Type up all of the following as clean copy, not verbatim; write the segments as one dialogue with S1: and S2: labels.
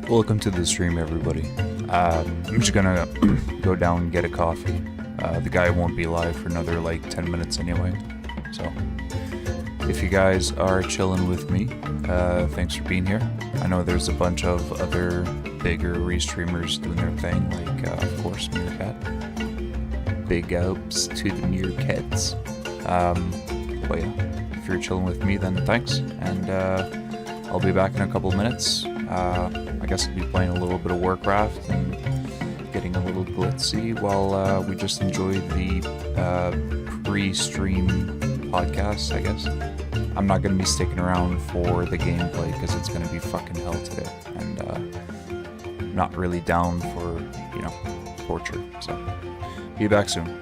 S1: Welcome to the stream, everybody. I'm just gonna go down and get a coffee. The guy won't be live for another like 10 minutes anyway. So, if you guys are chilling with me, thanks for being here. I know there's a bunch of other bigger restreamers doing their thing, like of course Meerkat. Big ups to the Meerkats. But yeah, if you're chilling with me, then thanks, and I'll be back in a couple of minutes. I guess I'll be playing a little bit of Warcraft and getting a little glitzy while we just enjoy the pre-stream podcast, I guess. I'm not going to be sticking around for the gameplay because it's going to be fucking hell today, and not really down for, torture, so be back soon.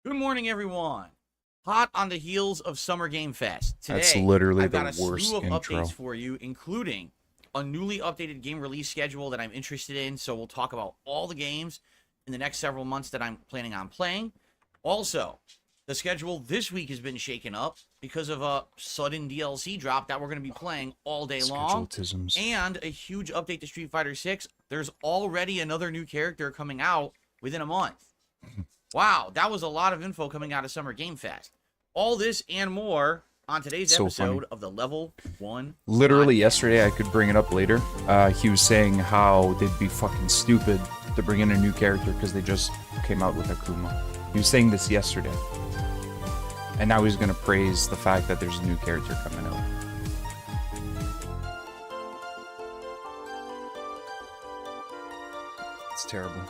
S2: Good morning, everyone. Hot on the heels of Summer Game Fest. Today,
S1: That's literally
S2: I've got
S1: the
S2: a
S1: worst
S2: slew of
S1: intro.
S2: updates for you, including a newly updated game release schedule that I'm interested in. So we'll talk about all the games in the next several months that I'm planning on playing. Also, the schedule this week has been shaken up because of a sudden DLC drop that we're going to be playing all day long.
S1: Scheduletisms.
S2: And a huge update to Street Fighter 6. There's already another new character coming out within a month. Wow, that was a lot of info coming out of Summer Game Fest. All this and more on today's episode of the Level 1
S1: Literally
S2: podcast.
S1: yesterday, I could bring it up later. He was saying how they'd be fucking stupid to bring in a new character because they just came out with Akuma. He was saying this yesterday. And now he's gonna praise the fact that there's a new character coming out. It's terrible.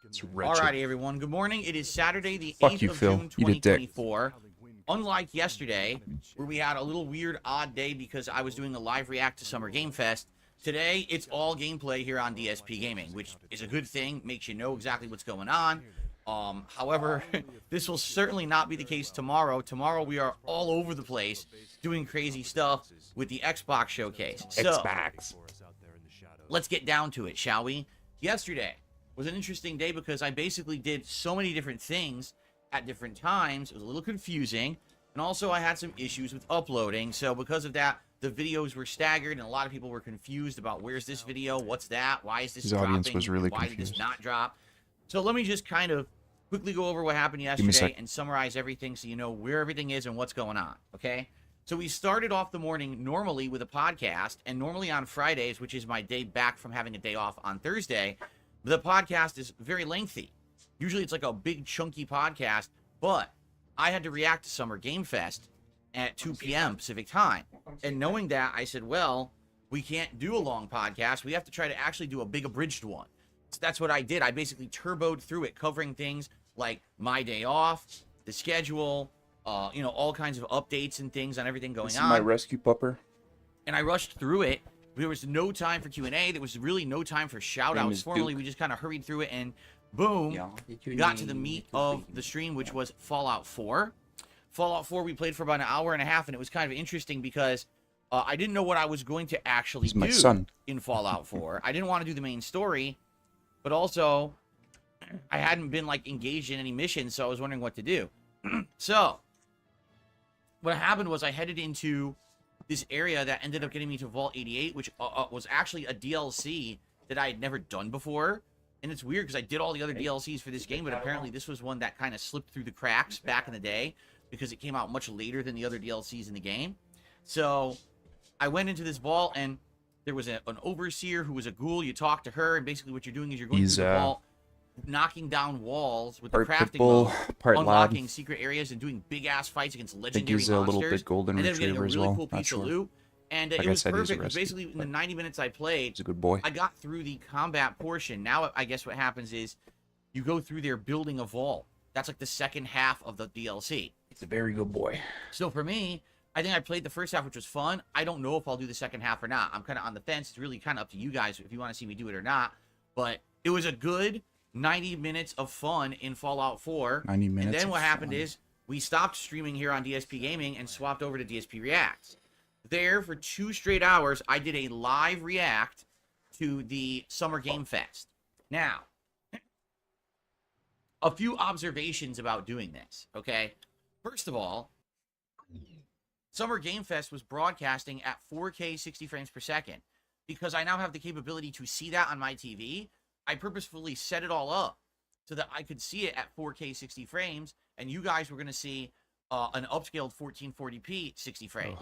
S1: It's wretched.
S2: Alrighty, everyone. Good morning. It is Saturday, the
S1: Fuck
S2: 8th
S1: you,
S2: of
S1: Phil.
S2: June,
S1: Eat a dick.
S2: 2024. Unlike yesterday, where we had a little weird, odd day because I was doing a live react to Summer Game Fest, today it's all gameplay here on DSP Gaming, which is a good thing, makes you know exactly what's going on. However, this will certainly not be the case tomorrow. Tomorrow we are all over the place doing crazy stuff with the Xbox showcase. So,
S1: Xbox.
S2: let's get down to it, shall we? Yesterday was an interesting day because I basically did so many different things at different times. It was a little confusing, and also I had some issues with uploading. So because of that, the videos were staggered, and a lot of people were confused about where's this video, what's that, why is this
S1: His
S2: dropping,
S1: audience was really
S2: why did
S1: confused.
S2: this not drop? So let me just kind of quickly go over what happened
S1: me a
S2: yesterday
S1: sec.
S2: and summarize everything so you know where everything is and what's going on, okay? So we started off the morning normally with a podcast, and normally on Fridays, which is my day back from having a day off on Thursday, the podcast is very lengthy. Usually it's like a big chunky podcast, but I had to react to Summer Game Fest at 2 p.m. Pacific time. And knowing that, I said, well, we can't do a long podcast. We have to try to actually do a big abridged one. So that's what I did. I basically turboed through it, covering things like my day off, the schedule, you know, all kinds of updates and things on everything going
S1: This is
S2: on.
S1: my rescue pupper.
S2: And I rushed through it. There was no time for Q&A. There was really no time for shout-outs. Formally, we just kind of hurried through it, and boom, got to the meat of the stream, which was Fallout 4. Fallout 4 we played for about an hour and a half, and it was kind of interesting because I didn't know what I was going to actually do in Fallout 4. I didn't want to do the main story, but also I hadn't been like engaged in any missions, so I was wondering what to do. So what happened was I headed into this area that ended up getting me to Vault 88, which was actually a DLC that I had never done before. And it's weird because I did all the other DLCs for this game, but apparently this was one that kind of slipped through the cracks back in the day because it came out much later than the other DLCs in the game. So I went into this vault, and there was an overseer who was a ghoul. You talk to her, and basically what you're doing is you're going through the vault, knocking down walls with the crafting mode, unlocking secret areas, and doing big-ass fights against legendary monsters.
S1: A little bit golden
S2: and then getting a
S1: retriever
S2: really
S1: as well.
S2: cool piece
S1: Not
S2: of
S1: sure.
S2: loot. And
S1: Like
S2: it was
S1: I said, he's a
S2: perfect.
S1: rescue,
S2: Basically, in the 90 minutes I played,
S1: he's a good boy.
S2: I got through the combat portion. Now, I guess what happens is you go through there building a vault. That's like the second half of the DLC.
S1: He's a very good boy.
S2: So for me, I think I played the first half, which was fun. I don't know if I'll do the second half or not. I'm kind of on the fence. It's really kind of up to you guys if you want to see me do it or not. But it was a good 90 minutes of fun in Fallout 4.
S1: 90 minutes.
S2: And then what happened
S1: fun.
S2: is we stopped streaming here on DSP Gaming and swapped over to DSP Reacts. There, for 2 straight hours, I did a live react to the Summer Game Fest. Now, a few observations about doing this, okay? First of all, Summer Game Fest was broadcasting at 4K 60 frames per second. Because I now have the capability to see that on my TV, I purposefully set it all up so that I could see it at 4K 60 frames, and you guys were going to see an upscaled 1440p 60 frames.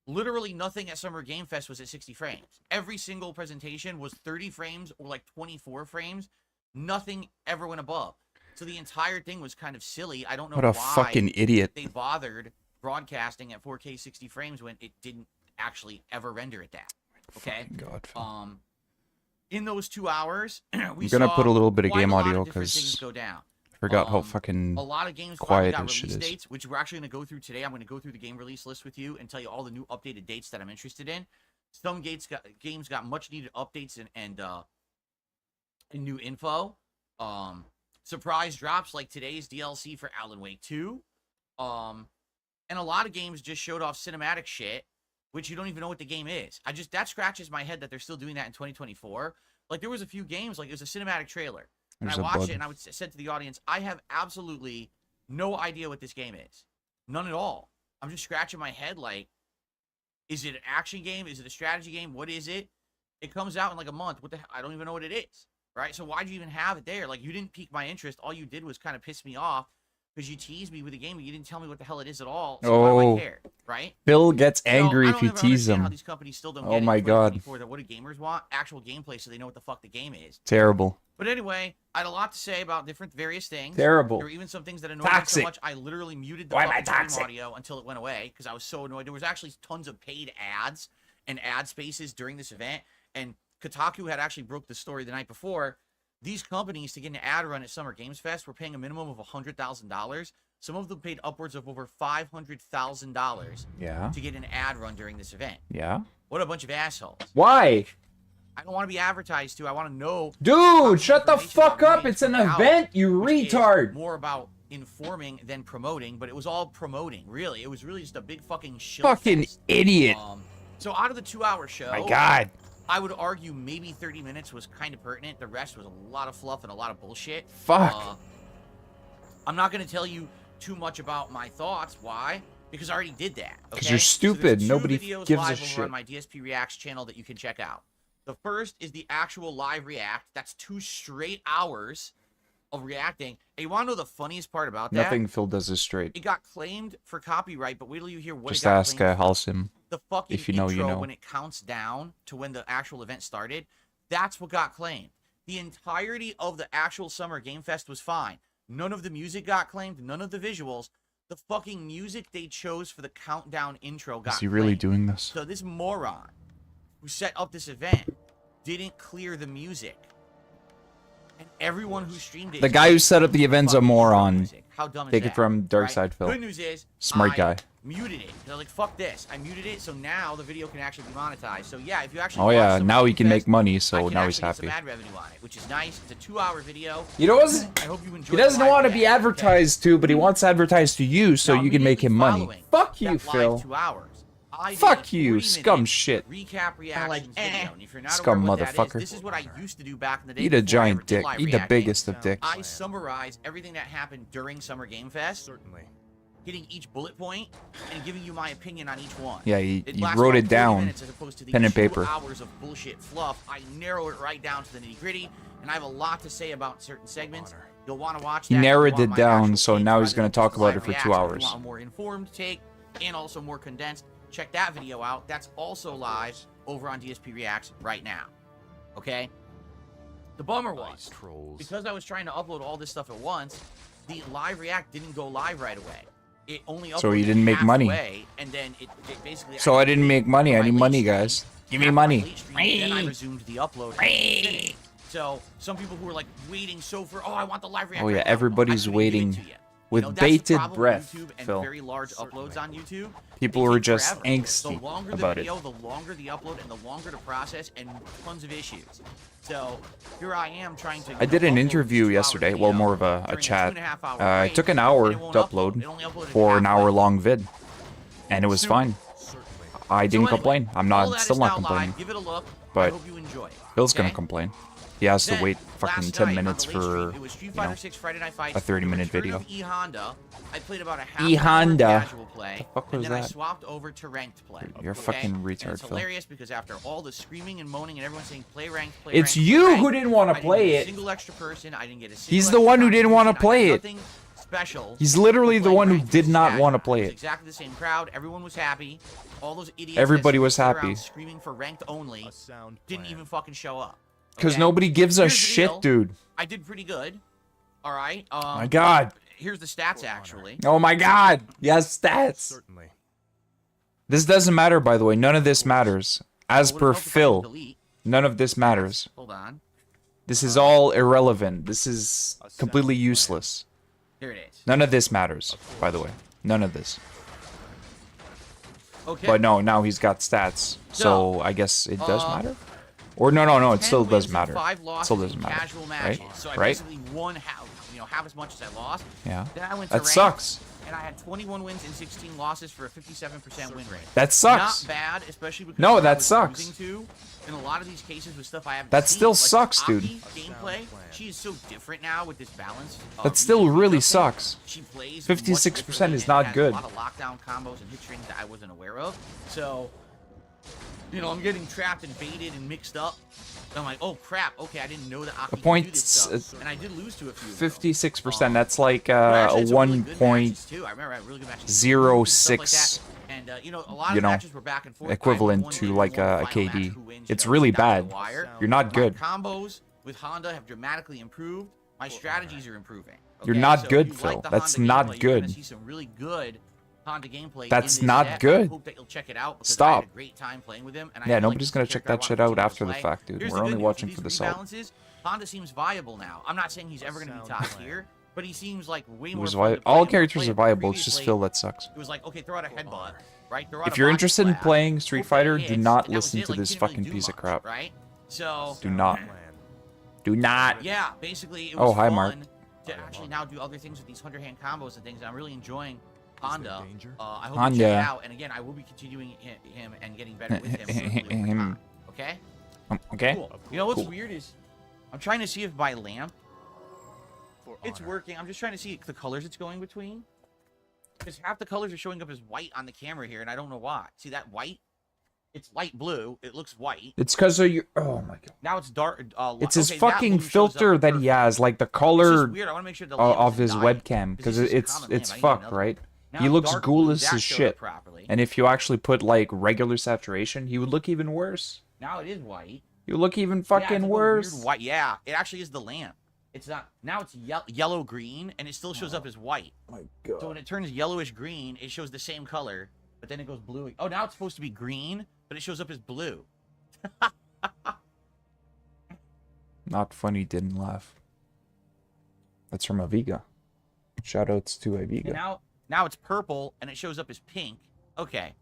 S2: Literally nothing at Summer Game Fest was at 60 frames. Every single presentation was 30 frames or like 24 frames. Nothing ever went above. So the entire thing was kind of silly. I don't know
S1: What a
S2: why
S1: fucking idiot.
S2: they bothered broadcasting at 4K 60 frames when it didn't actually ever render at that. Okay?
S1: God.
S2: In those 2 hours, we
S1: I'm gonna put a little bit of
S2: quite
S1: game
S2: a lot
S1: audio
S2: different things
S1: because
S2: go down.
S1: I forgot how fucking
S2: A lot of games finally
S1: quiet
S2: got
S1: this shit
S2: release
S1: is.
S2: dates, which we're actually going to go through today. I'm going to go through the game release list with you and tell you all the new updated dates that I'm interested in. Some games got much needed updates and new info. Surprise drops like today's DLC for Alan Wake 2. And a lot of games just showed off cinematic shit, which you don't even know what the game is. That scratches my head that they're still doing that in 2024. Like, there was a few games, like, it was a cinematic trailer. And I watched it, and I said to the audience, I have absolutely no idea what this game is. None at all. I'm just scratching my head like, is it an action game? Is it a strategy game? What is it? It comes out in like a month. I don't even know what it is, right? So why'd you even have it there? Like, you didn't pique my interest. All you did was kind of piss me off because you teased me with a game, but you didn't tell me what the hell it is at all. So why do I care, right?
S1: Bill gets angry if you
S2: tease
S1: tease
S2: him.
S1: him.
S2: How these companies still don't
S1: Oh
S2: get
S1: my
S2: it
S1: God.
S2: that what do gamers want? Actual gameplay, so they know what the fuck the game is.
S1: Terrible.
S2: But anyway, I had a lot to say about various things.
S1: Terrible.
S2: There were even some things that annoyed me so much, I literally muted the fucking stream audio until it went away because I was so annoyed. There was actually tons of paid ads and ad spaces during this event, and Kotaku had actually broke the story the night before. These companies, to get an ad run at Summer Games Fest, were paying a minimum of $100,000. Some of them paid upwards of over $500,000 to get an ad run during this event.
S1: Yeah?
S2: What a bunch of assholes.
S1: Why?
S2: I don't want to be advertised to. I want to know.
S1: Dude, shut the
S2: information
S1: fuck
S2: about
S1: up.
S2: me
S1: It's an
S2: put out,
S1: event, you
S2: which is
S1: retard.
S2: more about informing than promoting, but it was all promoting, really. It was really just a big fucking shill
S1: Fucking
S2: fest.
S1: idiot.
S2: So out of the 2-hour show,
S1: My God.
S2: I would argue maybe 30 minutes was kind of pertinent. The rest was a lot of fluff and a lot of bullshit.
S1: Fuck.
S2: I'm not going to tell you too much about my thoughts. Why? Because I already did that.
S1: Because
S2: Okay?
S1: you're
S2: So
S1: stupid.
S2: there's two
S1: Nobody
S2: videos
S1: gives a
S2: live over
S1: shit.
S2: on my DSP Reacts channel that you can check out. The first is the actual live react. That's 2 straight hours of reacting. And you want to know the funniest part about that?
S1: Nothing Phil does is straight.
S2: It got claimed for copyright, but wait till you hear what
S1: Just
S2: it got
S1: ask
S2: claimed for.
S1: Halsim.
S2: The fucking
S1: if you know,
S2: intro
S1: you know.
S2: when it counts down to when the actual event started, that's what got claimed. The entirety of the actual Summer Game Fest was fine. None of the music got claimed, none of the visuals. The fucking music they chose for the countdown intro got
S1: Is he really
S2: claimed.
S1: doing this?
S2: So this moron who set up this event didn't clear the music. And everyone who streamed it...
S1: The guy who set up the event's a moron.
S2: How dumb is
S1: Take
S2: that?
S1: it from Darksyde
S2: right?
S1: Phil.
S2: Good news is,
S1: Smart guy.
S2: Muted it. They're like, fuck this. I muted it, so now the video can actually be monetized. So yeah, if you actually
S1: Oh
S2: watch
S1: yeah,
S2: Summer
S1: now he
S2: Game
S1: can make
S2: Fest,
S1: money,
S2: I
S1: so
S2: can
S1: now he's
S2: actually get some
S1: happy.
S2: ad revenue on it, which is nice. It's a 2-hour video.
S1: He doesn't.
S2: I hope you enjoy.
S1: He doesn't
S2: the live
S1: want to be
S2: reaction,
S1: advertised to, but he wants advertised to you, so
S2: Now,
S1: you can make him money.
S2: immediately
S1: Fuck
S2: following
S1: you,
S2: that
S1: Phil.
S2: live 2 hours, I did
S1: Fuck
S2: a
S1: you,
S2: 40-minute
S1: scum shit.
S2: Recap reactions video. And if you're not
S1: Scum
S2: aware what that
S1: motherfucker.
S2: is, this is what I used to do back in the day.
S1: Eat a
S2: before I ever
S1: giant
S2: did
S1: dick.
S2: live
S1: Eat the
S2: reacting.
S1: biggest of dicks.
S2: I summarize everything that happened during Summer Game Fest.
S3: Certainly.
S2: Hitting each bullet point and giving you my opinion on each one.
S1: Yeah, you
S2: lasts
S1: wrote
S2: about
S1: it
S2: 40
S1: down,
S2: minutes as opposed to the
S1: pen and
S2: 2
S1: paper.
S2: hours of bullshit fluff. I narrow it right down to the nitty gritty, and I have a lot to say about certain segments. You'll want to watch that.
S1: He narrowed
S2: You'll want
S1: it
S2: my
S1: down,
S2: actual
S1: so
S2: take
S1: now
S2: rather
S1: he's gonna
S2: than
S1: talk
S2: just a
S1: about
S2: live
S1: it for 2
S2: reaction. If you
S1: hours.
S2: want a more informed take and also more condensed, check that video out. That's also live over on DSP Reacts right now. Okay? The bummer was, because I was trying to upload all this stuff at once, the live react didn't go live right away. It only uploaded
S1: So you didn't make money.
S2: halfway, and then it basically.
S1: So I didn't make money. I need money, guys. Give me money.
S2: Then I resumed the upload. So some people who were like waiting for, I want the live react.
S1: Oh yeah,
S2: right now.
S1: everybody's
S2: Well, I couldn't give it
S1: waiting
S2: to you.
S1: with
S2: That's the
S1: bated
S2: problem with
S1: breath,
S2: YouTube and
S1: Phil.
S2: very large uploads on YouTube.
S1: People
S2: They
S1: were
S2: take
S1: just
S2: forever.
S1: angsty
S2: the longer
S1: about
S2: the
S1: it.
S2: video, the longer the upload, and the longer the process, and tons of issues. So here I am trying to.
S1: I did an
S2: upload
S1: interview
S2: 2-hour
S1: yesterday,
S2: video
S1: well, more of a
S2: during
S1: chat.
S2: 2.5-hour
S1: It
S2: break,
S1: took an hour
S2: and it won't
S1: to
S2: It
S1: upload
S2: only uploaded
S1: for an
S2: halfway.
S1: hour-long vid, and it was fine. I didn't
S2: So anyway,
S1: complain. I'm
S2: all
S1: not
S2: that
S1: still
S2: is
S1: not
S2: now
S1: complaining.
S2: live. Give it a look. I
S1: But
S2: hope you enjoy it.
S1: Bill's gonna
S2: okay?
S1: complain. He has to
S2: Then,
S1: wait fucking
S2: last
S1: 10
S2: night,
S1: minutes
S2: on the late stream,
S1: for,
S2: it was Street
S1: you
S2: Fighter
S1: know,
S2: 6 Friday Night Fights,
S1: a 30-minute
S2: the return
S1: video.
S2: of E-Honda. I played about a half
S1: E-Honda?
S2: hour of casual play,
S1: The fuck
S2: and
S1: was
S2: then I
S1: that?
S2: swapped over to ranked play.
S1: You're a
S2: okay?
S1: fucking
S2: And
S1: retard,
S2: it's
S1: Phil.
S2: hilarious because after all the screaming and moaning and everyone saying play ranked, play
S1: It's
S2: ranked,
S1: you
S2: play
S1: who
S2: ranked,
S1: didn't want
S2: I
S1: to
S2: didn't
S1: play
S2: get a
S1: it.
S2: single extra person. I didn't get a single
S1: He's the
S2: extra
S1: one who didn't want to
S2: contribution. I
S1: play
S2: got
S1: it.
S2: nothing special.
S1: He's literally
S2: for
S1: the
S2: playing
S1: one who
S2: ranked
S1: did
S2: versus
S1: not
S2: casual.
S1: want to play
S2: It's
S1: it.
S2: exactly the same crowd. Everyone was happy. All those idiots.
S1: Everybody
S2: that
S1: was
S2: sit around
S1: happy.
S2: Screaming for ranked only.
S3: A sound
S2: Didn't
S3: plan.
S2: even fucking show up.
S1: Because
S2: okay?
S1: nobody gives a
S2: Here's the
S1: shit,
S2: deal.
S1: dude.
S2: I did pretty good. All right.
S1: My God.
S2: Here's the stats, actually.
S1: Oh my God. Yes, stats.
S3: Certainly.
S1: This doesn't matter, by the way. None of this matters. As
S2: Would've
S1: per
S2: helped if I could
S1: Phil,
S2: delete.
S1: none of this matters.
S2: Hold on.
S1: This is all irrelevant. This is completely useless.
S2: Here it is.
S1: None of this matters, by the way. None of this.
S2: Okay.
S1: But no, now he's got stats. So I guess it does matter? Or no, it
S2: 10
S1: still does
S2: wins and
S1: matter.
S2: 5
S1: It
S2: losses
S1: still
S2: in
S1: doesn't matter.
S2: Casual matches.
S1: Right?
S2: So I
S1: Right?
S2: basically won half as much as I lost.
S1: Yeah.
S2: Then I went to
S1: That
S2: ranked,
S1: sucks.
S2: And I had 21 wins and 16 losses for a 57% win rate.
S1: That sucks.
S2: Not bad, especially because
S1: No,
S2: what I
S1: that
S2: was
S1: sucks.
S2: losing to, in a lot of these cases with stuff I haven't
S1: That
S2: seen,
S1: still
S2: like
S1: sucks, dude.
S2: Aki gameplay, she is so different now with this balance.
S1: That still really
S2: update.
S1: sucks.
S2: She plays
S1: 56%
S2: much differently
S1: is
S2: and
S1: not
S2: has
S1: good.
S2: A lot of lockdown combos and hit strings that I wasn't aware of. So, I'm getting trapped and baited and mixed up. And I'm like, oh crap, okay, I didn't know that Aki could do this stuff. And I did lose to a few. of them.
S1: 56%, that's like
S2: But
S1: a
S2: actually, some really good
S1: 1.0.
S2: matches, too. I remember I had really good matches.
S1: 0.06,
S2: And a lot of
S1: you know,
S2: matches were back and forth.
S1: equivalent to like a KD. It's really bad. You're not good.
S2: My combos with Honda have dramatically improved. My strategies are improving.
S1: You're
S2: okay?
S1: not
S2: So
S1: good,
S2: if you
S1: Phil.
S2: like the
S1: That's
S2: Honda
S1: not
S2: gameplay, you're gonna
S1: good.
S2: see some really good Honda gameplay.
S1: That's
S2: in this
S1: not
S2: set.
S1: good.
S2: I hope that you'll check it out because I
S1: Stop.
S2: had a great time playing with him. And
S1: Yeah,
S2: I
S1: nobody's gonna check that shit out after the fact, dude.
S2: Here's
S1: We're
S2: the
S1: only
S2: good news.
S1: watching
S2: With
S1: for the
S2: these
S1: salt.
S2: rebalances, Honda seems viable now. I'm not saying he's ever going to be top tier, but he seems like way more. Fun to play
S1: All
S2: than
S1: characters
S2: played
S1: are viable. It's just
S2: previously.
S1: Phil that sucks.
S2: It was like, okay, throw out a headbutt, right? Throw out
S1: If
S2: a
S1: you're
S2: body
S1: interested in
S2: slap,
S1: playing Street
S2: hope that
S1: Fighter,
S2: hits,
S1: do not
S2: and that was
S1: listen
S2: it.
S1: to
S2: Like,
S1: this
S2: he didn't really
S1: fucking
S2: do
S1: piece of
S2: much,
S1: crap.
S2: right? So
S1: Do not.
S3: Plan.
S1: Do not.
S2: yeah, basically it
S1: Oh,
S2: was
S1: hi,
S2: fun
S1: Mark.
S2: to actually now do other things with these 100-hand combos and things. And I'm really enjoying Honda.
S3: danger?
S2: I hope
S1: Honda.
S2: you check it out. And again, I will be continuing him and getting better with him. hopefully over
S1: Him.
S2: time. Okay.
S1: Okay?
S2: Cool. You know what's
S1: Cool.
S2: weird is I'm trying to see if by lamp
S3: For
S2: it's
S3: honor.
S2: working. I'm just trying to see the colors it's going between. Because half the colors are showing up as white on the camera here, and I don't know why. See that white? It's light blue. It looks white.
S1: It's because of your. Oh my god.
S2: Now it's dark.
S1: It's his
S2: okay, that
S1: fucking
S2: blue shows
S1: filter
S2: up
S1: that he
S2: perfect.
S1: has, like the
S2: It's just
S1: color
S2: weird. I want to make sure the lamp
S1: of
S2: isn't
S1: his
S2: dying,
S1: webcam because
S2: it's just a
S1: it's
S2: common lamp. I need
S1: fucked,
S2: another
S1: right?
S2: one.
S1: He
S2: Now
S1: looks
S2: dark
S1: ghoulish
S2: blue, that
S1: as
S2: showed up
S1: shit.
S2: properly.
S1: And if you actually put like regular saturation, he would look even worse.
S2: Now it is white.
S1: You look even
S2: Yeah, it's
S1: fucking
S2: like a
S1: worse.
S2: weird white. Yeah, it actually is the lamp. It's not. Now it's yellow green, and it still shows up as white.
S1: Oh my god.
S2: So when it turns yellowish green, it shows the same color, but then it goes blue. Oh, now it's supposed to be green, but it shows up as blue.
S1: Not funny, didn't laugh. That's from Aviga. Shoutouts to
S2: And
S1: Iviga.
S2: now it's purple and it shows up as pink. Okay.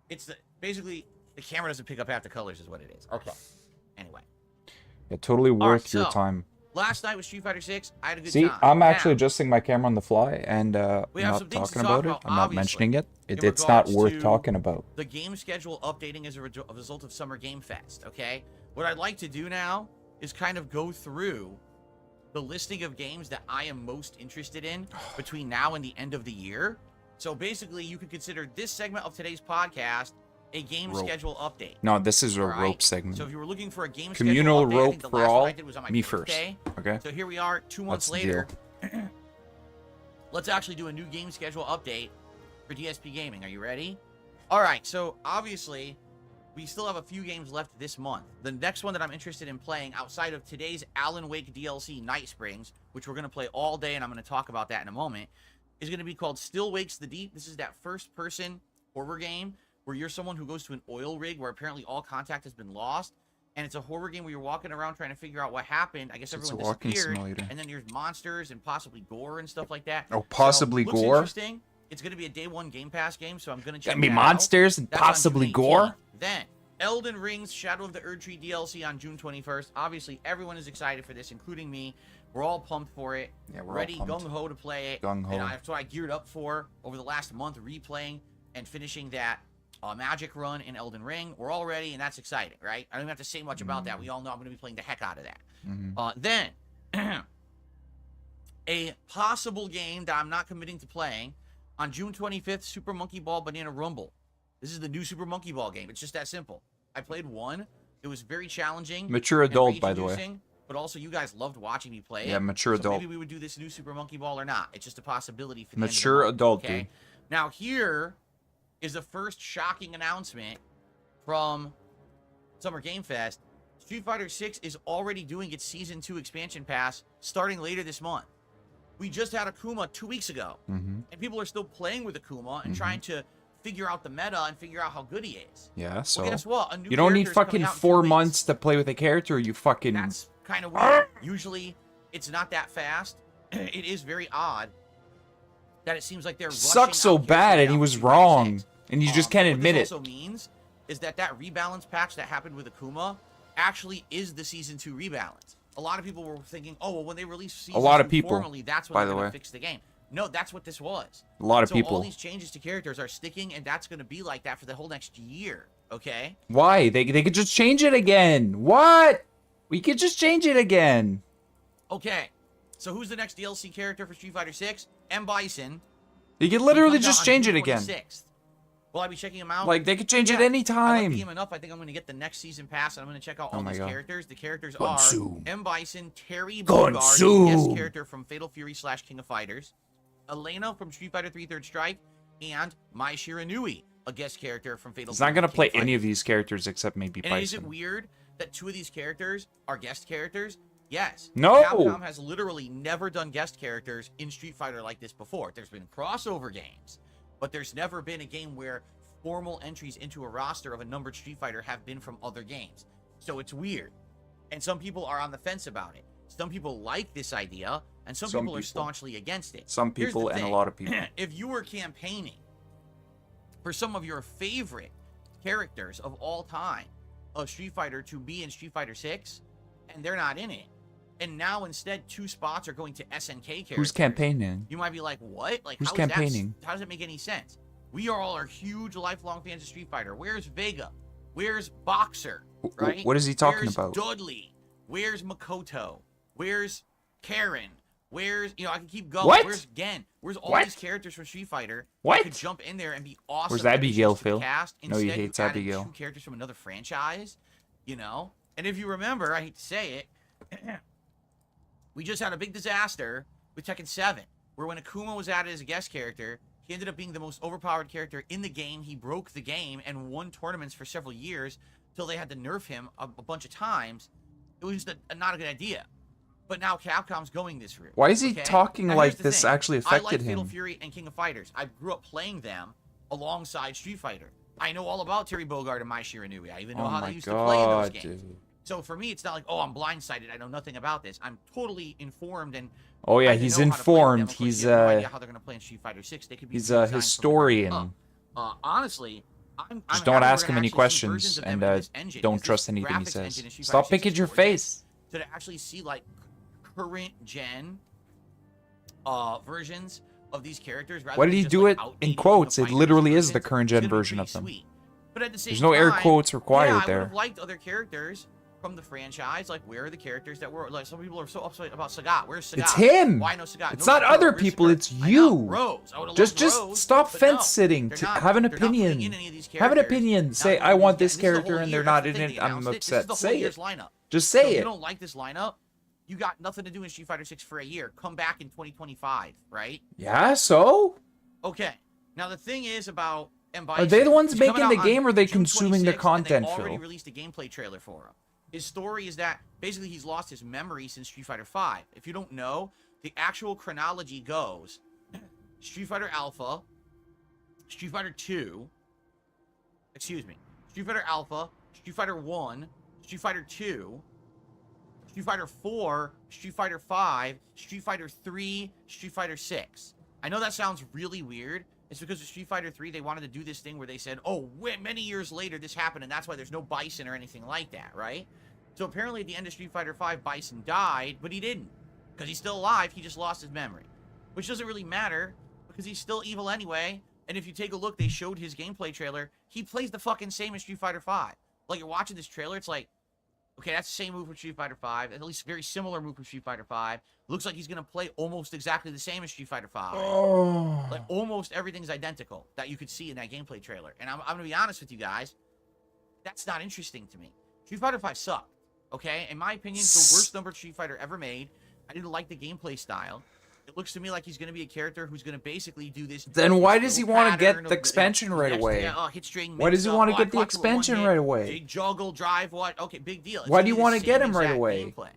S2: It's basically the camera doesn't pick up half the colors is what it is. Okay. Anyway.
S1: Yeah, totally worth your
S2: so,
S1: time.
S2: Last night was Street Fighter 6. I had a good
S1: See,
S2: time.
S1: I'm actually
S2: Now,
S1: adjusting my camera on the fly, and I'm
S2: we have
S1: not
S2: some things to
S1: talking
S2: talk
S1: about it.
S2: about,
S1: I'm not
S2: obviously,
S1: mentioning it.
S2: in
S1: It's not
S2: regards
S1: worth
S2: to
S1: talking about.
S2: the game schedule updating as a result of Summer Game Fest, okay? What I'd like to do now is kind of go through the listing of games that I am most interested in between now and the end of the year. So basically, you could consider this segment of today's podcast a game schedule update.
S1: No, this is a
S2: All
S1: rope segment.
S2: So if you were looking for a game
S1: Communal
S2: schedule update, I
S1: rope
S2: think the
S1: for
S2: last one
S1: all.
S2: I did was on my
S1: Me
S2: birthday.
S1: first. Okay.
S2: So here we are, 2 months
S1: That's the
S2: later. Let's actually do a new game schedule update for DSP Gaming. Are you ready? All right. So obviously, we still have a few games left this month. The next one that I'm interested in playing outside of today's Alan Wake DLC Night Springs, which we're going to play all day, and I'm going to talk about that in a moment, is going to be called Still Wakes the Deep. This is that first-person horror game where you're someone who goes to an oil rig where apparently all contact has been lost. And it's a horror game where you're walking around trying to figure out what happened. I guess everyone disappeared. And then there's monsters and possibly gore and stuff like that.
S1: Oh, possibly
S2: looks
S1: gore?
S2: Interesting. It's going to be a day one Game Pass game, so I'm going to check
S1: Gonna be
S2: that
S1: monsters
S2: out.
S1: and
S2: That's on
S1: possibly
S2: June
S1: gore?
S2: 18th. Then, Elden Ring's Shadow of the Erdtree DLC on June 21st. Obviously, everyone is excited for this, including me. We're all pumped for it.
S1: Yeah, we're
S2: ready,
S1: all pumped.
S2: gung-ho to play it.
S1: Gung-ho.
S2: And that's what I geared up for over the last month, replaying and finishing that Magic run in Elden Ring. We're all ready, and that's exciting, right? I don't even have to say much about that. We all know I'm going to be playing the heck out of that. Then, a possible game that I'm not committing to playing on June 25th, Super Monkey Ball Banana Rumble. This is the new Super Monkey Ball game. It's just that simple. I played one. It was very challenging.
S1: Mature adult, by the way.
S2: But also, you guys loved watching me play it.
S1: Yeah, mature adult.
S2: Maybe we would do this new Super Monkey Ball or not. It's just a possibility for the
S1: Mature
S2: end of the
S1: adult,
S2: month, okay?
S1: dude.
S2: Now, here is the first shocking announcement from Summer Game Fest. Street Fighter 6 is already doing its Season 2 expansion pass starting later this month. We just had Akuma 2 weeks ago. And people are still playing with Akuma and trying to figure out the meta and figure out how good he is.
S1: Yeah, so
S2: Well, guess what? A new
S1: you don't need
S2: character is coming
S1: fucking
S2: out in 2
S1: 4
S2: weeks.
S1: months to play with a character. You fucking.
S2: That's kind of weird. Usually, it's not that fast. It is very odd that it seems like they're rushing
S1: Sucks so
S2: out
S1: bad,
S2: characters
S1: and he
S2: now
S1: was
S2: for Street Fighter
S1: wrong,
S2: 6.
S1: and you just can't admit
S2: what
S1: it.
S2: this also means is that rebalance patch that happened with Akuma actually is the Season 2 rebalance. A lot of people were thinking, oh, well, when they release Season 2 formally, that's when they're going to fix the game. No, that's what this was.
S1: A lot of
S2: so
S1: people.
S2: all these changes to characters are sticking, and that's going to be like that for the whole next year, okay?
S1: Why? They could just change it again. What? We could just change it again.
S2: Okay, so who's the next DLC character for Street Fighter 6? M. Bison.
S1: They could literally
S2: He comes
S1: just
S2: out on
S1: change
S2: June
S1: it again.
S2: 26th. Will I be checking him out?
S1: Like, they could change it
S2: I
S1: anytime.
S2: like the game enough. I think I'm going to get the next season pass, and I'm going to check out all
S1: my
S2: these
S1: God.
S2: characters. The characters
S1: Gonsu.
S2: are M. Bison, Terry Bogard,
S1: Gonsu.
S2: guest character from Fatal Fury / King of Fighters, Elena from Street Fighter 3 Third Strike, and Mai Shiranui, a guest character from Fatal
S1: He's
S2: Fury
S1: not gonna
S2: King
S1: play
S2: of
S1: any of
S2: Fighters.
S1: these characters except maybe
S2: And is it
S1: Bison.
S2: weird that 2 of these characters are guest characters? Yes.
S1: No!
S2: Capcom has literally never done guest characters in Street Fighter like this before. There's been crossover games, but there's never been a game where formal entries into a roster of a numbered Street Fighter have been from other games. So it's weird. And some people are on the fence about it. Some people like this idea, and some people are staunchly against it.
S1: Some
S2: Here's the
S1: people and a
S2: thing.
S1: lot of people.
S2: If you were campaigning for some of your favorite characters of all time of Street Fighter to be in Street Fighter 6, and they're not in it, and now instead 2 spots are going to SNK characters.
S1: Who's campaigning?
S2: You might be like, what? Like,
S1: Who's
S2: how
S1: campaigning?
S2: How does it make any sense? We all are huge, lifelong fans of Street Fighter. Where's Vega? Where's Boxer? Right?
S1: What is he talking
S2: Where's
S1: about?
S2: Dudley? Where's Makoto? Where's Karen? Where's, I can keep going.
S1: What?
S2: Where's Gen? Where's all
S1: What?
S2: these characters from Street Fighter
S1: What?
S2: that could jump in there and be awesome?
S1: Where's Abigail,
S2: additions to the
S1: Phil?
S2: Cast.
S1: No, he
S2: Instead,
S1: hates
S2: you added
S1: Abigail.
S2: 2 characters from another franchise, And if you remember, I hate to say it, we just had a big disaster with Tekken 7, where when Akuma was added as a guest character, he ended up being the most overpowered character in the game. He broke the game and won tournaments for several years till they had to nerf him a bunch of times. It was just not a good idea. But now Capcom's going this route.
S1: Why is he
S2: okay?
S1: talking
S2: Now,
S1: like
S2: here's the
S1: this
S2: thing.
S1: actually
S2: I
S1: affected
S2: like Fatal
S1: him?
S2: Fury and King of Fighters. I grew up playing them alongside Street Fighter. I know all about Terry Bogard and Mai Shiranui. I even know
S1: Oh
S2: how
S1: my
S2: they used to play in those
S1: God,
S2: games.
S1: dude.
S2: So for me, it's not like, oh, I'm blindsided. I know nothing about this. I'm totally informed and
S1: Oh yeah,
S2: I
S1: he's
S2: know how to play with them.
S1: informed.
S2: Of course,
S1: He's
S2: you have no idea how they're gonna play in Street Fighter 6. They could be
S1: he's a
S2: redesigned from the ground
S1: historian.
S2: up. Honestly, I'm
S1: Just
S2: happy
S1: don't
S2: we're
S1: ask
S2: gonna
S1: him any
S2: actually see versions
S1: questions
S2: of them
S1: and
S2: in this engine,
S1: don't
S2: 'cause this
S1: trust anything he
S2: graphics
S1: says.
S2: engine in Street
S1: Stop
S2: Fighter 6
S1: picking
S2: is
S1: your
S2: gorgeous.
S1: face.
S2: So to actually see like current gen versions of these characters, rather
S1: Why did
S2: than
S1: he
S2: just,
S1: do
S2: like,
S1: it in
S2: outdated
S1: quotes?
S2: King
S1: It
S2: of
S1: literally
S2: Fighters
S1: is the
S2: versions,
S1: current
S2: it's
S1: gen
S2: gonna be
S1: version
S2: pretty
S1: of them.
S2: sweet. But at the same
S1: There's no air
S2: time,
S1: quotes required
S2: yeah, I would
S1: there.
S2: have liked other characters from the franchise. Like, where are the characters that were like? Some people are so upset about Sagat. Where's Sagat?
S1: It's him.
S2: Why no Sagat?
S1: It's
S2: No
S1: not
S2: Sakura.
S1: other
S2: Where's
S1: people.
S2: Sakura?
S1: It's
S2: I know,
S1: you.
S2: Rose. I would have
S1: Just
S2: loved Rose,
S1: stop
S2: but
S1: fence
S2: no,
S1: sitting.
S2: they're not-
S1: Have an
S2: they're not putting
S1: opinion.
S2: in any of these
S1: Have an
S2: characters.
S1: opinion.
S2: Not
S1: Say,
S2: in
S1: I
S2: these
S1: want
S2: games.
S1: this
S2: This is the
S1: character
S2: whole
S1: and
S2: year.
S1: they're
S2: That's
S1: not
S2: the
S1: in
S2: thing.
S1: it.
S2: They
S1: I'm
S2: announced it.
S1: upset.
S2: This is the whole
S1: Say
S2: year's
S1: it.
S2: lineup.
S1: Just
S2: So
S1: say
S2: if you
S1: it.
S2: don't like this lineup, you got nothing to do in Street Fighter 6 for a year. Come back in 2025, right?
S1: Yeah, so?
S2: Okay. Now the thing is about
S1: Are they the ones
S2: he's coming
S1: making
S2: out
S1: the
S2: on
S1: game or are they
S2: June
S1: consuming the
S2: 26th,
S1: content,
S2: and they already
S1: Phil?
S2: released a gameplay trailer for him. His story is that basically he's lost his memory since Street Fighter 5. If you don't know, the actual chronology goes Street Fighter Alpha, Street Fighter 2, excuse me, Street Fighter Alpha, Street Fighter 1, Street Fighter 2, Street Fighter 4, Street Fighter 5, Street Fighter 3, Street Fighter 6. I know that sounds really weird. It's because of Street Fighter 3, they wanted to do this thing where they said, oh, many years later this happened, and that's why there's no Bison or anything like that, right? So apparently at the end of Street Fighter 5, Bison died, but he didn't. Because he's still alive, he just lost his memory. Which doesn't really matter, because he's still evil anyway. And if you take a look, they showed his gameplay trailer. He plays the fucking same as Street Fighter 5. Like, you're watching this trailer, it's like, okay, that's the same move from Street Fighter 5. At least very similar move from Street Fighter 5. Looks like he's going to play almost exactly the same as Street Fighter 5.
S1: Oh.
S2: Like, almost everything's identical that you could see in that gamplaytrailer. And I'm going to be honest with you guys. That's not interesting to me. Street Fighter 5 sucked. Okay? In my opinion, it's the worst numbered Street Fighter ever made. I didn't like the gameplay style. It looks to me like he's going to be a character who's going to basically do this.
S1: Then why does he want to get
S2: pattern
S1: the
S2: of
S1: expansion right away?
S2: Hit string
S1: Why does he
S2: mix-up.
S1: want to
S2: I
S1: get the
S2: caught you with one
S1: expansion
S2: hit,
S1: right away?
S2: Big juggle, drive, what? Okay, big deal. It's
S1: Why do you
S2: gonna be
S1: want
S2: the
S1: to get
S2: same
S1: him right
S2: exact
S1: away?
S2: gameplay.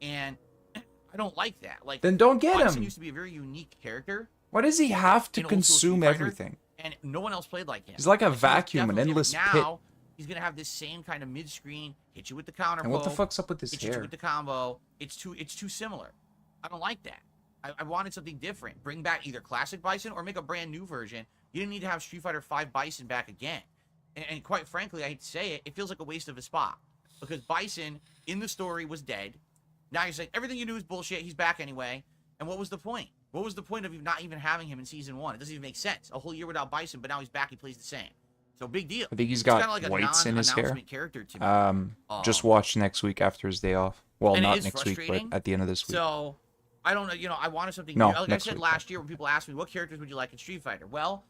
S2: And I don't like that. Like,
S1: Then don't get
S2: Bison
S1: him.
S2: used to be a very unique character.
S1: Why does he have to
S2: in old school
S1: consume
S2: Street Fighter,
S1: everything?
S2: And no one else played like him.
S1: He's like a
S2: And so
S1: vacuum, an
S2: definitely
S1: endless
S2: different.
S1: pit.
S2: Now, he's going to have this same kind of mid-screen, hit you with the counter
S1: And what the
S2: poke,
S1: fuck's up with his
S2: hit you
S1: hair?
S2: with the combo. It's too similar. I don't like that. I wanted something different. Bring back either classic Bison or make a brand new version. You didn't need to have Street Fighter 5 Bison back again. And quite frankly, I hate to say it, it feels like a waste of a spot. Because Bison, in the story, was dead. Now you're saying everything you knew is bullshit. He's back anyway. And what was the point? What was the point of you not even having him in Season 1? It doesn't even make sense. A whole year without Bison, but now he's back. He plays the same. So big deal.
S1: I think he's
S2: It's
S1: got
S2: kinda like a
S1: whites in his hair.
S2: non-announcement character to me.
S1: Just watch next week after his day off. Well,
S2: And it
S1: not
S2: is
S1: next week, but
S2: frustrating.
S1: at the end of this week.
S2: So, I don't know, I wanted something
S1: No,
S2: new. Like I
S1: next
S2: said
S1: week.
S2: last year when people asked me, what characters would you like in Street Fighter? Well,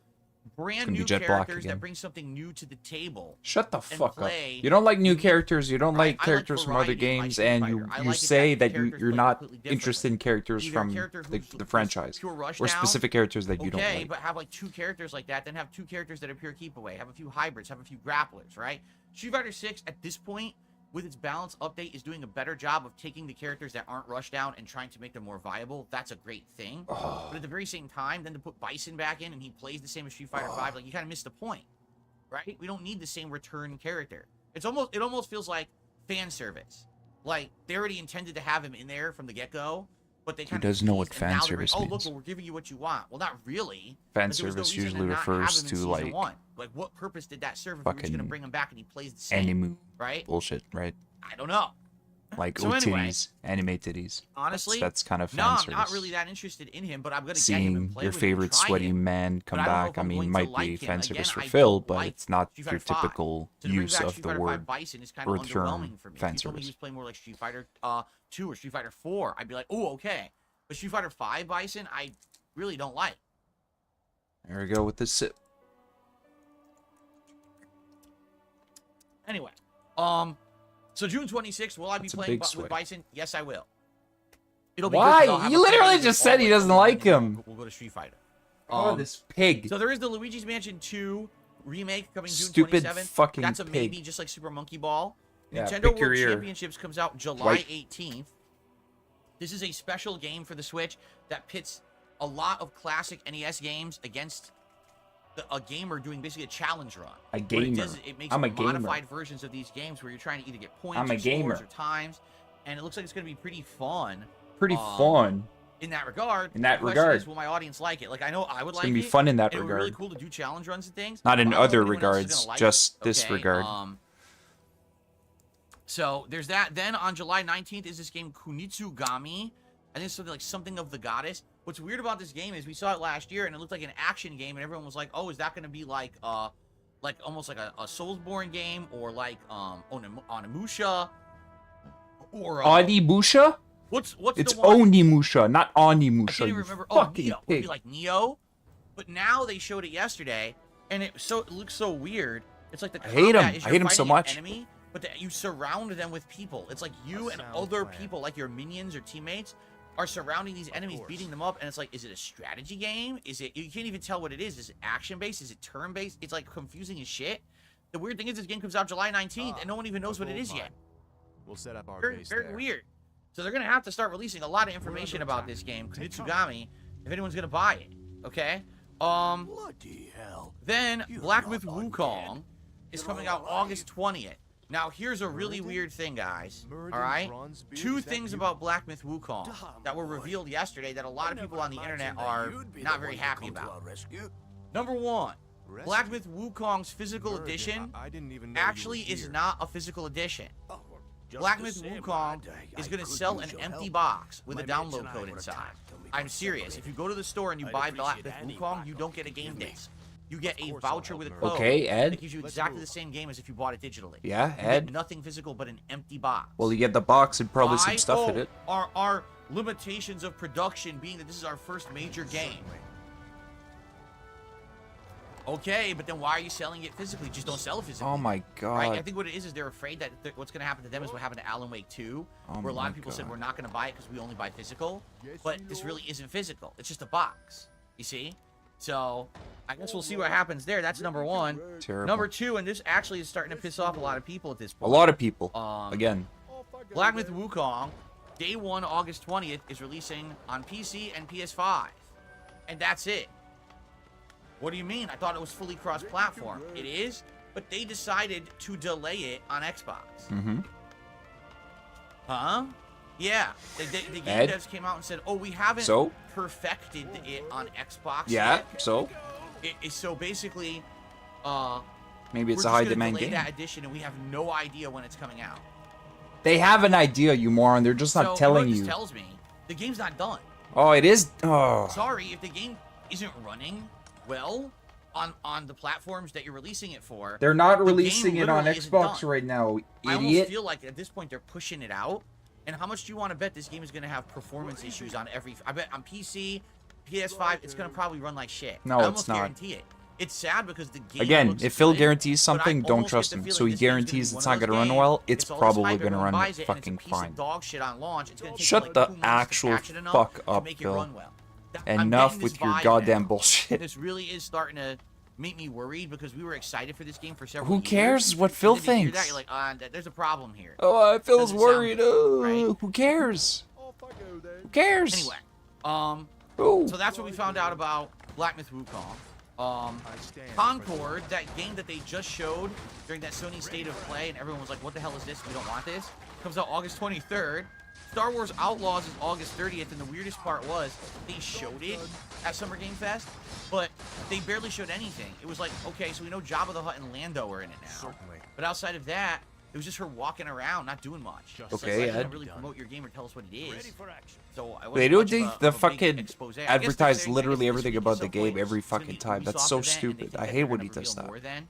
S2: brand
S1: gonna be
S2: new
S1: Jet Black
S2: characters
S1: again.
S2: that bring something new to the table.
S1: Shut the
S2: and
S1: fuck up.
S2: play
S1: You don't like new
S2: unique-
S1: characters. You don't
S2: Right,
S1: like
S2: I like
S1: characters from other
S2: variety in my
S1: games,
S2: Street
S1: and
S2: Fighter.
S1: you
S2: I
S1: you
S2: like
S1: say
S2: attacking
S1: that
S2: characters
S1: you're
S2: play
S1: not
S2: completely
S1: interested in characters
S2: Either a
S1: from
S2: character
S1: the
S2: who's
S1: franchise
S2: pure rush
S1: or
S2: down,
S1: specific characters that you don't
S2: okay,
S1: like.
S2: but have like two characters like that, then have two characters that are pure keep away. Have a few hybrids, have a few grapplers, right? Street Fighter 6 at this point, with its balance update, is doing a better job of taking the characters that aren't rushed down and trying to make them more viable. That's a great thing.
S1: Oh.
S2: But at the very same time, then to put Bison back in and he plays the same as Street Fighter 5, like you kind of missed the point, right? We don't need the same return character. It almost feels like fan service. Like they already intended to have him in there from the get-go, but they
S1: Who
S2: kind of
S1: doesn't know what
S2: teased, and
S1: fan
S2: now they're
S1: service
S2: going, oh,
S1: means?
S2: look, we're giving you what you want. Well, not really.
S1: Fan
S2: Like, there was no
S1: service
S2: reason
S1: usually
S2: not have
S1: refers
S2: him in
S1: to
S2: season
S1: like
S2: one. Like, what purpose did that serve if we were just going to
S1: fucking
S2: bring him back and he plays the same?
S1: anime
S2: right?
S1: bullshit, right?
S2: I don't know.
S1: Like
S2: So anyway,
S1: titties, anime titties.
S2: Honestly,
S1: That's kind of fan
S2: no, I'm
S1: service.
S2: not really that interested in him, but I'm going to get him and
S1: Seeing
S2: play
S1: your
S2: with him and
S1: favorite
S2: try
S1: sweaty
S2: him.
S1: man come
S2: But I don't know
S1: back,
S2: if
S1: I
S2: I'm
S1: mean,
S2: going to
S1: might
S2: like
S1: be
S2: him.
S1: fan
S2: Again,
S1: service for
S2: I
S1: Phil,
S2: don't
S1: but
S2: like
S1: it's not
S2: Street
S1: your
S2: Fighter 5.
S1: typical
S2: So to bring
S1: use
S2: back
S1: of
S2: Street
S1: the
S2: Fighter 5
S1: word
S2: Bison is kind
S1: or
S2: of
S1: term
S2: underwhelming for me.
S1: fan
S2: If you told me he
S1: service.
S2: was playing more like Street Fighter 2 or Street Fighter 4, I'd be like, oh, okay. But Street Fighter 5 Bison, I really don't like.
S1: There we go with the sip.
S2: Anyway, so June 26th, will I be
S1: That's a
S2: playing
S1: big
S2: with
S1: swing.
S2: Bison? Yes, I will. It'll be
S1: Why?
S2: good 'cause I'll have
S1: He
S2: a
S1: literally
S2: competitive
S1: just said he
S2: opponent
S1: doesn't
S2: and
S1: like
S2: then
S1: him.
S2: We'll go to Street Fighter.
S1: This pig.
S2: So there is the Luigi's Mansion 2 remake coming June
S1: Stupid
S2: 27th.
S1: fucking
S2: That's a
S1: pig.
S2: maybe, just like Super Monkey Ball.
S1: Yeah,
S2: Nintendo
S1: pick your
S2: World
S1: ear.
S2: Championships comes out July
S1: White.
S2: 18th. This is a special game for the Switch that pits a lot of classic NES games against a gamer doing basically a challenge run.
S1: A
S2: What
S1: gamer.
S2: it does is it makes
S1: I'm a gamer.
S2: modified versions of these games where you're trying to either get points
S1: I'm a
S2: or
S1: gamer.
S2: scores or times, and it looks like it's going to be pretty fun.
S1: Pretty fun.
S2: in that regard.
S1: In that
S2: the question
S1: regard.
S2: is, will my audience like it? Like, I know I would like it.
S1: It's gonna be fun in that
S2: It would be really
S1: regard.
S2: cool to do challenge runs and things.
S1: Not in
S2: but I don't know
S1: other
S2: if anyone else is
S1: regards,
S2: gonna like
S1: just
S2: it,
S1: this
S2: okay?
S1: regard.
S2: So there's that. Then on July 19th is this game Kunitsugami. I think it's something like something of the goddess. What's weird about this game is we saw it last year and it looked like an action game, and everyone was like, "Oh, is that going to be like almost like a Soulsborne game, or like Onimusha, or
S1: Onimusha?
S2: What's
S1: It's
S2: the one?
S1: Onimusha, not Onimusha.
S2: I can't even
S1: You
S2: remember.
S1: fucking
S2: Neo. Would
S1: pig.
S2: be like Neo, but now they showed it yesterday, and it looks so weird. It's like the
S1: I hate
S2: combat
S1: him.
S2: is
S1: I
S2: you're
S1: hate him so
S2: fighting an
S1: much.
S2: enemy, but you surround them with people. It's like you and other people, like your minions or teammates, are surrounding these enemies, beating them up, and it's like, is it a strategy game? Is it? You can't even tell what it is. Is it action based? Is it turn based? It's like confusing as shit. The weird thing is, this game comes out July 19th, and no one even knows what it is yet.
S3: We'll set up our
S2: Very,
S3: base
S2: very
S3: there.
S2: weird. So they're gonna have to start releasing a lot of information about this game, Kunitsugami, if anyone's gonna buy it. Okay.
S3: Bloody hell.
S2: Then
S3: You're
S2: Black
S3: not
S2: Myth
S3: undead.
S2: Wukong is coming out August 20th. Now here's a really weird thing, guys. All right, two things about Black Myth Wukong that were revealed yesterday that a lot of people on the internet are not very happy about. Number one, Black Myth Wukong's physical edition actually is not a physical edition. Black Myth Wukong is going to sell an empty box with a download code inside. I'm serious. If you go to the store and you buy Black Myth Wukong, you don't get a game disc. You get a voucher with a code.
S1: Okay, Ed.
S2: That gives you exactly the same game as if you bought it digitally.
S1: Yeah,
S2: You get
S1: Ed.
S2: nothing physical but an empty box.
S1: Well, you get the box and probably some
S2: Why?
S1: stuff in
S2: Oh,
S1: it.
S2: Our limitations of production being that this is our first major game. Okay, but then why are you selling it physically? Just don't sell it physically.
S1: Oh my
S2: Right? I
S1: god.
S2: think what it is they're afraid that what's going to happen to them is what happened to Alan Wake 2,
S1: Oh
S2: where a lot
S1: my
S2: of people said
S1: God.
S2: we're not going to buy it because we only buy physical. But this really isn't physical. It's just a box. You see? So I guess we'll see what happens there. That's number one.
S1: Terrible.
S2: Number two, and this actually is starting to piss off a lot of people at this
S1: A
S2: point.
S1: lot of people. Again.
S2: Black Myth Wukong, day 1, August 20th, is releasing on PC and PS5. And that's it. What do you mean? I thought it was fully cross-platform. It is, but they decided to delay it on Xbox.
S1: Mm-hmm.
S2: Huh? Yeah. The game
S1: Ed?
S2: devs came out and said, oh, we haven't
S1: So?
S2: perfected it on Xbox
S1: Yeah,
S2: yet.
S1: so?
S2: So basically,
S1: Maybe it's
S2: we're
S1: a
S2: just
S1: high
S2: gonna
S1: demand
S2: delay
S1: game.
S2: that edition, and we have no idea when it's coming out.
S1: They have an idea, you moron. They're just not
S2: So,
S1: telling
S2: what
S1: you.
S2: this tells me, the game's not done.
S1: Oh, it is. Oh.
S2: Sorry, if the game isn't running well on the platforms that you're releasing it for.
S1: They're not
S2: the game
S1: releasing it on
S2: literally isn't
S1: Xbox
S2: done.
S1: right now,
S2: I almost
S1: idiot.
S2: feel like at this point they're pushing it out. And how much do you want to bet this game is going to have performance issues on every... I bet on PC, PS5, it's going to probably run like shit.
S1: No,
S2: I
S1: it's
S2: almost
S1: not.
S2: guarantee it. It's sad because the game
S1: Again,
S2: looks
S1: if Phil
S2: good,
S1: guarantees
S2: but I
S1: something, don't
S2: almost
S1: trust
S2: get the
S1: him.
S2: feeling
S1: So he
S2: this game's gonna
S1: guarantees
S2: be
S1: it's
S2: one
S1: not
S2: of
S1: going to
S2: those
S1: run well,
S2: games,
S1: it's
S2: all this hype,
S1: probably going to
S2: everyone
S1: run
S2: buys it, and
S1: fucking
S2: it's a piece
S1: fine.
S2: of dog shit on launch. It's gonna take
S1: Shut
S2: like
S1: the
S2: 2 months to
S1: actual
S2: patch it enough
S1: fuck
S2: to
S1: up,
S2: make it
S1: Phil.
S2: run well. I'm
S1: Enough
S2: getting
S1: with
S2: this
S1: your
S2: vibe
S1: goddamn
S2: now.
S1: bullshit.
S2: This really is starting to make me worried because we were excited for this game for several
S1: Who
S2: years.
S1: cares what
S2: And
S1: Phil
S2: then you hear that,
S1: thinks?
S2: you're like, there's a problem here.
S1: Oh, Phil's
S2: Doesn't sound
S1: worried.
S2: good, right?
S1: Who cares? Who cares?
S2: Anyway,
S1: Who?
S2: so that's what we found out about Black Myth Wukong. Concord, that game that they just showed during that Sony State of Play, and everyone was like, what the hell is this? We don't want this. Comes out August 23rd. Star Wars Outlaws is August 30th, and the weirdest part was they showed it at Summer Game Fest, but they barely showed anything. It was like, okay, so we know Jabba the Hutt and Lando are in it now.
S3: Certainly.
S2: But outside of that, it was just her walking around, not doing much. So it's
S1: Okay,
S2: like, you
S1: Ed.
S2: don't really promote your game or tell us what it is. So it wasn't
S1: They don't
S2: much of
S1: think
S2: a-
S1: the
S2: of a big
S1: fucking
S2: expose. I guess
S1: advertise
S2: they're saying,
S1: literally
S2: I guess
S1: everything
S2: this week
S1: about
S2: at
S1: the
S2: some
S1: game
S2: point
S1: every
S2: it's gonna
S1: fucking
S2: be
S1: time. That's
S2: Ubisoft
S1: so
S2: event, and they
S1: stupid.
S2: think
S1: I
S2: that
S1: hate
S2: they're
S1: when
S2: gonna
S1: he does
S2: reveal
S1: that.
S2: more then.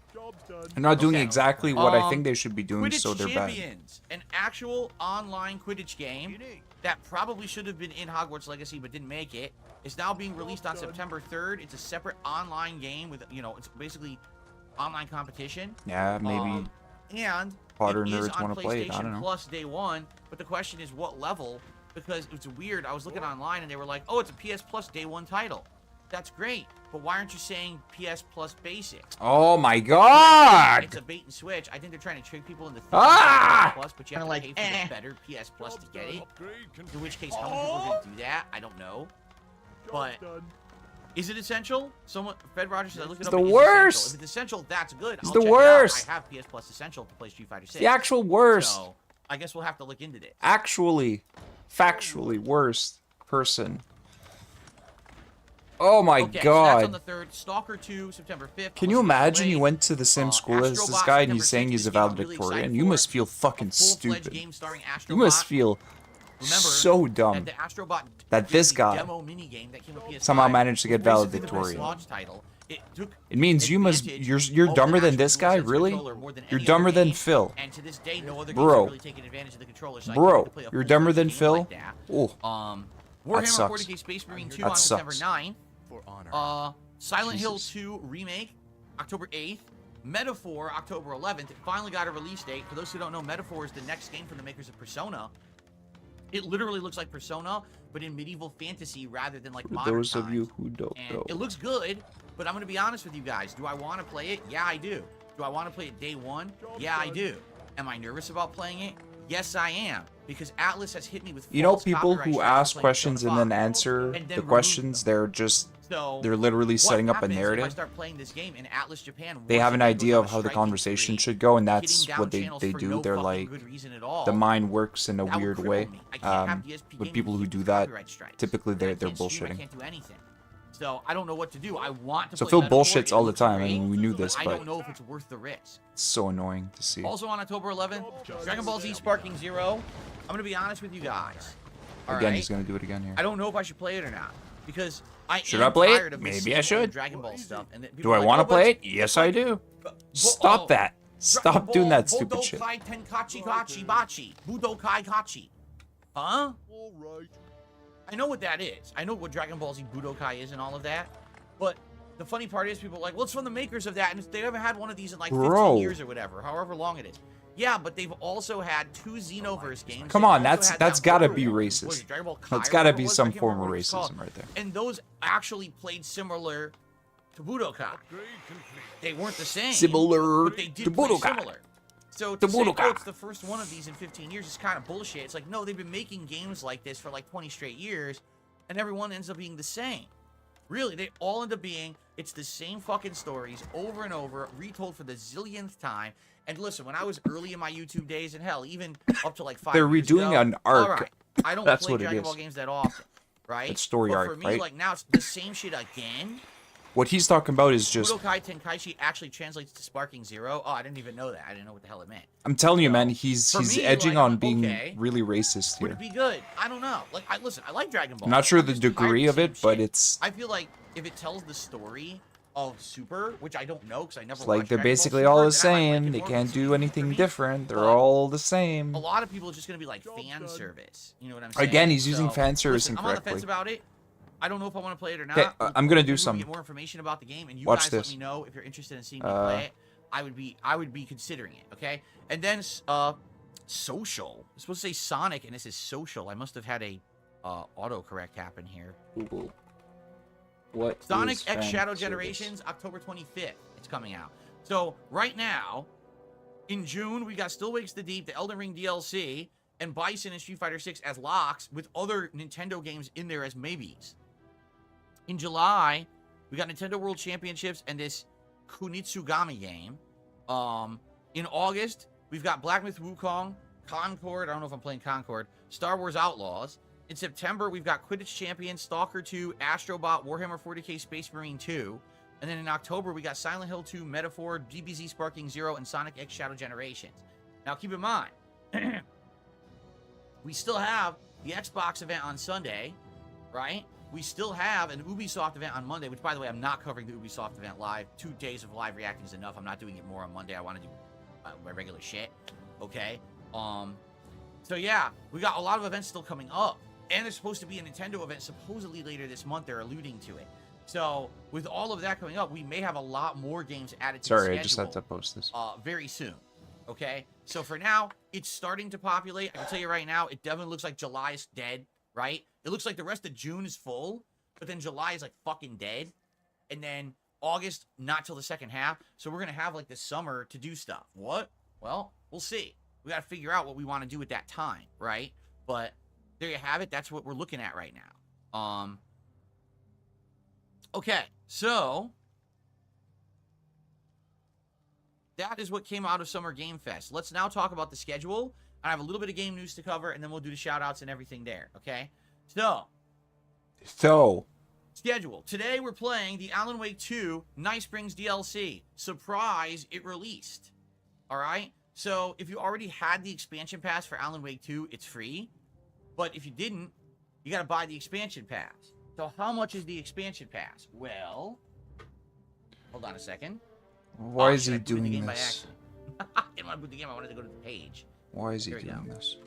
S1: They're not doing
S2: Okay.
S1: exactly what I think they should be doing,
S2: Quidditch
S1: so they're bad.
S2: Champions, an actual online Quidditch game that probably should have been in Hogwarts Legacy but didn't make it, is now being released on September 3rd. It's a separate online game with, it's basically online competition.
S1: Yeah, maybe
S2: And
S1: Potter
S2: it is
S1: nerds
S2: on
S1: wanna play it, I
S2: PlayStation
S1: don't know.
S2: Plus day one, but the question is what level, because it's weird. I was looking online and they were like, oh, it's a PS Plus day one title. That's great, but why aren't you saying PS Plus Basic?
S1: Oh my god!
S2: It's a bait and switch. I think they're trying to trick people into thinking
S1: Ah!
S2: PS Plus, but you have to pay for the better PS Plus to get it. In which case, how many people are going to do that? I don't know. But is it essential? Fred Rogers said, I looked it
S1: It's
S2: up.
S1: the
S2: It is
S1: worst.
S2: essential. If it's essential, that's good.
S1: It's
S2: I'll
S1: the
S2: check
S1: worst.
S2: It out. I have PS Plus Essential to play Street Fighter 6.
S1: The actual worst.
S2: So I guess we'll have to look into this.
S1: Actually, factually worst person Oh my
S2: Okay, so that's on
S1: god.
S2: the 3rd. Stalker 2, September 5th.
S1: Can you imagine you went to the same school as this guy and
S2: Astrobot,
S1: he's saying he's a
S2: September 6th. This game I'm really
S1: valedictorian?
S2: excited
S1: You
S2: for.
S1: must feel fucking
S2: A full-fledged
S1: stupid.
S2: game starring Astrobot.
S1: You must feel
S2: Remember
S1: so
S2: that
S1: dumb
S2: the Astrobot
S1: that this guy
S2: demo mini game that came with PS5
S1: somehow managed to get
S2: was basically the best
S1: valedictorian.
S2: launch title.
S1: It means you must you're dumber than this guy, really? You're dumber than Phil.
S2: And to this day, no other
S1: Bro.
S2: games have really taken advantage of the controller. So I
S1: Bro,
S2: can't play a
S1: you're dumber
S2: full-fledged
S1: than
S2: game
S1: Phil?
S2: like that.
S1: Oh,
S2: Warhammer
S1: sucks.
S2: 40k Space Marine 2
S1: That
S2: on September
S1: sucks.
S2: 9th.
S3: For honor.
S2: Silent Hill
S1: Jesus.
S2: 2 Remake, October 8th. Metaphor, October 11th. It finally got a release date. For those who don't know, Metaphor is the next game from the makers of Persona. It literally looks like Persona, but in medieval fantasy rather than like
S1: For
S2: modern
S1: those of
S2: times.
S1: you who don't
S2: And
S1: know.
S2: it looks good, but I'm going to be honest with you guys. Do I want to play it? Yeah, I do. Do I want to play it day one? Yeah, I do. Am I nervous about playing it? Yes, I am. Because Atlas has hit me with
S1: You know,
S2: false
S1: people
S2: copyright
S1: who
S2: strikes for
S1: ask
S2: playing
S1: questions
S2: Persona
S1: and then
S2: 5,
S1: answer
S2: and then
S1: the
S2: remove
S1: questions,
S2: them.
S1: they're
S2: So
S1: literally
S2: what
S1: setting up a
S2: happens if I
S1: narrative.
S2: start playing this game in Atlas Japan?
S1: They have an
S2: once it goes
S1: idea
S2: on
S1: of
S2: a
S1: how the
S2: striking
S1: conversation
S2: spree,
S1: should go, and that's
S2: hitting down
S1: what they
S2: channels for
S1: do.
S2: no
S1: They're
S2: fucking
S1: like,
S2: good reason at all.
S1: the mind works in a
S2: That would
S1: weird
S2: cripple
S1: way.
S2: me. I can't have DSP
S1: With
S2: gaming
S1: people who
S2: keep
S1: do that,
S2: copyright strikes.
S1: typically
S2: I
S1: they're
S2: can't stream, I
S1: bullshitting.
S2: can't do anything. So I don't know what to do. I want to
S1: So
S2: play
S1: Phil
S2: Metaphor.
S1: bullshits
S2: It
S1: all the
S2: looks
S1: time. I
S2: great,
S1: mean, we knew this,
S2: I
S1: but
S2: don't know if it's worth the risk.
S1: it's so annoying to see.
S2: Also on October 11th, Dragon Ball Z Sparking Zero. I'm going to be honest with you guys. All
S1: Again,
S2: right?
S1: he's gonna do it again here.
S2: I don't know if I should play it or not. Because I
S1: Should
S2: am
S1: I play it?
S2: tired of this
S1: Maybe I
S2: same old
S1: should.
S2: Dragon Ball stuff. And that
S1: Do
S2: people
S1: I
S2: are like,
S1: want to
S2: "Oh, but
S1: play it?
S2: it's-
S1: Yes, I do. Stop that. Stop doing that stupid shit.
S2: Budokai Tenkachi Gachi Bachi. Budokai Gachi. Huh?
S3: All right.
S2: I know what that is. I know what Dragon Ball Z Budokai is and all of that. But the funny part is people are like, well, it's from the makers of that. And they haven't had one of these in like 15
S1: Bro.
S2: years or whatever, however long it is. Yeah, but they've also had 2 Xenoverse games.
S1: Come
S2: They've
S1: on,
S2: also had
S1: that's
S2: that
S1: gotta
S2: one-
S1: be
S2: what
S1: racist.
S2: is it, Dragon Ball Kai
S1: That's
S2: or
S1: gotta
S2: whatever
S1: be
S2: it was? I
S1: some
S2: can't
S1: form
S2: remember
S1: of
S2: what it's called.
S1: racism right there.
S2: And those actually played similar to Budokai. They weren't the same.
S1: Similar
S2: but they did
S1: to
S2: play
S1: Budokai.
S2: similar. So
S1: To
S2: to say, oh,
S1: Budokai.
S2: it's the first one of these in 15 years is kind of bullshit. It's like, no, they've been making games like this for like 20 straight years, and everyone ends up being the same. Really, they all end up being, it's the same fucking stories over and over, retold for the zillionth time. And listen, when I was early in my YouTube days, and hell, even up to like 5
S1: They're
S2: years
S1: redoing
S2: ago,
S1: an arc.
S2: all right, I don't
S1: That's
S2: play
S1: what it
S2: Dragon
S1: is.
S2: Ball games that often, right?
S1: It's story
S2: but
S1: arc,
S2: for me,
S1: right?
S2: like now it's the same shit again.
S1: What he's talking about is just,
S2: Budokai Tenkaichi actually translates to Sparking Zero. Oh, I didn't even know that. I didn't know what the hell it meant.
S1: I'm telling you,
S2: So,
S1: man, he's
S2: for me,
S1: edging
S2: like,
S1: on being
S2: okay,
S1: really racist
S2: Would
S1: here.
S2: it be good? I don't know. Like, listen, I like Dragon Ball.
S1: I'm not sure
S2: I'm
S1: the
S2: just tired
S1: degree of
S2: the
S1: it,
S2: same
S1: but
S2: shit.
S1: it's
S2: I feel like if it tells the story of Super, which I don't know because I never
S1: like
S2: watched
S1: they're
S2: Dragon Ball
S1: basically
S2: Super,
S1: all the
S2: then I might like
S1: same.
S2: it
S1: They
S2: more
S1: can't
S2: because
S1: do
S2: it's
S1: anything
S2: for me.
S1: different. They're
S2: But
S1: all the same.
S2: A lot of people are just going to be like fan service. You know what I'm saying?
S1: Again, he's using
S2: So,
S1: fan service
S2: listen, I'm on the fence
S1: incorrectly.
S2: about it. I don't know if I want to play it or not.
S1: Okay, I'm gonna do
S2: Maybe we
S1: some.
S2: Get more information about the game, and you
S1: Watch
S2: guys
S1: this.
S2: let me know if you're interested in seeing me play it. I would be considering it. Okay, and then social. It's supposed to say Sonic, and this is social. I must have had a autocorrect happen here.
S1: Google. What
S2: Sonic
S1: is
S2: X
S1: fan
S2: Shadow
S1: service?
S2: Generations, October 25th. It's coming out. So right now, in June, we got Still Wakes the Deep, the Elden Ring DLC, and Bison and Street Fighter 6 as locks, with other Nintendo games in there as maybes. In July, we got Nintendo World Championships and this Kunitsugami game. In August, we've got Black Myth Wukong, Concord. I don't know if I'm playing Concord. Star Wars Outlaws. In September, we've got Quidditch Champions, Stalker 2, Astrobot, Warhammer 40k Space Marine 2. And then in October, we got Silent Hill 2, Metaphor, DBZ Sparking Zero, and Sonic X Shadow Generations. Now, keep in mind, we still have the Xbox event on Sunday, right? We still have an Ubisoft event on Monday, which, by the way, I'm not covering the Ubisoft event live. 2 days of live reacting is enough. I'm not doing it more on Monday. I want to do my regular shit, okay? So, yeah, we got a lot of events still coming up. And there's supposed to be a Nintendo event supposedly later this month. They're alluding to it. So, with all of that coming up, we may have a lot more games added to the schedule.
S1: Sorry, I just had to post this.
S2: Very soon. Okay? So, for now, it's starting to populate. I can tell you right now, it definitely looks like July is dead, right? It looks like the rest of June is full, but then July is like fucking dead. And then August, not till the second half. So, we're going to have like the summer to do stuff. What? Well, we'll see. We got to figure out what we want to do at that time, right? But there you have it. That's what we're looking at right now. Okay, so that is what came out of Summer Game Fest. Let's now talk about the schedule. I have a little bit of game news to cover, and then we'll do the shout-outs and everything there, okay? So, Schedule. Today we're playing the Alan Wake 2 Night Springs DLC. Surprise, it released. Alright? So if you already had the expansion pass for Alan Wake 2, it's free. But if you didn't, you gotta buy the expansion pass. So how much is the expansion pass? Well, hold on a second.
S1: Why is
S2: shit,
S1: he
S2: I booted the
S1: doing
S2: game by
S1: this?
S2: accident. I didn't want to boot the game, I wanted to go to the page.
S1: Why is he
S2: Here we
S1: doing
S2: go.
S1: this?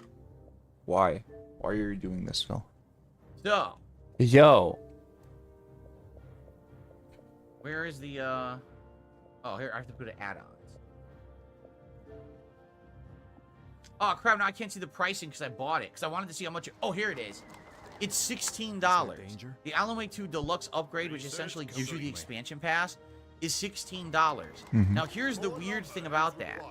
S1: Why? Why are you doing this, Phil?
S2: So,
S1: Yo.
S2: where is the, Oh, here, I have to put add-ons. Oh, crap, now I can't see the pricing because I bought it. Because I wanted to see how much... Oh, here it is. It's $16.
S3: danger?
S2: The Alan Wake 2 Deluxe Upgrade, which essentially gives you the expansion pass, is $16.
S1: Mhm.
S2: Now, here's the weird thing about that,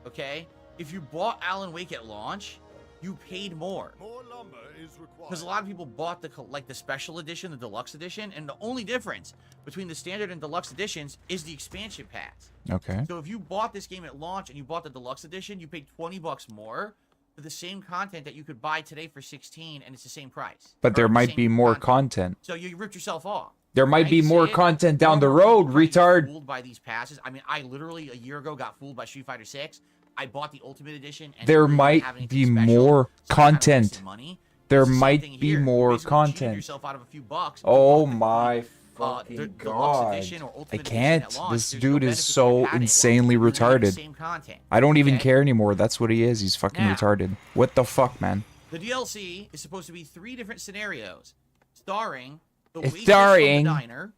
S2: okay? If you bought Alan Wake at launch, you paid more.
S3: More lumber is required.
S2: Because a lot of people bought the special edition, the deluxe edition, and the only difference between the standard and deluxe editions is the expansion pass.
S1: Okay.
S2: So if you bought this game at launch and you bought the deluxe edition, you paid $20 more for the same content that you could buy today for 16, and it's the same price.
S1: But there
S2: Or the
S1: might
S2: same
S1: be more content.
S2: So you ripped yourself off.
S1: There might
S2: Right?
S1: be
S2: You
S1: more
S2: see it?
S1: content down the
S2: Normal
S1: road,
S2: people get
S1: retard.
S2: Fooled by these passes. I mean, I literally a year ago got fooled by Street Fighter 6. I bought the Ultimate Edition. And
S1: There
S2: it really didn't have
S1: might
S2: anything
S1: be
S2: special,
S1: more
S2: so I kinda
S1: content.
S2: wasted money.
S1: There
S2: It's the same
S1: might
S2: thing
S1: be
S2: here. You
S1: more
S2: basically cheated
S1: content.
S2: yourself out of a few bucks.
S1: Oh my
S2: the
S1: fucking
S2: deluxe
S1: god.
S2: edition or
S1: I
S2: Ultimate Edition
S1: can't.
S2: at launch,
S1: This
S2: there's no
S1: dude
S2: benefit
S1: is
S2: to
S1: so
S2: having it.
S1: insanely
S2: You really get the
S1: retarded.
S2: same content.
S1: I don't even
S2: Okay?
S1: care anymore. That's what he is. He's fucking
S2: Now-
S1: retarded. What the fuck, man?
S2: The DLC is supposed to be 3 different scenarios, starring the
S1: It's
S2: waitress
S1: starring-
S2: from the diner,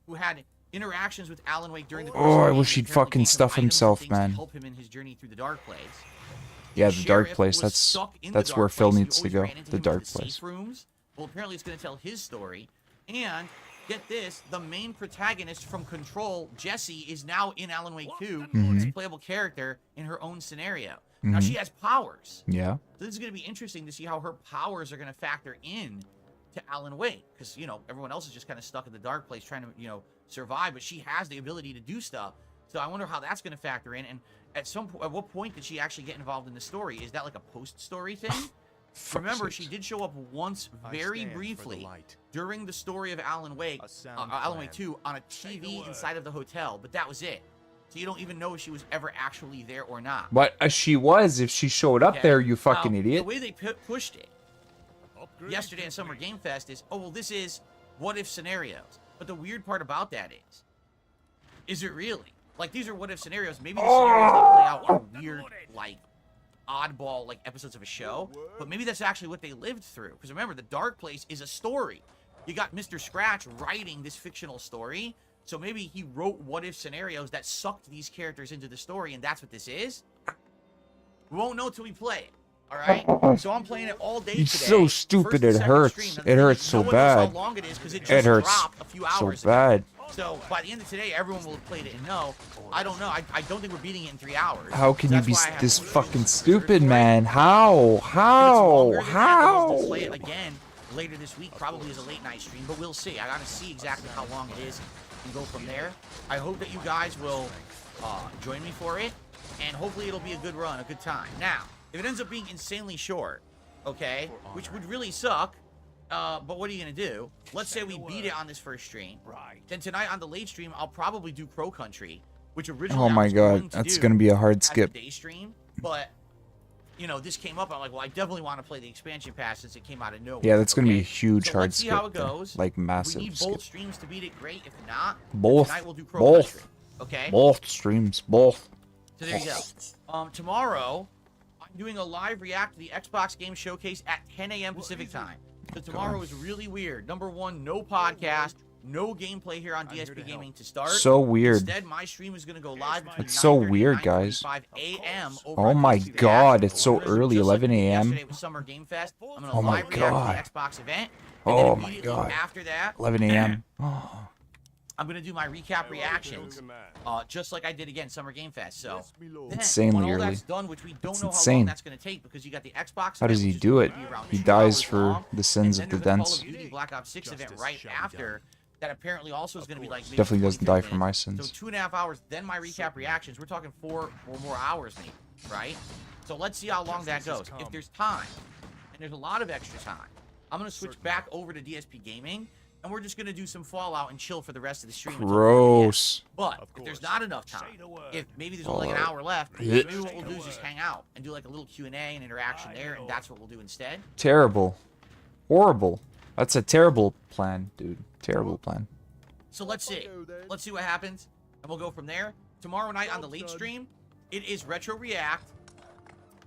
S2: who had interactions with Alan Wake during the course
S1: Oh,
S2: of the
S1: I
S2: game,
S1: wish he'd
S2: apparently
S1: fucking
S2: gave him
S1: stuff
S2: items and
S1: himself,
S2: things to
S1: man.
S2: help him in his journey through the dark place.
S1: Yeah, the dark
S2: Sheriff
S1: place.
S2: was
S1: That's
S2: stuck in the
S1: that's
S2: dark
S1: where Phil
S2: place. You
S1: needs to
S2: always
S1: go.
S2: ran into
S1: The
S2: him in
S1: dark
S2: safe
S1: place.
S2: Rooms. Well, apparently it's going to tell his story. And get this, the main protagonist from Control, Jessie, is now in Alan Wake 2 as a playable character in her own scenario. Now she has powers.
S1: Yeah.
S2: So this is going to be interesting to see how her powers are going to factor in to Alan Wake, because everyone else is just kind of stuck in the dark place trying to survive, but she has the ability to do stuff. So I wonder how that's going to factor in, and at what point did she actually get involved in the story? Is that like a post-story thing? Remember, she did show up once, very briefly, during the story of Alan Wake, Alan Wake 2, on a TV inside of the hotel, but that was it. So you don't even know if she was ever actually there or not.
S1: But she was. If she showed up
S2: Okay?
S1: there, you fucking
S2: Now,
S1: idiot.
S2: The way they pushed it yesterday in Summer Game Fest is, oh, well, this is what-if scenarios. But the weird part about that is it really? Like, these are what-if scenarios. Maybe the scenarios they play out are weird, like, oddball, like, episodes of a show. But maybe that's actually what they lived through. Because remember, the Dark Place is a story. You got Mr. Scratch writing this fictional story. So maybe he wrote what-if scenarios that sucked these characters into the story, and that's what this is? We won't know till we play it. Alright? So I'm playing it all day today.
S1: It's so stupid,
S2: First and
S1: it
S2: second
S1: hurts.
S2: stream. Now,
S1: It
S2: the thing
S1: hurts
S2: is,
S1: so
S2: no one knows
S1: bad.
S2: how long it is because it
S1: It
S2: just
S1: hurts
S2: dropped a few
S1: so
S2: hours ago.
S1: bad.
S2: So by the end of today, everyone will have played it and know. I don't know. I don't think we're beating it in 3 hours.
S1: How can you
S2: That's
S1: be
S2: why I have
S1: this
S2: to
S1: fucking
S2: research
S1: stupid,
S2: for it.
S1: man? How?
S2: If it's
S1: How?
S2: longer than that, then we'll
S1: How?
S2: play it again later this week, probably as a late night stream, but we'll see. I gotta see exactly how long it is and go from there. I hope that you guys will join me for it, and hopefully it'll be a good run, a good time. Now, if it ends up being insanely short, okay, which would really suck, but what are you gonna do? Let's say we beat it on this first stream. Then tonight on the late stream, I'll probably do Crow Country, which originally
S1: Oh
S2: I
S1: my
S2: was
S1: god,
S2: going to
S1: that's
S2: do
S1: gonna be a hard
S2: as a
S1: skip.
S2: day stream, but this came up. I'm like, well, I definitely want to play the expansion pass since it came out of nowhere.
S1: Yeah, that's gonna be a
S2: okay?
S1: huge
S2: So
S1: hard
S2: let's see
S1: skip.
S2: how it
S1: there.
S2: goes.
S1: Like
S2: We
S1: massive
S2: need
S1: skip.
S2: both streams to beat it. Great. If not,
S1: Both.
S2: tonight we'll do Crow
S1: Both.
S2: Country. Okay.
S1: Both streams. Both.
S2: So there you go. Tomorrow, I'm doing a live react to the Xbox Game Showcase at 10 a.m. Pacific time. So tomorrow is really weird. Number one, no podcast, no gameplay here on DSP Gaming to start.
S1: So weird.
S2: Instead, my stream is going to go live between
S1: It's so
S2: 9:30
S1: weird,
S2: and
S1: guys.
S2: 9:45 a.m. over
S1: Oh
S2: on
S1: my
S2: DSP
S1: god,
S2: React.
S1: it's so
S2: Just like
S1: early,
S2: we did
S1: 11 a.m.
S2: Yesterday with Summer Game Fest. I'm going to
S1: Oh my
S2: live react
S1: God.
S2: to the Xbox event.
S1: Oh
S2: and then
S1: my
S2: immediately
S1: god.
S2: after that,
S1: 11 a.m.
S2: I'm going to do my recap reactions, just like I did again Summer Game Fest. So then,
S1: Insanely
S2: when all
S1: early.
S2: that's done, which we don't
S1: It's
S2: know how
S1: insane.
S2: long that's going to take because you got the Xbox.
S1: How does
S2: event,
S1: he
S2: which is
S1: do
S2: going
S1: it?
S2: to be around
S1: He
S2: 2
S1: dies
S2: hours
S1: for
S2: long,
S1: the sins
S2: and
S1: of
S2: then
S1: the
S2: there's Call
S1: dents.
S2: of Duty Black Ops 6 event right after. That apparently also is going to be like maybe
S1: Definitely doesn't
S2: 20,
S1: die
S2: 30
S1: for my
S2: minutes.
S1: sins.
S2: So 2.5 hours, then my recap reactions. We're talking 4 or more hours maybe, right? So let's see how long that goes. If there's time, and there's a lot of extra time, I'm going to switch back over to DSP Gaming and we're just gonna do some Fallout and chill for the rest of the stream.
S1: Gross.
S2: But
S3: Of
S2: if there's
S3: course.
S2: not enough time,
S3: Say the word.
S2: if maybe there's only like an hour left,
S1: Yeah.
S2: maybe what we'll do is just hang out and do like a little Q&A and interaction there, and that's what we'll do instead.
S1: Terrible. Horrible. That's a terrible plan, dude. Terrible plan.
S2: So let's see. Let's see what happens, and we'll go from there. Tomorrow night on the late stream, it is Retro React,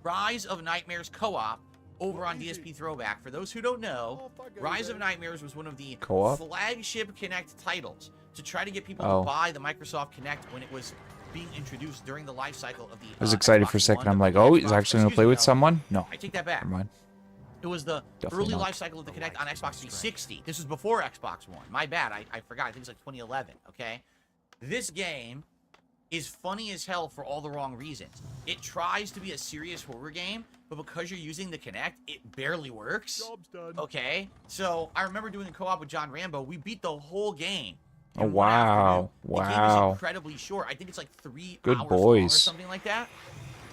S2: Rise of Nightmares co-op over on DSP Throwback. For those who don't know, Rise of Nightmares was one of the
S1: Co-op?
S2: flagship Kinect titles to try to get people
S1: Oh.
S2: to buy the Microsoft Kinect when it was being introduced during the life cycle of the
S1: I was excited for a
S2: Xbox
S1: second.
S2: One,
S1: I'm like,
S2: the
S1: oh, he's
S2: Xbox-
S1: actually going to
S2: excuse
S1: play
S2: me,
S1: with
S2: no.
S1: someone? No.
S2: I take that back.
S1: Never mind.
S2: It was the
S1: Definitely
S2: early
S1: not.
S2: life cycle of the Kinect on Xbox 360. This was before Xbox One. My bad. I forgot. I think it's like 2011. Okay. This game is funny as hell for all the wrong reasons. It tries to be a serious horror game, but because you're using the Kinect, it barely works.
S3: Job's done.
S2: Okay. So I remember doing a co-op with John Rambo. We beat the whole game.
S1: Oh,
S2: in one
S1: wow.
S2: afternoon. The game
S1: Wow.
S2: is incredibly short. I think it's like 3
S1: Good
S2: hours long or
S1: boys.
S2: something like that.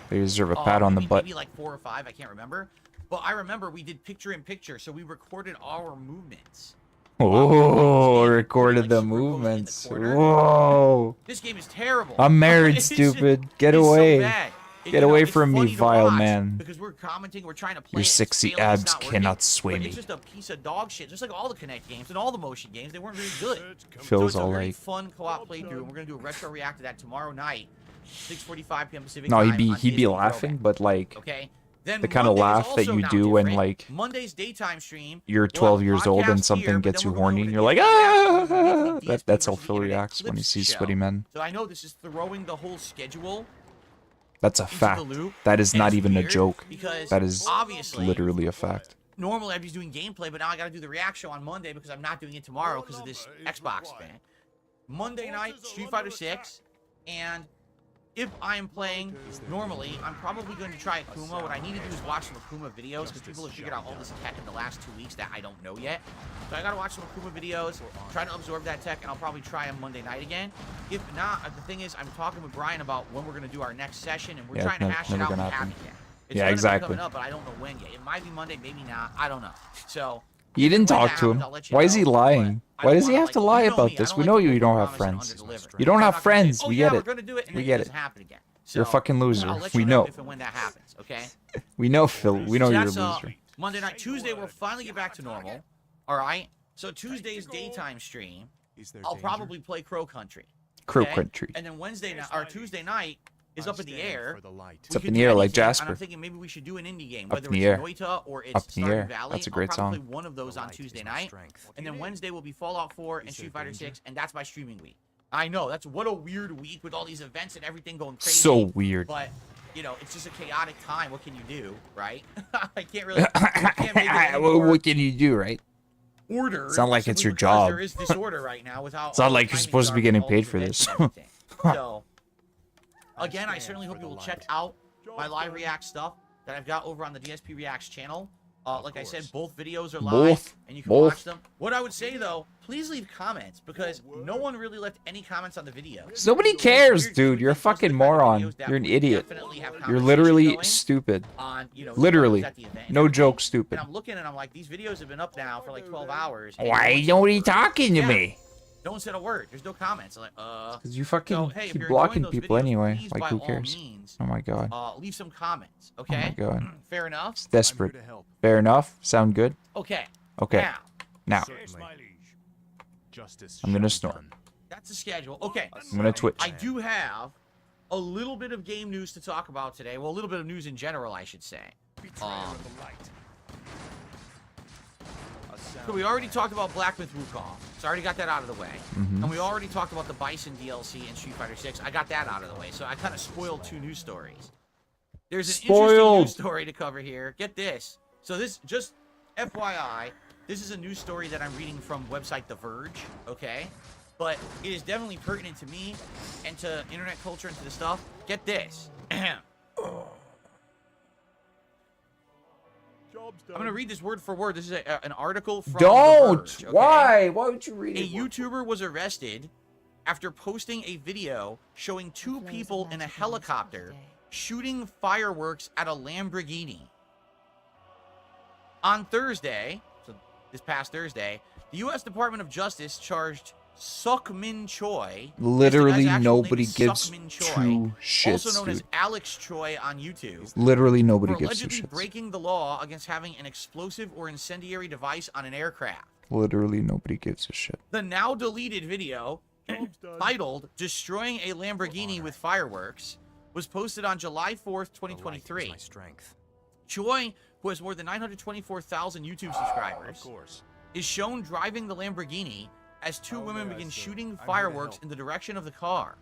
S1: They deserve a pat on the butt.
S2: Maybe like 4 or 5, I can't remember. But I remember we did picture-in-picture, so we recorded our movements.
S1: Oh,
S2: Like,
S1: recorded the
S2: superimposed in the
S1: movements.
S2: corner.
S1: Whoa.
S2: This game is terrible.
S1: I'm married,
S2: It's just-
S1: stupid. Get
S2: it's so
S1: away.
S2: bad.
S1: Get away
S2: it's
S1: from me,
S2: funny to
S1: vile
S2: watch
S1: man.
S2: Because we're commenting, we're trying to play.
S1: Your
S2: and it's
S1: sexy
S2: failing, it's
S1: abs
S2: not working,
S1: cannot sway
S2: but
S1: me.
S2: It's just a piece of dog shit, just like all the Kinect games and all the motion games. They weren't really good.
S3: Search
S1: Feels
S2: So it's a
S1: all
S2: very
S1: like.
S2: fun co-op playthrough, and we're gonna do a retro react to that tomorrow night, 6:45 p.m. Pacific
S1: No,
S2: time.
S1: he'd
S2: on
S1: be
S2: DSP
S1: laughing,
S2: Throwback.
S1: but like
S2: Okay. Then
S1: the kind of
S2: Monday is
S1: laugh that
S2: also
S1: you
S2: now
S1: do when
S2: different.
S1: like
S2: Monday's daytime stream.
S1: you're
S2: we'll have
S1: 12 years old and
S2: podcast
S1: something
S2: here, but
S1: gets
S2: then
S1: you
S2: we're going
S1: horny
S2: over
S1: and
S2: to
S1: you're like,
S2: DSP
S1: ah!
S2: versus
S1: That's how
S2: the
S1: Phil
S2: Internet
S1: reacts when he
S2: Clips
S1: sees
S2: show.
S1: sweaty men.
S2: So I know this is throwing the whole schedule
S1: That's a
S2: into
S1: fact.
S2: the loop.
S1: That is
S2: and
S1: not
S2: it's
S1: even a
S2: weird
S1: joke.
S2: Because
S1: That is
S2: obviously
S1: literally a fact.
S2: normally I'd be doing gameplay, but now I got to do the react show on Monday because I'm not doing it tomorrow because of this Xbox thing. Monday night, Street Fighter 6, and if I am playing normally, I'm probably going to try Akuma. What I need to do is watch some Akuma videos because people have figured out all this tech in the last 2 weeks that I don't know yet. So I got to watch some Akuma videos, try to absorb that tech, and I'll probably try on Monday night again. If not, the thing is, I'm talking with Brian about when we're going to do our next session, and we're
S1: Yeah,
S2: trying to
S1: it's
S2: hash it
S1: never
S2: out. We
S1: gonna
S2: haven't
S1: happen.
S2: yet. It's
S1: Yeah,
S2: gonna be
S1: exactly.
S2: coming up, but I don't know when yet. It might be Monday, maybe not. I don't know. So
S1: You didn't
S2: when that
S1: talk to him.
S2: happens, I'll let you
S1: Why is he
S2: know,
S1: lying?
S2: but I
S1: Why
S2: don't
S1: does he
S2: wanna,
S1: have to
S2: like,
S1: lie
S2: you know
S1: about
S2: me,
S1: this?
S2: I
S1: We
S2: don't
S1: know
S2: like
S1: you
S2: to
S1: don't have
S2: overpromise and
S1: friends.
S2: underdeliver.
S1: You don't
S2: I'm
S1: have
S2: not gonna say,
S1: friends.
S2: "Oh,
S1: We
S2: yeah,
S1: get
S2: we're
S1: it.
S2: gonna do it," and
S1: We
S2: then
S1: get
S2: it
S1: it.
S2: doesn't happen again.
S1: You're a
S2: So,
S1: fucking loser.
S2: I'll let
S1: We
S2: you know
S1: know.
S2: if and when that happens. Okay.
S1: We know, Phil. We know
S2: So
S1: you're a
S2: that's,
S1: loser.
S2: Monday night. Tuesday, we'll finally get back to normal. All right. So Tuesday's daytime stream,
S3: Is there
S2: I'll
S3: danger?
S2: probably play Crow Country.
S1: Crow
S2: okay?
S1: Country.
S2: And then Wednesday night or Tuesday night is
S3: I
S2: up in the
S3: stand
S2: air.
S3: for the light.
S1: It's
S2: We
S1: up
S2: could
S1: in
S2: do
S1: the air like
S2: anything, and
S1: Jasper.
S2: I'm thinking maybe we should do an indie game,
S1: Up
S2: whether
S1: in the
S2: it's
S1: air.
S2: Noita or it's
S1: Up in the
S2: Stardew
S1: air.
S2: Valley.
S1: That's a great
S2: I'll probably
S1: song.
S2: play one of those
S3: The
S2: on
S3: light
S2: Tuesday
S3: is my
S2: night.
S3: strength.
S2: And then Wednesday will be Fallout 4 and
S3: Is
S2: Street
S3: there
S2: Fighter
S3: danger?
S2: 6, and that's my streaming week. I know, that's what a weird week with all these events and everything going crazy.
S1: So weird.
S2: But, you know, it's just a chaotic time. What can you do, right? I can't really, I can't make it any more
S1: What can you do, right?
S2: order.
S1: It's not like it's
S2: simply
S1: your
S2: because
S1: job.
S2: There is disorder right now without.
S1: It's not
S2: all the
S1: like you're
S2: timings
S1: supposed to be
S2: are
S1: getting
S2: with all
S1: paid
S2: these
S1: for
S2: events
S1: this.
S2: and everything. So, again, I
S3: stand
S2: certainly
S3: for
S2: hope you
S3: the
S2: will check
S3: light.
S2: out my live react stuff that I've got over on the DSP Reacts channel. Like I said, both videos are live,
S1: Both.
S2: and you can
S1: Both.
S2: watch them. What I would say though, please leave comments because no one really left any comments on the video.
S1: Nobody cares, dude. You're a fucking moron. You're an idiot. You're literally stupid.
S2: On, you know,
S1: Literally.
S2: at the event.
S1: No joke,
S2: And
S1: stupid.
S2: I'm looking and I'm like, these videos have been up now for like 12 hours. and
S1: Why
S2: no
S1: ain't
S2: one's-
S1: nobody talking to
S2: Yeah.
S1: me?
S2: No one said a word. There's no comments. I'm like,
S1: Because you fucking
S2: So, hey, if
S1: keep
S2: you're
S1: blocking
S2: enjoying those
S1: people
S2: videos,
S1: anyway.
S2: please,
S1: Like,
S2: by
S1: who
S2: all
S1: cares?
S2: means,
S1: Oh my god.
S2: leave some comments,
S1: Oh
S2: okay?
S1: my god.
S2: Fair enough?
S1: It's
S3: I'm here
S1: desperate.
S3: to help.
S1: Fair enough? Sound good?
S2: Okay.
S1: Okay.
S2: Now,
S1: Now,
S3: Yes, my liege. Justice
S1: I'm gonna
S3: shall be
S1: snort.
S3: done.
S2: that's the schedule. Okay.
S1: I'm gonna twitch.
S2: I do have a little bit of game news to talk about today. Well, a little bit of news in general, I should say.
S3: Betrayer of the light.
S2: So we already talked about Black Myth Wukong. So I already got that out of the way.
S1: Mhm.
S2: And we already talked about the Bison DLC in Street Fighter 6. I got that out of the way. So I kind of spoiled two news stories. There's an interesting
S1: Spoiled.
S2: news story to cover here. Get this. So this, just FYI, this is a news story that I'm reading from website The Verge, okay? But it is definitely pertinent to me and to internet culture and to the stuff. Get this.
S3: Job's done.
S2: I'm going to read this word for word. This is an article from The
S1: Don't!
S2: Verge, okay?
S1: Why? Why would you read
S2: A
S1: it?
S2: YouTuber was arrested after posting a video showing two people in a helicopter shooting fireworks at a Lamborghini. On Thursday, so this past Thursday, The U.S. Department of Justice charged Suk-min Choi.
S1: Literally
S2: Yes, the guy's actual name
S1: nobody
S2: is
S1: gives
S2: Suk-min Choi,
S1: two shits,
S2: also known as
S1: dude.
S2: Alex Choi on YouTube.
S1: Literally nobody
S2: for
S1: gives two
S2: allegedly
S1: shits.
S2: breaking the law against having an explosive or incendiary device on an aircraft.
S1: Literally nobody gives a shit.
S2: The now deleted video, titled "Destroying a Lamborghini with Fireworks," was posted on July 4th, 2023. Choi, who has more than 924,000 YouTube subscribers, is shown driving the Lamborghini as two women begin shooting fireworks in the direction of the car.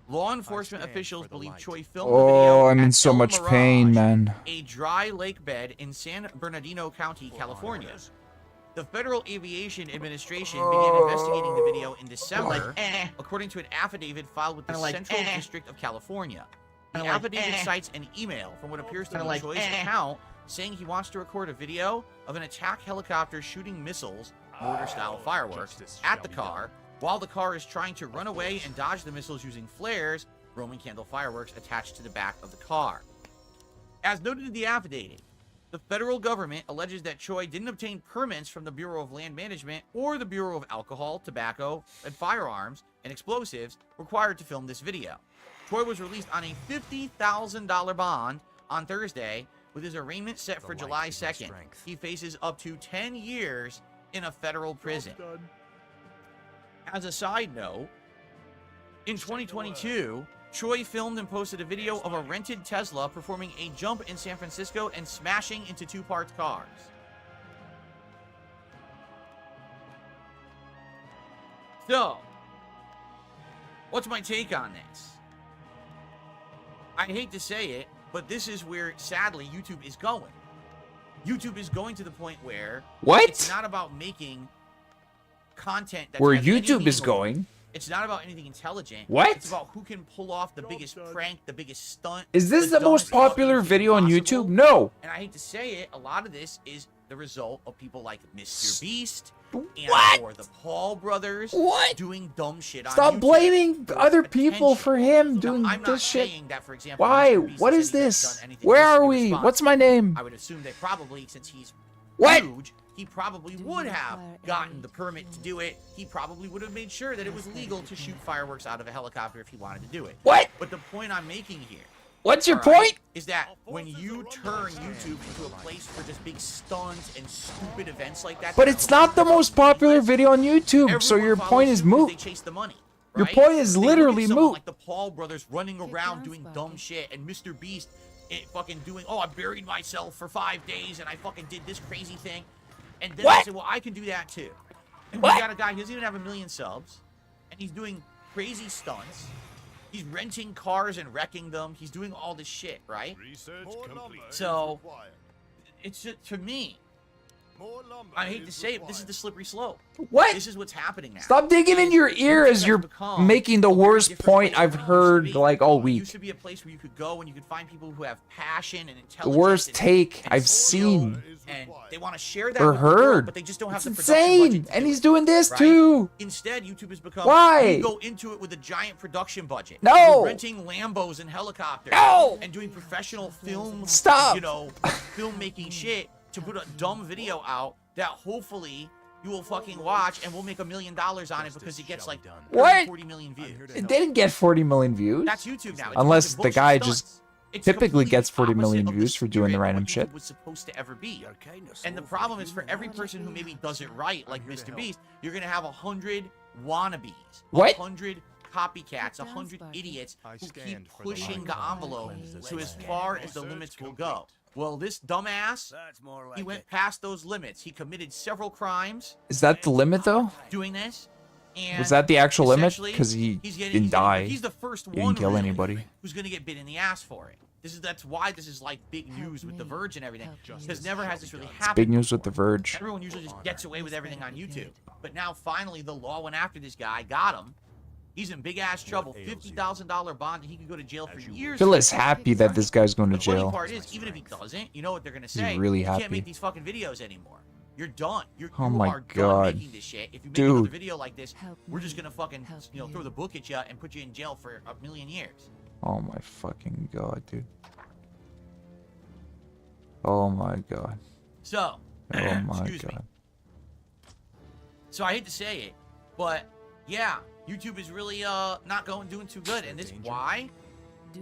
S2: Law enforcement officials believe Choi filmed the video
S1: Oh, I'm in
S2: at
S1: so
S2: El
S1: much
S2: Mirage,
S1: pain, man.
S2: a dry lake bed in San Bernardino County, California. The Federal Aviation Administration began investigating the video in December, according to an affidavit filed with the Central District of California. The affidavit cites an email from what appears to be Choi's account saying he wants to record a video of an attack helicopter shooting missiles, mortar-style fireworks, at the car, while the car is trying to run away and dodge the missiles using flares, Roman candle fireworks attached to the back of the car. As noted in the affidavit, the federal government alleges that Choi didn't obtain permits from the Bureau of Land Management or the Bureau of Alcohol, Tobacco, and Firearms and Explosives required to film this video. Choi was released on a $50,000 bond on Thursday, with his arraignment set for July 2nd. He faces up to 10 years in a federal prison. As a side note, in 2022, Choi filmed and posted a video of a rented Tesla performing a jump in San Francisco and smashing into two parked cars. So, what's my take on this? I hate to say it, but this is where, sadly, YouTube is going. YouTube is going to the point where
S1: What?
S2: it's not about making content that's
S1: Where
S2: has any
S1: YouTube is
S2: meaning.
S1: going?
S2: It's not about anything intelligent.
S1: What?
S2: It's about who can pull off the biggest prank, the biggest stunt.
S1: Is this the most
S2: dumbest
S1: popular
S2: fucking
S1: video on
S2: possible.
S1: YouTube? No.
S2: And I hate to say it, a lot of this is the result of people like Mr. Beast and
S1: What?
S2: or the Paul brothers
S1: What?
S2: doing dumb shit on
S1: Stop
S2: YouTube
S1: blaming
S2: for
S1: other people
S2: attention.
S1: for him
S2: Now,
S1: doing
S2: I'm not
S1: this shit.
S2: saying that, for example,
S1: Why?
S2: Mr. Beast
S1: What
S2: said
S1: is
S2: he hasn't
S1: this?
S2: done anything
S1: Where
S2: to
S1: are we?
S2: respond.
S1: What's my name?
S2: I would assume that probably, since he's
S1: What?
S2: huge, he probably would have gotten the permit to do it. He probably would have made sure that it was legal to shoot fireworks out of a helicopter if he wanted to do it.
S1: What?
S2: But the point I'm making here,
S1: What's your
S2: all right,
S1: point?
S2: is that when you turn YouTube into a place for just big stunts and stupid events like that,
S1: But it's not the most popular video on YouTube, so
S2: everyone
S1: your
S2: follows
S1: point is
S2: suit 'cause
S1: moot.
S2: They chase the money.
S1: Your
S2: Right?
S1: point is
S2: They look at
S1: literally
S2: someone
S1: moot.
S2: Like the Paul brothers running around doing dumb shit, and Mr. Beast fucking doing, oh, I buried myself for 5 days, and I fucking did this crazy thing. And then
S1: What?
S2: I said, well, I can do that too. And
S1: What?
S2: we got a guy who doesn't even have 1 million subs, and he's doing crazy stunts. He's renting cars and wrecking them. He's doing all this shit, right? So, it's just, to me, I hate to say it, this is the slippery slope.
S1: What?
S2: This is what's happening now.
S1: Stop digging in your ear as you're making the worst point I've heard like all
S2: It
S1: week.
S2: used to be a place where you could go and you could find people who have passion and
S1: The
S2: intelligence.
S1: worst
S2: and-
S1: take
S2: and
S1: I've
S2: skill,
S1: seen
S2: and they want to share that
S1: or
S2: with the world,
S1: heard.
S2: but they just don't have
S1: It's
S2: the production
S1: insane.
S2: budget to
S1: And
S2: do
S1: he's
S2: it,
S1: doing this
S2: right?
S1: too.
S2: Instead, YouTube has become,
S1: Why?
S2: you go into it with a giant production budget.
S1: No.
S2: You're renting Lambos and helicopters.
S1: No.
S2: And doing professional film,
S1: Stop.
S2: you know, filmmaking shit to put a dumb video out that hopefully you will fucking watch and we'll make $1 million on it because it gets like 30,
S1: What?
S2: 40 million views.
S1: It didn't get 40 million views.
S2: That's YouTube now. It's
S1: Unless
S2: fucking
S1: the
S2: bullshit
S1: guy
S2: stunts.
S1: just
S2: It's
S1: typically
S2: completely
S1: gets 40 million
S2: opposite of
S1: views for doing the
S2: spirit of
S1: random
S2: what
S1: shit.
S2: YouTube was supposed to ever be. And the problem is, for every person who maybe does it right, like Mr. Beast, you're gonna have 100 wannabes,
S1: What?
S2: 100 copycats, 100 idiots who keep pushing the envelope to as far as the limits will go. Well, this dumbass, he went past those limits. He committed several crimes
S1: Is that the limit though?
S2: doing this. And
S1: Was that the actual limit?
S2: essentially,
S1: Because he
S2: he's getting-
S1: didn't
S2: he's getting-
S1: die.
S2: He's the first
S1: He
S2: one
S1: didn't kill
S2: really
S1: anybody.
S2: who's gonna get bit in the ass for it. That's why this is like big news with The Verge and everything. Because never has this really happened.
S1: Big news with The Verge.
S2: Everyone usually just gets away with everything on YouTube. But now finally the law went after this guy, got him. He's in big ass trouble. $50,000 bond, and he could go to jail for years.
S1: Phil is happy that this guy's going to
S2: The funny
S1: jail.
S2: part is, even if he doesn't, you know what they're gonna say?
S1: really
S2: You
S1: happy.
S2: can't make these fucking videos anymore. You're done.
S1: Oh
S2: you
S1: my
S2: are
S1: God.
S2: done making this shit. If you make another
S1: Dude.
S2: video like this, we're just gonna fucking throw the book at you and put you in jail for 1,000,000 years.
S1: Oh my fucking god, dude. Oh my god.
S2: So,
S1: Oh my
S2: excuse me.
S1: god.
S2: So I hate to say it, but yeah, YouTube is really not doing too good, and this is why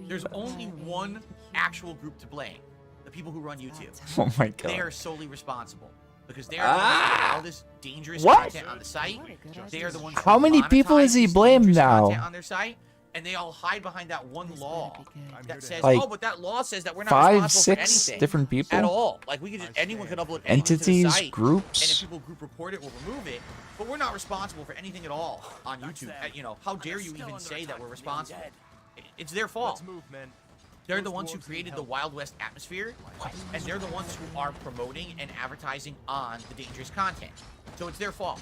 S2: there's only one actual group to blame: the people who run YouTube.
S1: Oh my
S2: They
S1: god.
S2: are solely responsible because they are the ones who put all this dangerous
S1: What?
S2: content on the site. They are the ones.
S1: How
S2: who
S1: many people
S2: monetize
S1: is he
S2: this
S1: blamed
S2: dangerous
S1: now?
S2: content on their site, and they all hide behind that one law that says,
S1: Like,
S2: "Oh, but that law says that we're not
S1: 5,
S2: responsible for
S1: 6
S2: anything
S1: different people?
S2: at all. Like we could just anyone could upload anything to the
S1: Entities,
S2: site, and if
S1: groups.
S2: people group report it, we'll remove it. But we're not responsible for anything at all on YouTube. You know, how dare you even say that we're responsible? It's their fault.
S3: Let's move, men.
S2: They're the ones who created the Wild West atmosphere, and they're the ones who are promoting and advertising on the dangerous content. So it's their fault.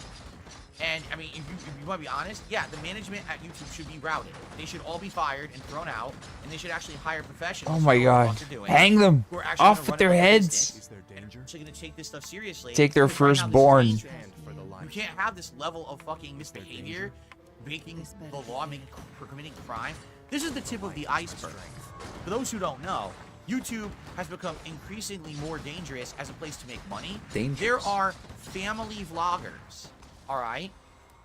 S2: And I mean, if you want to be honest, yeah, the management at YouTube should be routed. They should all be fired and thrown out, and they should actually hire professionals.
S1: Oh my
S2: who know
S1: god.
S2: what they're doing,
S1: Hang them
S2: who are actually
S1: off
S2: gonna
S1: with
S2: run
S1: their
S2: it like a
S1: heads.
S2: business,
S3: Is there
S2: and
S3: danger?
S2: actually going to take this stuff seriously.
S1: Take their
S2: because right now this is
S1: firstborn.
S2: dangerous.
S3: Stand for the light.
S2: You can't have this level of fucking misbehavior, breaking the law, for committing crime. This is the tip of the iceberg. For those who don't know, YouTube has become increasingly more dangerous as a place to make money.
S1: Dangerous.
S2: There are family vloggers, all right?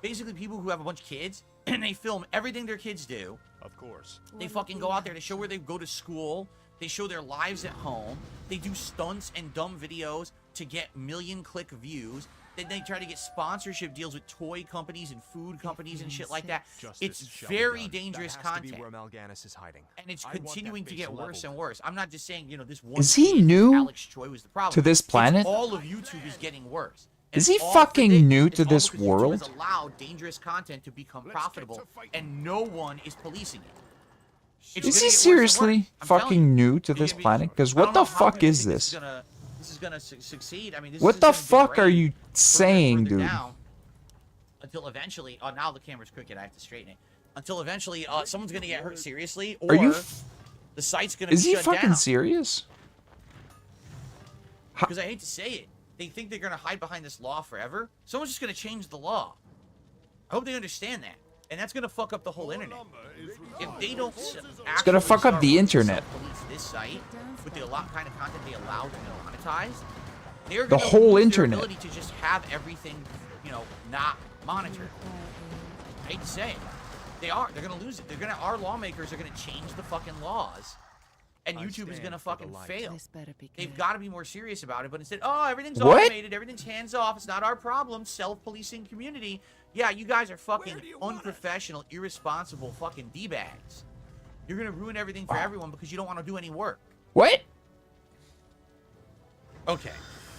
S2: Basically people who have a bunch of kids, and they film everything their kids do.
S3: Of course.
S2: They fucking go out there to show where they go to school. They show their lives at home. They do stunts and dumb videos to get million-click views. Then they try to get sponsorship deals with toy companies and food companies and shit like that.
S3: Justice
S2: It's
S3: shall be
S2: very
S3: done.
S2: dangerous
S3: That has to
S2: content.
S3: be where Mal'Ganis is hiding.
S2: And it's
S3: I want that
S2: continuing to
S3: base
S2: get worse
S3: leveled.
S2: and worse. I'm not just saying, you know, this one.
S1: Is he
S2: kid,
S1: new
S2: Alex Choi was the problem.
S1: to this
S2: It's
S1: planet?
S2: all of YouTube is getting worse.
S1: Is
S2: And
S1: he
S2: all for
S1: fucking
S2: this.
S1: new
S2: It's
S1: to
S2: all
S1: this
S2: because YouTube
S1: world?
S2: has allowed dangerous content to become profitable, and no one is policing it. It's
S1: Is
S2: gonna
S1: he
S2: get worse and
S1: seriously
S2: worse. I'm telling you.
S1: fucking new to
S2: You
S1: this
S2: can be-
S1: planet? Because
S2: I don't
S1: what
S2: know
S1: the
S2: how
S1: fuck
S2: people
S1: is
S2: think
S1: this?
S2: This is gonna succeed. I mean, this
S1: What
S2: is
S1: the
S2: gonna
S1: fuck are
S2: degrade
S1: you
S2: further and
S1: saying,
S2: further
S1: dude?
S2: down until eventually, oh, now the camera's crooked. I have to straighten it. Until eventually, someone's gonna get hurt seriously, or
S1: Are you?
S2: the site's gonna
S1: Is
S2: be
S1: he
S2: shut
S1: fucking
S2: down.
S1: serious?
S2: Because I hate to say it, they think they're gonna hide behind this law forever. Someone's just gonna change the law. I hope they understand that, and that's gonna fuck up the whole internet. If they don't,
S1: It's gonna fuck up the internet.
S2: Police this site with the kind of content they allow to be monetized. They're
S1: The
S2: gonna
S1: whole
S2: lose
S1: internet.
S2: Their ability to just have everything, you know, not monitored. I hate to say it, they are. They're gonna lose it. Our lawmakers are gonna change the fucking laws, and
S3: I
S2: YouTube is
S3: stand
S2: gonna
S3: for the
S2: fucking
S3: light.
S2: fail.
S4: This better be
S2: They've
S4: good.
S2: got to be more serious about it, but instead, oh, everything's
S1: What?
S2: automated, everything's hands off, it's not our problem, self-policing community. Yeah, you guys are fucking unprofessional, irresponsible fucking D-bags. You're gonna ruin everything for everyone because you don't want to do any work.
S1: What?
S2: Okay.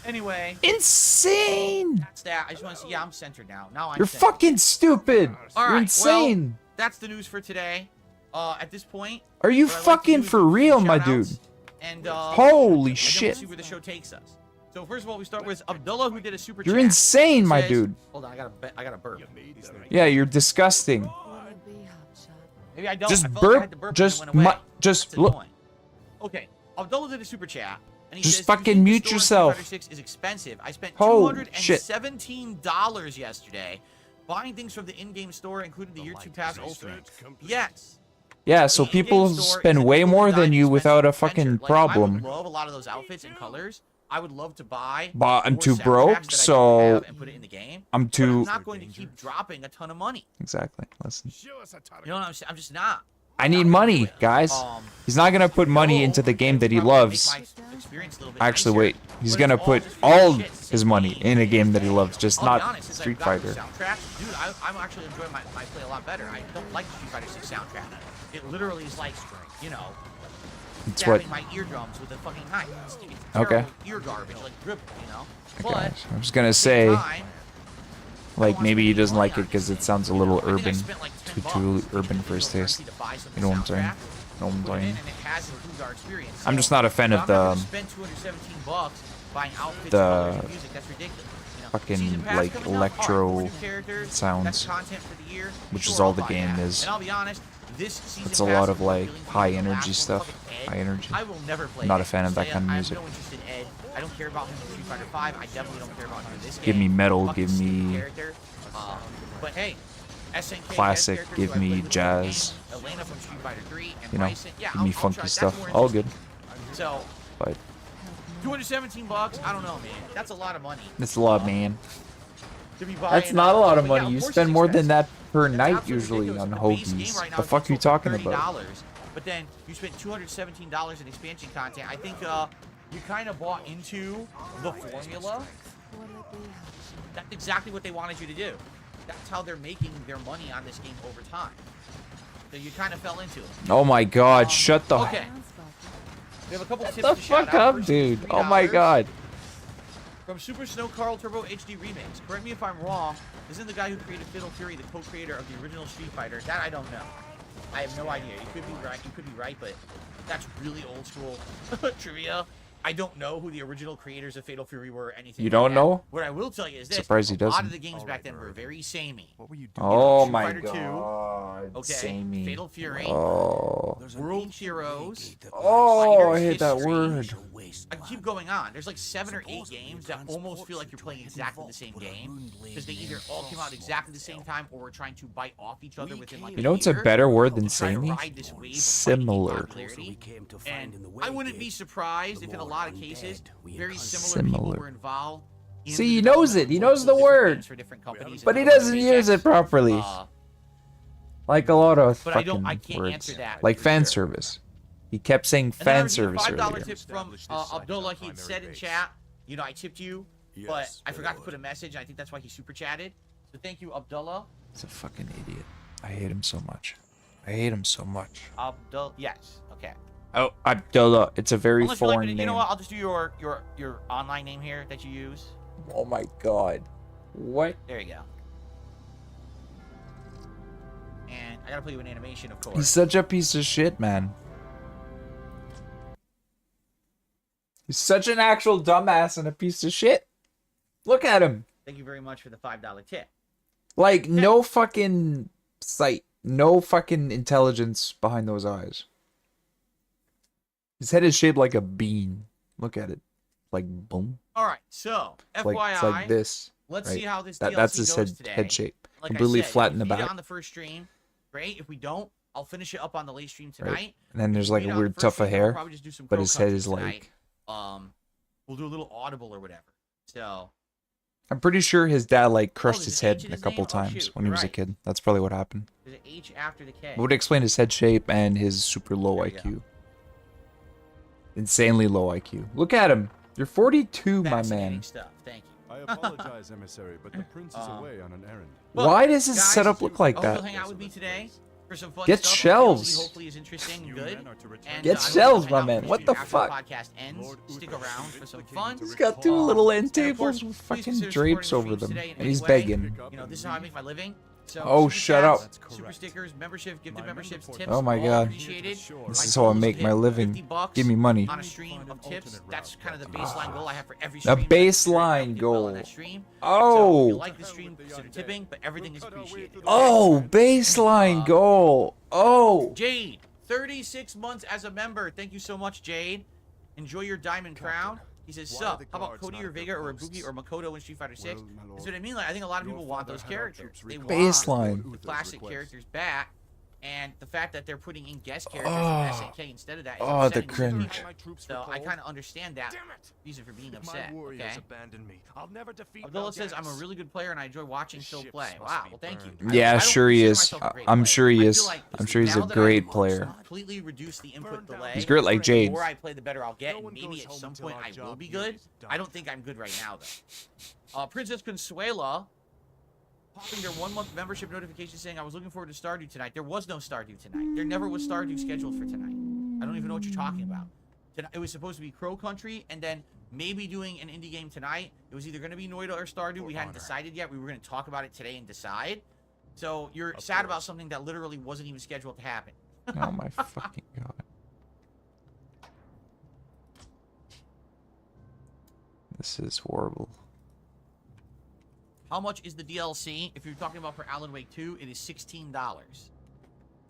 S2: Anyway,
S1: Insane!
S2: that's that. I just want to see. Yeah, I'm centered now. Now I'm
S1: You're
S2: centered.
S1: fucking stupid.
S2: All
S1: You're
S2: right,
S1: insane.
S2: Well, that's the news for today. At this point,
S1: Are you
S2: what I'd like to
S1: fucking
S2: do is
S1: for
S2: do some
S1: real, my
S2: shout-outs,
S1: dude?
S2: And
S1: Holy
S2: and then
S1: shit.
S2: We'll see where the show takes us. So first of all, we start with Abdullah, who did a super
S1: You're
S2: chat.
S1: insane, my
S2: Says-
S1: dude.
S2: Hold on, I got a burp.
S3: Is there
S1: Yeah, you're disgusting.
S4: Wanna be hotshot?
S2: Maybe I don't.
S1: Just
S2: I felt like I had to
S1: burp.
S2: and
S1: Just
S2: it went away.
S1: just
S2: That's
S1: look.
S2: annoying. Okay, Abdullah did a super chat, and he
S1: Just
S2: says,
S1: fucking
S2: "Do you think
S1: mute
S2: the store in
S1: yourself."
S2: Street Fighter 6 is expensive. I spent
S1: Holy shit.
S2: $217 yesterday buying things from the in-game store, including the Year 2 Pass Ultimate. Yes.
S1: Yeah, so
S2: The in-game
S1: people
S2: store
S1: spend
S2: is a
S1: way
S2: completely
S1: more than
S2: designed
S1: you
S2: expensive
S1: without a
S2: adventure.
S1: fucking
S2: Like, I
S1: problem.
S2: would love a lot of those outfits and colors. I would love to buy.
S1: But I'm
S2: 4
S1: too
S2: soundtracks
S1: broke,
S2: that I don't
S1: so
S2: have and put it in the game.
S1: I'm
S2: But
S1: too.
S2: I'm not going to keep dropping a ton of money.
S1: Exactly. Listen.
S3: Show us a ton of
S2: You know what I'm saying? I'm just not.
S1: I need money, guys. He's not gonna put money into the game that he loves. Actually, wait. He's gonna put all his money in a game that he loves, just not Street Fighter.
S2: Dude, I'm actually enjoying my play a lot better. I don't like the Street Fighter 6 soundtrack. It literally is like, you know,
S1: It's what.
S2: stabbing my eardrums with a fucking knife. It's
S1: Okay.
S2: terrible ear garbage, like dribble, you know.
S1: Okay.
S2: But
S1: I was gonna
S2: at the
S1: say,
S2: same time,
S1: like, maybe he doesn't like it
S2: money on
S1: because
S2: this
S1: it sounds a little
S2: I think I
S1: urban,
S2: spent like
S1: too
S2: $10
S1: urban for his taste.
S2: to buy some
S1: You know what I'm saying?
S2: soundtrack,
S1: Know what I'm
S2: put it in,
S1: saying?
S2: and it has improved our experience.
S1: I'm just
S2: So,
S1: not a fan
S2: I'm
S1: of
S2: not gonna
S1: the
S2: spend $217 buying outfits,
S1: the
S2: colors, and music. That's ridiculous. You know,
S1: fucking,
S2: season pass
S1: like,
S2: coming up,
S1: electro
S2: alright, 4 new characters,
S1: sounds,
S2: that's content for the year,
S1: which is
S2: sure,
S1: all
S2: I'll
S1: the
S2: buy
S1: game
S2: that.
S1: is.
S2: And I'll be honest, this season
S1: It's a
S2: pass
S1: lot
S2: is
S1: of,
S2: more
S1: like,
S2: appealing to me
S1: high
S2: than the
S1: energy
S2: last
S1: stuff.
S2: one, fucking Ed.
S1: High energy.
S2: I will never play
S1: Not a
S2: Ed.
S1: fan of that
S2: Say,
S1: kind of
S2: I
S1: music.
S2: have no interest in Ed. I don't care about him in Street Fighter 5. I definitely don't care about him in this game.
S1: Give me metal,
S2: Fucking
S1: give
S2: stupid
S1: me
S2: character. But hey, SNK
S1: classic,
S2: characters
S1: give
S2: who I
S1: me
S2: played with in the
S1: jazz.
S2: game, Elena from Street Fighter 3, and
S1: You know,
S2: Bryson. Yeah,
S1: give me
S2: I'll
S1: funky
S2: try. That's
S1: stuff.
S2: more
S1: All good.
S2: interesting. So,
S1: But
S2: $217, I don't know, man. That's a lot of money.
S1: it's a lot, man.
S2: to be buying.
S1: That's not a lot of
S2: but yeah,
S1: money. You
S2: course
S1: spend
S2: it's
S1: more than that
S2: expensive.
S1: per
S2: That's
S1: night
S2: absolutely
S1: usually
S2: ridiculous.
S1: on
S2: The base game
S1: hoagies.
S2: right now
S1: The
S2: is
S1: fuck are you
S2: retail for
S1: talking about?
S2: $30, but then you spent $217 in expansion content. I think you kind of bought into the formula. That's exactly what they wanted you to do. That's how they're making their money on this game over time. So you kind of fell into it.
S1: Oh my god, shut the
S2: Okay. We have a couple tips
S1: the
S2: to shout
S1: fuck
S2: out.
S1: up,
S2: First is
S1: dude. Oh my
S2: $3
S1: god.
S2: From Super Snow Carl Turbo HD Remakes. Correct me if I'm wrong. Isn't the guy who created Fatal Fury the co-creator of the original Street Fighter? That I don't know. I have no idea. You could be right. You could be right, but that's really old school trivia. I don't know who the original creators of Fatal Fury were or anything.
S1: You don't
S2: like that.
S1: know?
S2: What I will tell you is this:
S1: Surprised he
S2: a lot
S1: doesn't.
S2: of the games back then were very samey.
S3: What were you doing?
S1: Oh
S2: Street
S1: my
S2: Fighter 2,
S1: god.
S2: Okay,
S1: Samey.
S2: Fatal Fury,
S1: Oh.
S2: World Heroes.
S1: Oh, I
S2: Fighter's
S1: hate that
S2: History.
S1: word.
S2: I can keep going on. There's like 7 or 8 games that almost feel like you're playing exactly the same game because they either all came out exactly the same time or were trying to bite off each other within like
S1: You know what's a
S2: year
S1: better word than
S2: to try to
S1: samey?
S2: ride this wave of
S1: Similar.
S2: popularity. And I wouldn't be surprised if in a lot of cases very similar people
S1: Similar.
S2: were involved. in
S1: See,
S2: the
S1: he knows
S2: development
S1: it. He
S2: of
S1: knows the
S2: multiple different
S1: word.
S2: games for different companies
S1: But he
S2: and
S1: doesn't use it
S2: paychecks.
S1: properly. Like a lot of
S2: But I
S1: fucking
S2: can't
S1: words.
S2: answer that
S1: Like
S2: for
S1: fan
S2: sure.
S1: service. He kept saying
S2: And then I
S1: fan
S2: received a
S1: service
S2: $5
S1: earlier.
S2: tip from Abdullah. He had said in chat, you know, I tipped you, but I forgot to put a message, and I think that's why he super chatted. So thank you, Abdullah.
S1: He's a fucking idiot. I hate him so much. I hate him so much.
S2: Yes. Okay.
S1: Oh, Abdullah. It's a very
S2: Unless you like
S1: foreign
S2: me to,
S1: name.
S2: you know what? I'll just do your online name here that you use.
S1: Oh my god. What?
S2: There you go. And I gotta play you an animation, of course.
S1: He's such a piece of shit, man. He's such an actual dumbass and a piece of shit. Look at him.
S2: Thank you very much for the $5 tip.
S1: Like, no fucking sight. No fucking intelligence behind those eyes. His head is shaped like a bean. Look at it. Like, boom.
S2: All right. So,
S1: Like,
S2: FYI,
S1: it's like this.
S2: let's
S1: right?
S2: see how this
S1: That,
S2: DLC
S1: that's his
S2: goes
S1: head,
S2: today.
S1: head shape.
S2: Like
S1: Completely
S2: I said,
S1: flat
S2: if
S1: in the
S2: we beat it
S1: back.
S2: on the first stream, great. If we don't, I'll finish it up on the late stream tonight.
S1: Right. And then there's
S2: If we
S1: like
S2: beat it
S1: a
S2: on the
S1: weird
S2: first
S1: tuft of
S2: stream, we'll
S1: hair.
S2: probably just do some
S1: But
S2: Crow
S1: his head
S2: Country
S1: is
S2: tonight.
S1: like...
S2: We'll do a little audible or whatever. So,
S1: I'm pretty sure his dad like crushed
S2: there's
S1: his
S2: an H
S1: head
S2: in
S1: a
S2: his
S1: couple
S2: name? Oh,
S1: times
S2: shoot,
S1: when he
S2: you're
S1: was a
S2: right.
S1: kid. That's probably what happened.
S2: there's an H after the K.
S1: It would explain his head shape and his super low
S2: There you
S1: IQ. Insanely low IQ. Look at him. You're 42, my
S2: Fascinating
S1: man.
S2: stuff. Thank you.
S4: I apologize, emissary, but the prince is away on an errand.
S2: Well,
S1: Why does his
S2: guys,
S1: setup look like
S2: I hope you'll
S1: that?
S2: hang out with me today for some fun
S1: Get
S2: stuff.
S1: shelves.
S2: DLC hopefully is interesting and good. And,
S1: Get
S2: I hope
S1: shelves,
S2: you'll hang
S1: my
S2: out
S1: man.
S2: with
S1: What
S2: me
S1: the
S2: after
S1: fuck?
S2: The podcast ends. Stick around for some fun.
S1: He's got two little end
S2: And of course,
S1: tables with
S2: please
S1: fucking
S2: consider
S1: drapes
S2: supporting
S1: over
S2: the
S1: them.
S2: streams today in
S1: And he's
S2: any way.
S1: begging.
S2: You know, this is how I make my living. So,
S1: Oh,
S2: super
S1: shut
S2: chats,
S1: up.
S2: Super stickers, membership, gifted memberships, tips.
S1: Oh my
S2: all
S1: God.
S2: Appreciated.
S1: This
S2: My
S1: is how I
S2: goal is to
S1: make my
S2: hit
S1: living.
S2: $50
S1: Give me money.
S2: on a stream of tips. That's kind of the baseline goal I have for every
S1: A
S2: stream.
S1: baseline
S2: Well
S1: goal.
S2: on that stream. So if
S1: Oh.
S2: you like the stream, consider tipping, but everything is appreciated.
S1: Oh, baseline goal. Oh.
S2: Jade, 36 months as a member. Thank you so much, Jade. Enjoy your diamond crown. He says,
S4: why are
S2: sup,
S4: the
S2: how about
S4: guards
S2: Cody
S4: not
S2: or
S4: at their
S2: Vega or
S4: posts?
S2: Ibuki or Makoto in Street Fighter 6?
S4: Well, my lord,
S2: That's what I mean. Like, I think a lot of
S4: your
S2: people want
S4: father
S2: those
S4: had our
S2: characters.
S4: troops
S2: They
S4: recalled.
S2: want
S1: Baseline.
S2: the classic
S4: request.
S2: characters back. And the fact that they're putting in guest characters
S1: Oh.
S2: from SNK instead of that is
S1: Oh, the
S2: upsetting to me.
S1: cringe.
S2: So I kind of understand that reason for being upset.
S3: My warriors
S2: Okay.
S3: abandoned me. I'll never defeat
S2: Abdullah says, I'm a
S3: Mal'Ganis.
S2: really good player and I enjoy watching Phil
S3: ships
S2: play.
S3: must
S2: Wow,
S3: be
S2: well, thank you.
S3: burned.
S1: Yeah,
S2: I don't
S1: sure he
S2: consider
S1: is.
S2: myself a great
S1: I'm
S2: player.
S1: sure he
S2: I
S1: is.
S2: feel like
S1: I'm sure he's a
S2: now that
S1: great
S2: I've
S1: player.
S2: completely reduced the input delay.
S1: He's great like
S2: The
S1: Jade.
S2: more I play, the better I'll get.
S3: No
S2: And
S3: one
S2: maybe
S3: goes
S2: at
S3: home
S2: some
S3: until
S2: point
S3: our
S2: I will
S3: job
S2: be
S3: here
S2: good.
S3: is done.
S2: I don't think I'm good right now, though. Princess Consuela popping their 1-month membership notification saying, I was looking forward to Stardew tonight. There was no Stardew tonight. There never was Stardew scheduled for tonight. I don't even know what you're talking about. It was supposed to be Crow Country and then maybe doing an indie game tonight. It was either going to be Noida or Stardew. We hadn't decided yet. We were going to talk about it today and decide. So you're sad about something that literally wasn't even scheduled to happen.
S1: Oh my fucking god. This is horrible.
S2: How much is the DLC? If you're talking about for Alan Wake 2, it is $16.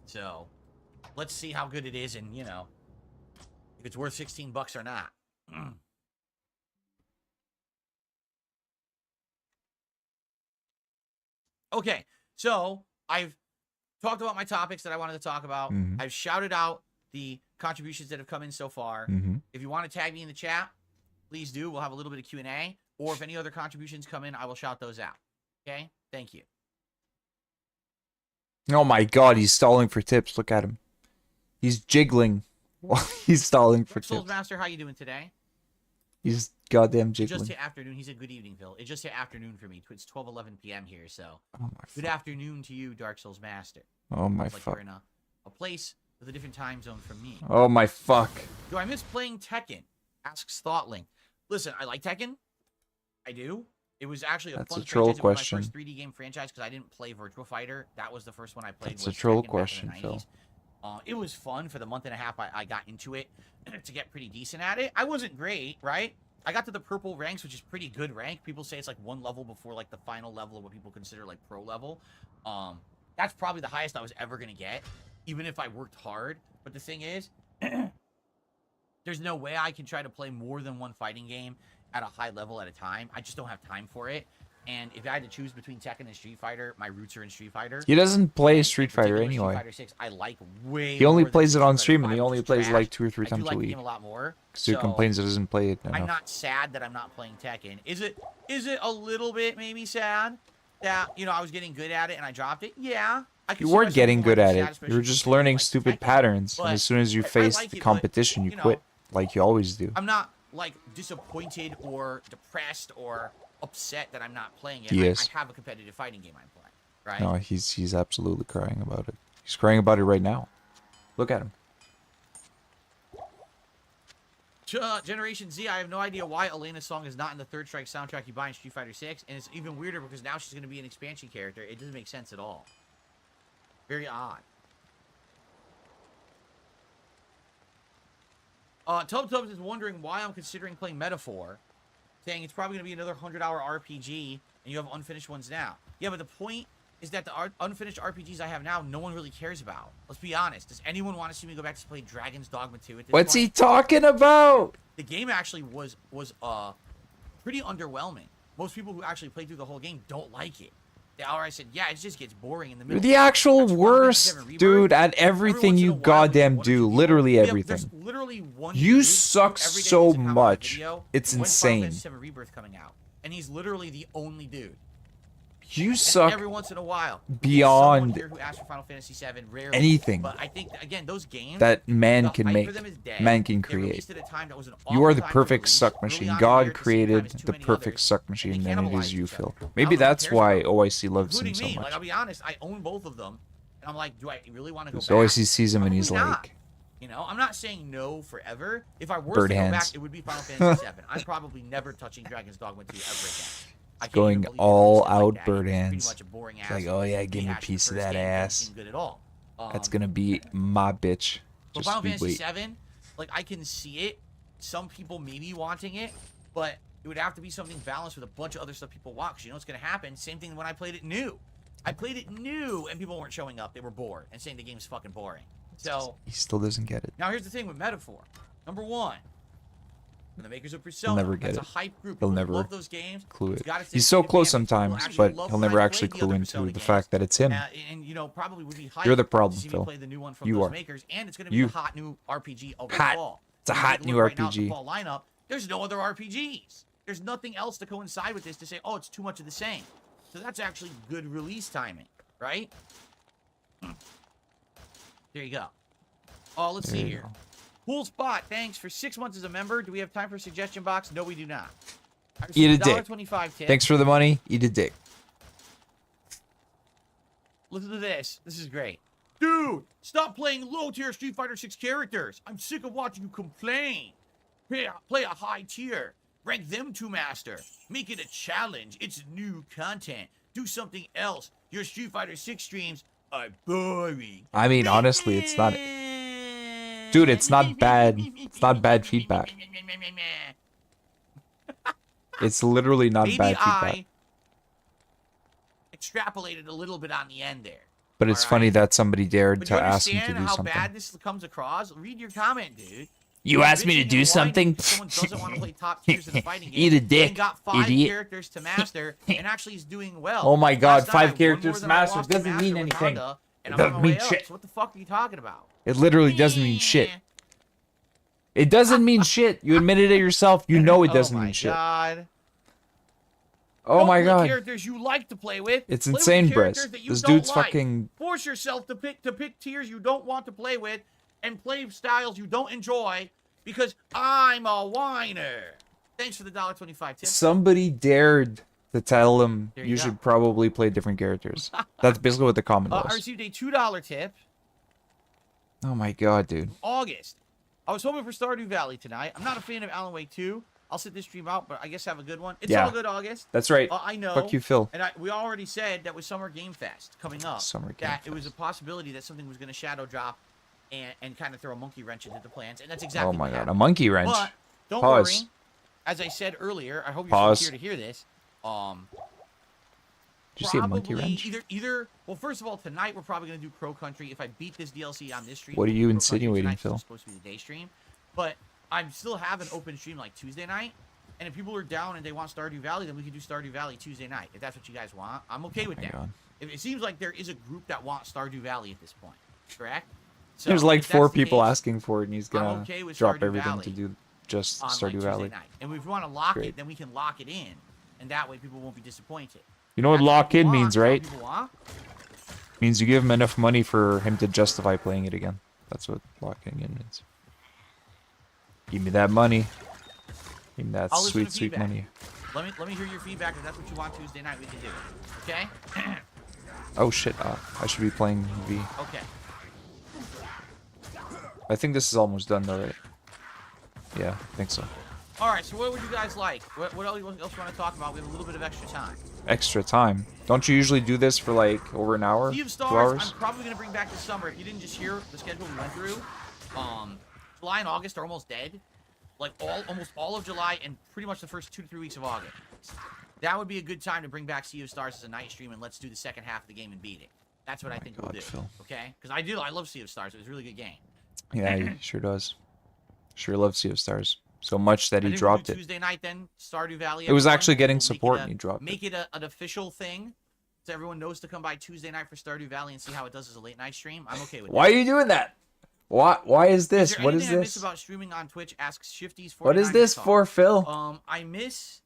S2: So, let's see how good it is and, you know, if it's worth 16 bucks or not. Okay, so I've talked about my topics that I wanted to talk about.
S1: Mhm.
S2: I've shouted out the contributions that have come in so far.
S1: Mm-hmm.
S2: If you want to tag me in the chat, please do. We'll have a little bit of Q&A. Or if any other contributions come in, I will shout those out. Okay? Thank you.
S1: Oh my god, he's stalling for tips. Look at him. He's jiggling while he's stalling for
S2: Dark Souls
S1: tips.
S2: Master, how you doing today?
S1: He's goddamn
S2: It just
S1: jiggling.
S2: hit afternoon. He said good evening, Phil. It just hit afternoon for me. It's 12:11 p.m. here, so
S1: Oh my
S2: good
S1: fuck.
S2: afternoon to you, Dark Souls Master.
S1: Oh my
S2: It's like
S1: fuck.
S2: you're in a place with a different time zone from me.
S1: Oh my fuck.
S2: Do I miss playing Tekken? Asks Thoughtling. Listen, I like Tekken. I do. It was actually a
S1: That's
S2: fun
S1: a troll
S2: franchise. It was
S1: question.
S2: my first 3D game franchise because I didn't play Virtua Fighter. That was the first one I played.
S1: That's a
S2: was
S1: troll
S2: Tekken back in the
S1: question,
S2: 90s.
S1: Phil.
S2: It was fun for the month and a half I got into it to get pretty decent at it. I wasn't great, right? I got to the purple ranks, which is pretty good rank. People say it's like one level before like the final level of what people consider like pro level. That's probably the highest I was ever gonna get, even if I worked hard. But the thing is, there's no way I can try to play more than one fighting game at a high level at a time. I just don't have time for it. And if I had to choose between Tekken and Street Fighter, my roots are in Street Fighter.
S1: He doesn't play
S2: And
S1: Street
S2: in
S1: Fighter
S2: particular,
S1: anyway.
S2: Street Fighter 6, I like way
S1: He only
S2: more than
S1: plays it
S2: Street
S1: on
S2: Fighter
S1: stream, and
S2: 5,
S1: he
S2: which
S1: only
S2: is
S1: plays
S2: trash.
S1: like 2 or 3
S2: I do
S1: times
S2: like
S1: a
S2: the
S1: week.
S2: game a lot more.
S1: Because he
S2: So,
S1: complains he doesn't play it
S2: I'm
S1: enough.
S2: not sad that I'm not playing Tekken. Is it a little bit maybe sad that, you know, I was getting good at it and I dropped it? Yeah. I can
S1: You
S2: see
S1: were
S2: why some
S1: getting
S2: people
S1: good
S2: might
S1: at
S2: be sad,
S1: it. You
S2: especially
S1: were
S2: if
S1: just
S2: you're playing,
S1: learning
S2: like,
S1: stupid
S2: Tekken.
S1: patterns,
S2: But
S1: and as soon as you
S2: I
S1: faced
S2: like
S1: the
S2: it, but,
S1: competition, you
S2: you know,
S1: quit. Like you always do.
S2: I'm not like disappointed or depressed or upset that I'm not playing it.
S1: He
S2: I
S1: is.
S2: have a competitive fighting game I'm playing, right?
S1: No, he's absolutely crying about it. He's crying about it right now. Look at him.
S2: Generation Z, I have no idea why Elena's song is not in the Third Strike soundtrack you buy in Street Fighter 6, and it's even weirder because now she's going to be an expansion character. It doesn't make sense at all. Very odd. Tub Tubs is wondering why I'm considering playing Metaphor, saying it's probably going to be another 100-hour RPG, and you have unfinished ones now. Yeah, but the point is that the unfinished RPGs I have now, no one really cares about. Let's be honest. Does anyone want to see me go back to play Dragon's Dogma 2 at this
S1: What's
S2: point?
S1: he talking about?
S2: The game actually was pretty underwhelming. Most people who actually played through the whole game don't like it. They already said, yeah, it just gets boring in the
S1: You're
S2: middle.
S1: the actual
S2: That's Final
S1: worst,
S2: Fantasy VII Rebirth.
S1: dude, at
S2: Every
S1: everything
S2: once in
S1: you
S2: a while, we get
S1: goddamn
S2: one or
S1: do.
S2: two people-
S1: Literally
S2: we have-
S1: everything.
S2: There's literally one
S1: You
S2: dude
S1: suck
S2: who every day
S1: so
S2: needs to comment on a
S1: much.
S2: video
S1: It's
S2: when
S1: insane.
S2: Final Fantasy VII Rebirth coming out, and he's literally the only dude.
S1: You
S2: And
S1: suck
S2: every once in a while,
S1: beyond
S2: someone here who asks for Final Fantasy VII, rarely.
S1: anything
S2: But I think again, those games
S1: that man
S2: the
S1: can
S2: hype
S1: make,
S2: for them is dead.
S1: man can
S2: They
S1: create.
S2: released at a time that was an
S1: You are
S2: awful
S1: the
S2: time for
S1: perfect
S2: release.
S1: suck
S2: Early
S1: machine.
S2: on in the year,
S1: God
S2: at the same
S1: created
S2: time as too
S1: the
S2: many
S1: perfect
S2: others,
S1: suck
S2: and
S1: machine,
S2: they
S1: and it
S2: cannibalized
S1: is you,
S2: each other.
S1: Phil.
S2: I don't
S1: Maybe
S2: know who
S1: that's
S2: cares
S1: why
S2: about it.
S1: OIC loves him
S2: Including
S1: so
S2: me. Like,
S1: much.
S2: I'll be honest, I own both of them, and I'm like, do I really want to go
S1: Because
S2: back?
S1: OIC sees him and he's
S2: Probably not.
S1: like,
S2: You know, I'm not saying no forever. If I were
S1: Bird
S2: to go
S1: hands.
S2: back, it would be Final Fantasy VII. I'm probably never touching Dragon's Dogma 2 ever again. I can't
S1: going
S2: even believe they
S1: all
S2: released it like
S1: out
S2: that.
S1: bird
S2: It's
S1: hands.
S2: Pretty much a boring
S1: It's
S2: ass.
S1: like, oh yeah, give me a
S2: rehash of the
S1: piece of
S2: first
S1: that
S2: game. Doesn't
S1: ass.
S2: seem good at all.
S1: That's gonna be my bitch.
S2: But
S1: Just
S2: Final
S1: you
S2: Fantasy
S1: wait.
S2: VII, like I can see it. Some people maybe wanting it, but it would have to be something balanced with a bunch of other stuff people want. 'Cause you know what's gonna happen? Same thing when I played it new. I played it new, and people weren't showing up. They were bored and saying the game's fucking boring. So
S1: He still doesn't get it.
S2: now here's the thing with Metaphor. Number one, from the makers of Persona,
S1: never get
S2: that's
S1: it.
S2: a hype group.
S1: He'll
S2: People
S1: never
S2: love those games.
S1: Clue
S2: It's
S1: it.
S2: gotta stay
S1: He's so
S2: advanced.
S1: close
S2: People
S1: sometimes,
S2: actually
S1: but
S2: love
S1: he'll
S2: when
S1: never
S2: I
S1: actually
S2: played
S1: clue
S2: other
S1: into
S2: Persona
S1: the
S2: games.
S1: fact that it's him.
S2: And you know, probably would be hyped
S1: You're the
S2: to
S1: problem,
S2: see me
S1: Phil.
S2: play the new one from
S1: You
S2: those
S1: are.
S2: makers, and it's going to be
S1: You.
S2: a hot new RPG of the
S1: Hot.
S2: fall.
S1: It's a
S2: When you
S1: hot
S2: take
S1: new
S2: look right now at the
S1: RPG.
S2: fall lineup, there's no other RPGs. There's nothing else to coincide with this to say, oh, it's too much of the same. So that's actually good release timing, right? There you go. Oh, let's
S1: There
S2: see
S1: you
S2: here.
S1: go.
S2: Cool Spot, thanks for 6 months as a member. Do we have time for a suggestion box? No, we do not. I
S1: Eat a
S2: received
S1: dick.
S2: $1.25 tip.
S1: Thanks for the money. Eat a dick.
S2: Listen to this. This is great. Dude, stop playing low-tier Street Fighter 6 characters. I'm sick of watching you complain. Play a high tier. Rank them to master. Make it a challenge. It's new content. Do something else. Your Street Fighter 6 streams are boring.
S1: I mean, honestly, it's not. Dude, it's not bad. It's not bad feedback. It's literally not
S2: Maybe
S1: bad feedback.
S2: I extrapolated a little bit on the end there.
S1: But it's
S2: All
S1: funny
S2: right.
S1: that somebody dared
S2: But
S1: to
S2: you
S1: ask him to
S2: understand
S1: do
S2: how
S1: something.
S2: bad this comes across? Read your comment, dude.
S1: You
S2: You're
S1: asked me to
S2: bitching
S1: do
S2: and whining
S1: something?
S2: because Someone doesn't want to play top tiers in the fighting game.
S1: Eat a dick,
S2: And got 5
S1: idiot.
S2: characters to master, and actually is doing well.
S1: Oh my God,
S2: Last
S1: 5
S2: night, I won
S1: characters
S2: more
S1: to
S2: than I
S1: master
S2: lost to
S1: doesn't
S2: master
S1: mean
S2: with
S1: anything.
S2: Honda, and
S1: It
S2: I'm on
S1: doesn't
S2: my
S1: mean
S2: way up.
S1: shit.
S2: So what the fuck are you talking about?
S1: It literally doesn't mean shit. It doesn't mean shit. You admitted it yourself. You know it doesn't
S2: oh my
S1: mean shit.
S2: God.
S1: Oh
S2: Don't
S1: my
S2: play
S1: god.
S2: characters you like to play with.
S1: It's
S2: Play with
S1: insane,
S2: characters
S1: Briss.
S2: that you
S1: This
S2: don't
S1: dude's
S2: like.
S1: fucking...
S2: Force yourself to pick tiers you don't want to play with and play styles you don't enjoy because I'm a whiner. Thanks for the $1.25 tip.
S1: Somebody dared to tell him
S2: There
S1: you
S2: you go.
S1: should probably play different characters. That's basically what the comment
S2: I
S1: was.
S2: received a $2 tip.
S1: Oh my god, dude.
S2: August. I was hoping for Stardew Valley tonight. I'm not a fan of Alan Wake 2. I'll sit this stream out, but I guess have a good one. It's
S1: Yeah.
S2: all good, August.
S1: That's right.
S2: I know.
S1: Fuck you, Phil.
S2: And we already said that with Summer Game Fest coming up,
S1: Summer Game
S2: that it was a
S1: Fest.
S2: possibility that something was going to shadow drop and kind of throw a monkey wrench into the plans, and that's exactly
S1: Oh my
S2: what
S1: god, a
S2: happened.
S1: monkey wrench.
S2: But don't
S1: Pause.
S2: worry. As I said earlier, I hope you're
S1: Pause.
S2: still here to hear this.
S1: Did you see a monkey
S2: Probably
S1: wrench?
S2: either. Well, first of all, tonight we're probably going to do Crow Country. If I beat this DLC on this stream,
S1: What are
S2: we'll
S1: you
S2: do Crow Country
S1: insinuating,
S2: tonight, 'cause
S1: Phil?
S2: It's supposed to be the day stream, but I still have an open stream like Tuesday night. And if people are down and they want Stardew Valley, then we can do Stardew Valley Tuesday night. If that's what you guys want, I'm okay with
S1: Oh my
S2: that.
S1: God.
S2: It seems like there is a group that wants Stardew Valley at this point, correct? So
S1: There's like
S2: if that's
S1: 4
S2: the
S1: people
S2: case,
S1: asking for it, and he's gonna
S2: okay with
S1: drop
S2: Stardew
S1: everything
S2: Valley
S1: to do just
S2: on like
S1: Stardew
S2: Tuesday
S1: Valley.
S2: night. And if we want to lock
S1: Great.
S2: it, then we can lock it in, and that way people won't be disappointed.
S1: You know what
S2: That's what
S1: lock
S2: people
S1: in
S2: want,
S1: means,
S2: that's what
S1: right?
S2: people want.
S1: Means you give him enough money for him to justify playing it again. That's what locking in means. Give me that money. Give me that
S2: I'll listen
S1: sweet,
S2: to
S1: sweet
S2: feedback.
S1: money.
S2: Let me hear your feedback. If that's what you want Tuesday night, we can do it. Okay?
S1: Oh shit, I should be playing V.
S2: Okay.
S1: I think this is almost done though, right? Yeah, I think so.
S2: All right. So what would you guys like? What else you want to talk about? We have a little bit of extra time.
S1: Extra time. Don't you usually do this for like over an hour?
S2: Sea of
S1: 2
S2: Stars,
S1: hours?
S2: I'm probably going to bring back this summer. If you didn't just hear the schedule we went through, July and August are almost dead. Like almost all of July and pretty much the first 2 to 3 weeks of August. That would be a good time to bring back Sea of Stars as a night stream, and let's do the second half of the game and beat it. That's what I think we'll
S1: God,
S2: do.
S1: Phil.
S2: Okay? Because I love Sea of Stars. It was a really good game.
S1: Yeah, he sure does. Sure loves Sea of Stars. So much that
S2: I
S1: he
S2: think we'll
S1: dropped
S2: do
S1: it.
S2: Tuesday night then, Stardew Valley.
S1: It was
S2: everyone.
S1: actually getting
S2: We'll make
S1: support
S2: it
S1: and he dropped
S2: Make it an official thing, so everyone knows to come by Tuesday night for Stardew Valley and see how it does as a late night stream. I'm okay with
S1: Why are
S2: that.
S1: you doing that? Why is this?
S2: Is there
S1: What is
S2: anything I miss
S1: this?
S2: about streaming on Twitch? Asks Shifty's.
S1: What is this for, Phil?
S2: I miss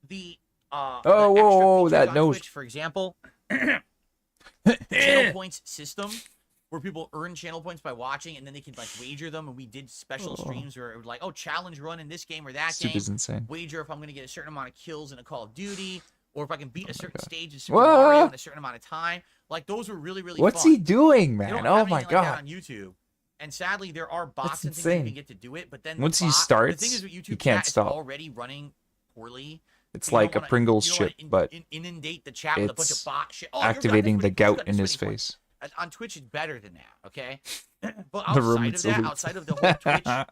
S2: the
S1: Oh,
S2: the
S1: whoa,
S2: extra
S1: whoa,
S2: features
S1: that
S2: on
S1: nose.
S2: Twitch, for example, channel points system where people earn channel points by watching and then they can like wager them. And we did special
S1: Oh.
S2: streams where it was like, oh, challenge run in this game or that
S1: Stupid
S2: game.
S1: is insane.
S2: Wager if I'm going to get a certain amount of kills in a Call of Duty, or if I can beat a certain
S1: God.
S2: stage in Super
S1: Whoa.
S2: Mario in a certain amount of time. Like those were really, really
S1: What's
S2: fun.
S1: he doing,
S2: They
S1: man?
S2: don't
S1: Oh
S2: have
S1: my
S2: anything like that
S1: god.
S2: on YouTube. And sadly, there are bots
S1: That's
S2: and things you
S1: insane.
S2: can get to do it. But then
S1: Once
S2: the
S1: he
S2: bot,
S1: starts,
S2: the thing is with YouTube
S1: he can't
S2: chat,
S1: stop.
S2: It's already running poorly.
S1: It's
S2: You don't
S1: like a
S2: wanna-
S1: Pringles
S2: you don't wanna
S1: chip, but
S2: inundate the chat with a bunch of
S1: it's
S2: bot shit. Oh, you're right,
S1: activating
S2: that's
S1: the
S2: what it is.
S1: gout
S2: That's
S1: in
S2: what
S1: his
S2: it is.
S1: face.
S2: On Twitch, it's better than that, okay? But
S1: The room
S2: outside of that,
S1: salutes.
S2: outside of the whole Twitch,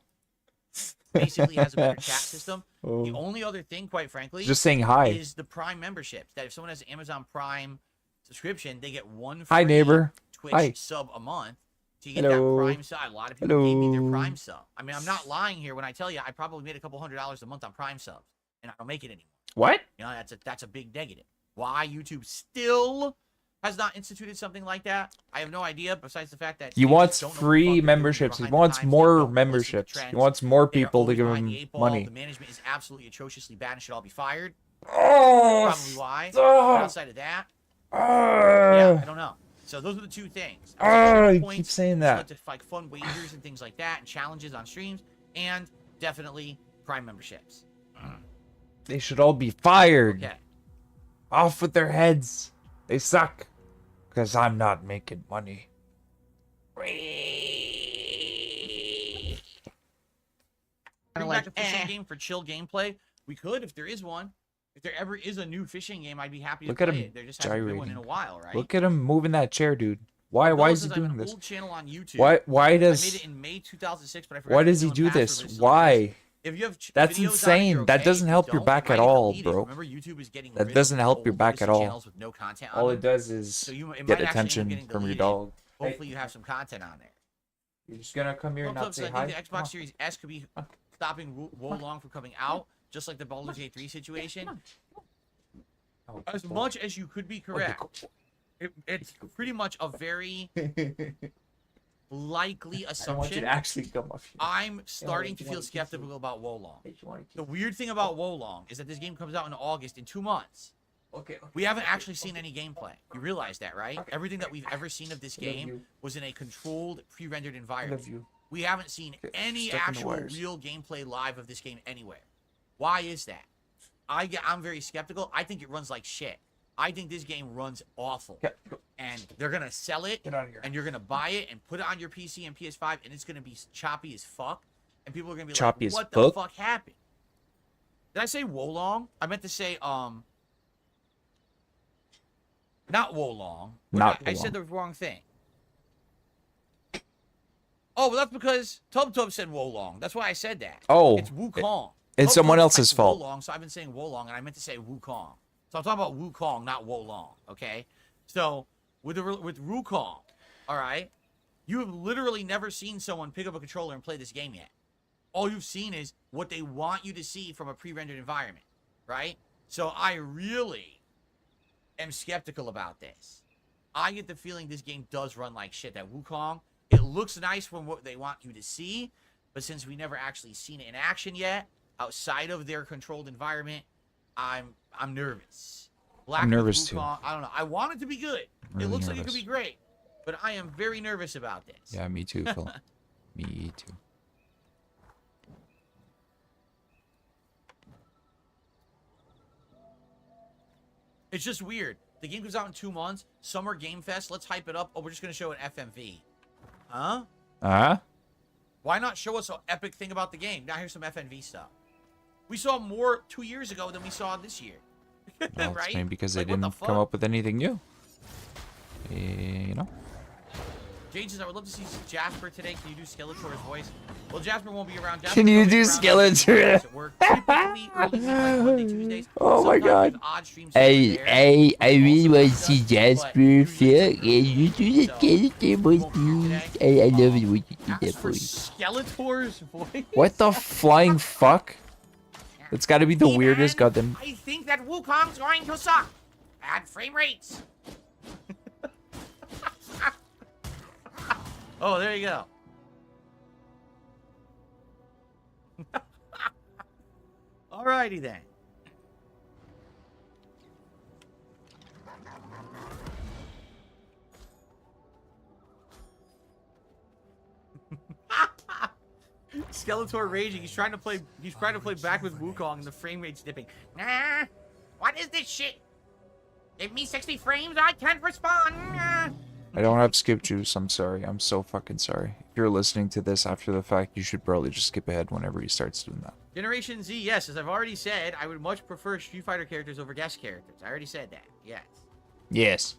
S2: basically has a better chat system. The
S1: Oh.
S2: only other thing, quite frankly,
S1: Just saying hi.
S2: is the Prime memberships. That if someone has an Amazon Prime subscription, they get one
S1: Hi,
S2: free
S1: neighbor.
S2: Twitch
S1: Hi.
S2: sub a month. To get
S1: Hello.
S2: that Prime sub. A lot of people gave me their
S1: Hello.
S2: Prime sub. I mean, I'm not lying here when I tell you I probably made a couple $100 a month on Prime subs, and I don't make it anymore.
S1: What?
S2: You know, that's a big negative. Why YouTube still has not instituted something like that, I have no idea. Besides the fact that
S1: He
S2: they just
S1: wants
S2: don't know what the fuck
S1: free
S2: they're doing
S1: memberships. He
S2: behind the
S1: wants
S2: times. They
S1: more
S2: don't listen to
S1: memberships. He
S2: trends.
S1: wants more
S2: They are
S1: people to
S2: always
S1: give
S2: behind the
S1: him
S2: eight ball.
S1: money.
S2: The management is absolutely atrociously bad and should all be fired.
S1: Oh,
S2: Probably why. But outside of that, yeah, I don't know. So those are the two things.
S1: You keep
S2: Points,
S1: saying that.
S2: to like fun wagers and things like that, and challenges on streams, and definitely Prime memberships.
S1: They should all be fired.
S2: Okay.
S1: Off with their heads. They suck. Because I'm not making money.
S2: Bring back a fishing game for chill gameplay. We could if there is one. If there ever is a new fishing game, I'd be happy to
S1: Look
S2: play
S1: at him
S2: it. There just hasn't been one in a
S1: gyrating.
S2: while, right?
S1: Look at him moving that chair, dude. Why is he
S2: Fellas, I have
S1: doing
S2: an
S1: this?
S2: Old channel on YouTube.
S1: Why
S2: I made
S1: does
S2: it in May 2006, but I forgot
S1: why
S2: the
S1: does he
S2: email
S1: do
S2: and password,
S1: this?
S2: but it still
S1: Why?
S2: exists. If you have
S1: That's
S2: videos on it,
S1: insane.
S2: you're
S1: That
S2: okay.
S1: doesn't
S2: If you
S1: help your
S2: don't,
S1: back
S2: you
S1: at
S2: might have
S1: all,
S2: deleted it.
S1: bro.
S2: Remember, YouTube is getting
S1: That
S2: rid
S1: doesn't
S2: of
S1: help your
S2: old
S1: back at
S2: fishing
S1: all.
S2: channels with no content on
S1: All
S2: them.
S1: it does is
S2: So it
S1: get
S2: might actually end up
S1: attention
S2: getting
S1: from your
S2: deleted.
S1: dog.
S2: Hopefully, you have some content on there.
S1: You're just gonna come here and
S2: Well,
S1: not
S2: so
S1: say
S2: I
S1: hi?
S2: think the Xbox Series S could be stopping Wolong from coming out, just like the Baldur's Gate 3 situation.
S1: Oh,
S2: As
S1: boy.
S2: much as you could be correct, it's pretty much a very likely
S1: I don't want you
S2: assumption,
S1: to actually come up here.
S2: I'm starting to
S1: you
S2: feel
S1: want to
S2: skeptical about Wolong.
S1: Hey, you want to
S2: The weird thing about Wolong is that this game comes out in August in 2 months.
S1: Okay.
S2: We haven't actually seen any gameplay. You realize that, right? Everything that we've ever seen of this
S1: I love
S2: game
S1: you.
S2: was in a controlled, pre-rendered
S1: I
S2: environment.
S1: love you.
S2: We haven't seen any
S1: stuck in the
S2: actual
S1: wires.
S2: real gameplay live of this game anywhere. Why is that? I'm very skeptical. I think it runs like shit. I think this game runs awful.
S1: Yeah, go.
S2: And they're going to sell it,
S1: Get out of here.
S2: and you're going to buy it and put it on your PC and PS5, and it's going to be choppy as fuck. And people are going to be
S1: Choppy
S2: like,
S1: as
S2: what the
S1: fuck?
S2: fuck happened? Did I say Wolong? I meant to say, not Wolong.
S1: Not
S2: I said
S1: Wolong.
S2: the wrong thing. Oh, well, that's because Tub said Wolong. That's why I said that.
S1: Oh,
S2: It's Wukong.
S1: it's someone
S2: Tub
S1: else's
S2: typed
S1: fault.
S2: Wolong, so I've been saying Wolong, and I meant to say Wukong. So I'm talking about Wukong, not Wolong. Okay. So with Wukong, all right, you have literally never seen someone pick up a controller and play this game yet. All you've seen is what they want you to see from a pre-rendered environment, right? So I really am skeptical about this. I get the feeling this game does run like shit. That Wukong, it looks nice from what they want you to see, but since we never actually seen it in action yet, outside of their controlled environment, I'm nervous. Black
S1: I'm
S2: Myth
S1: nervous too.
S2: Wukong, I don't know. I want it to be good.
S1: Really
S2: it looks like it
S1: nervous.
S2: could be great, but I am very nervous about this.
S1: Yeah, me too, Phil. Me too.
S2: It's just weird. The game comes out in 2 months. Summer Game Fest. Let's hype it up. Oh, we're just going to show an FMV. Huh? Why not show us an epic thing about the game? Now here's some FMV stuff. We saw more 2 years ago than we saw this year.
S1: Well,
S2: right?
S1: it's maybe because they
S2: Like, what the
S1: didn't come
S2: fuck?
S1: up with anything new. You know?
S2: Jade says, I would love to see Jasper today. Can you do Skeletor's voice? Well, Jasper won't be around.
S1: Can you do
S2: Skeletor?
S1: Oh my God. I really want to see Jasper, Phil. Can you do the Skeletor voice, please? I love it when you do that
S2: Ask for
S1: voice.
S2: Skeletor's voice?
S1: What the flying fuck? That's got to be the
S2: Hey,
S1: weirdest
S2: man,
S1: goddamn.
S2: I think that Wukong's going to suck. Bad frame rates. Oh, there you go. Alrighty then. Skeletor raging. He's trying to play back with Wukong and the frame rate's dipping. Nah. What is this shit? Give me 60 frames, I can't respond. Nah.
S1: I don't have skip juice. I'm sorry. I'm so fucking sorry. If you're listening to this after the fact, you should probably just skip ahead whenever he starts doing that.
S2: Generation Z, yes, as I've already said, I would much prefer Street Fighter characters over guest characters. I already said that. Yes.
S1: Yes.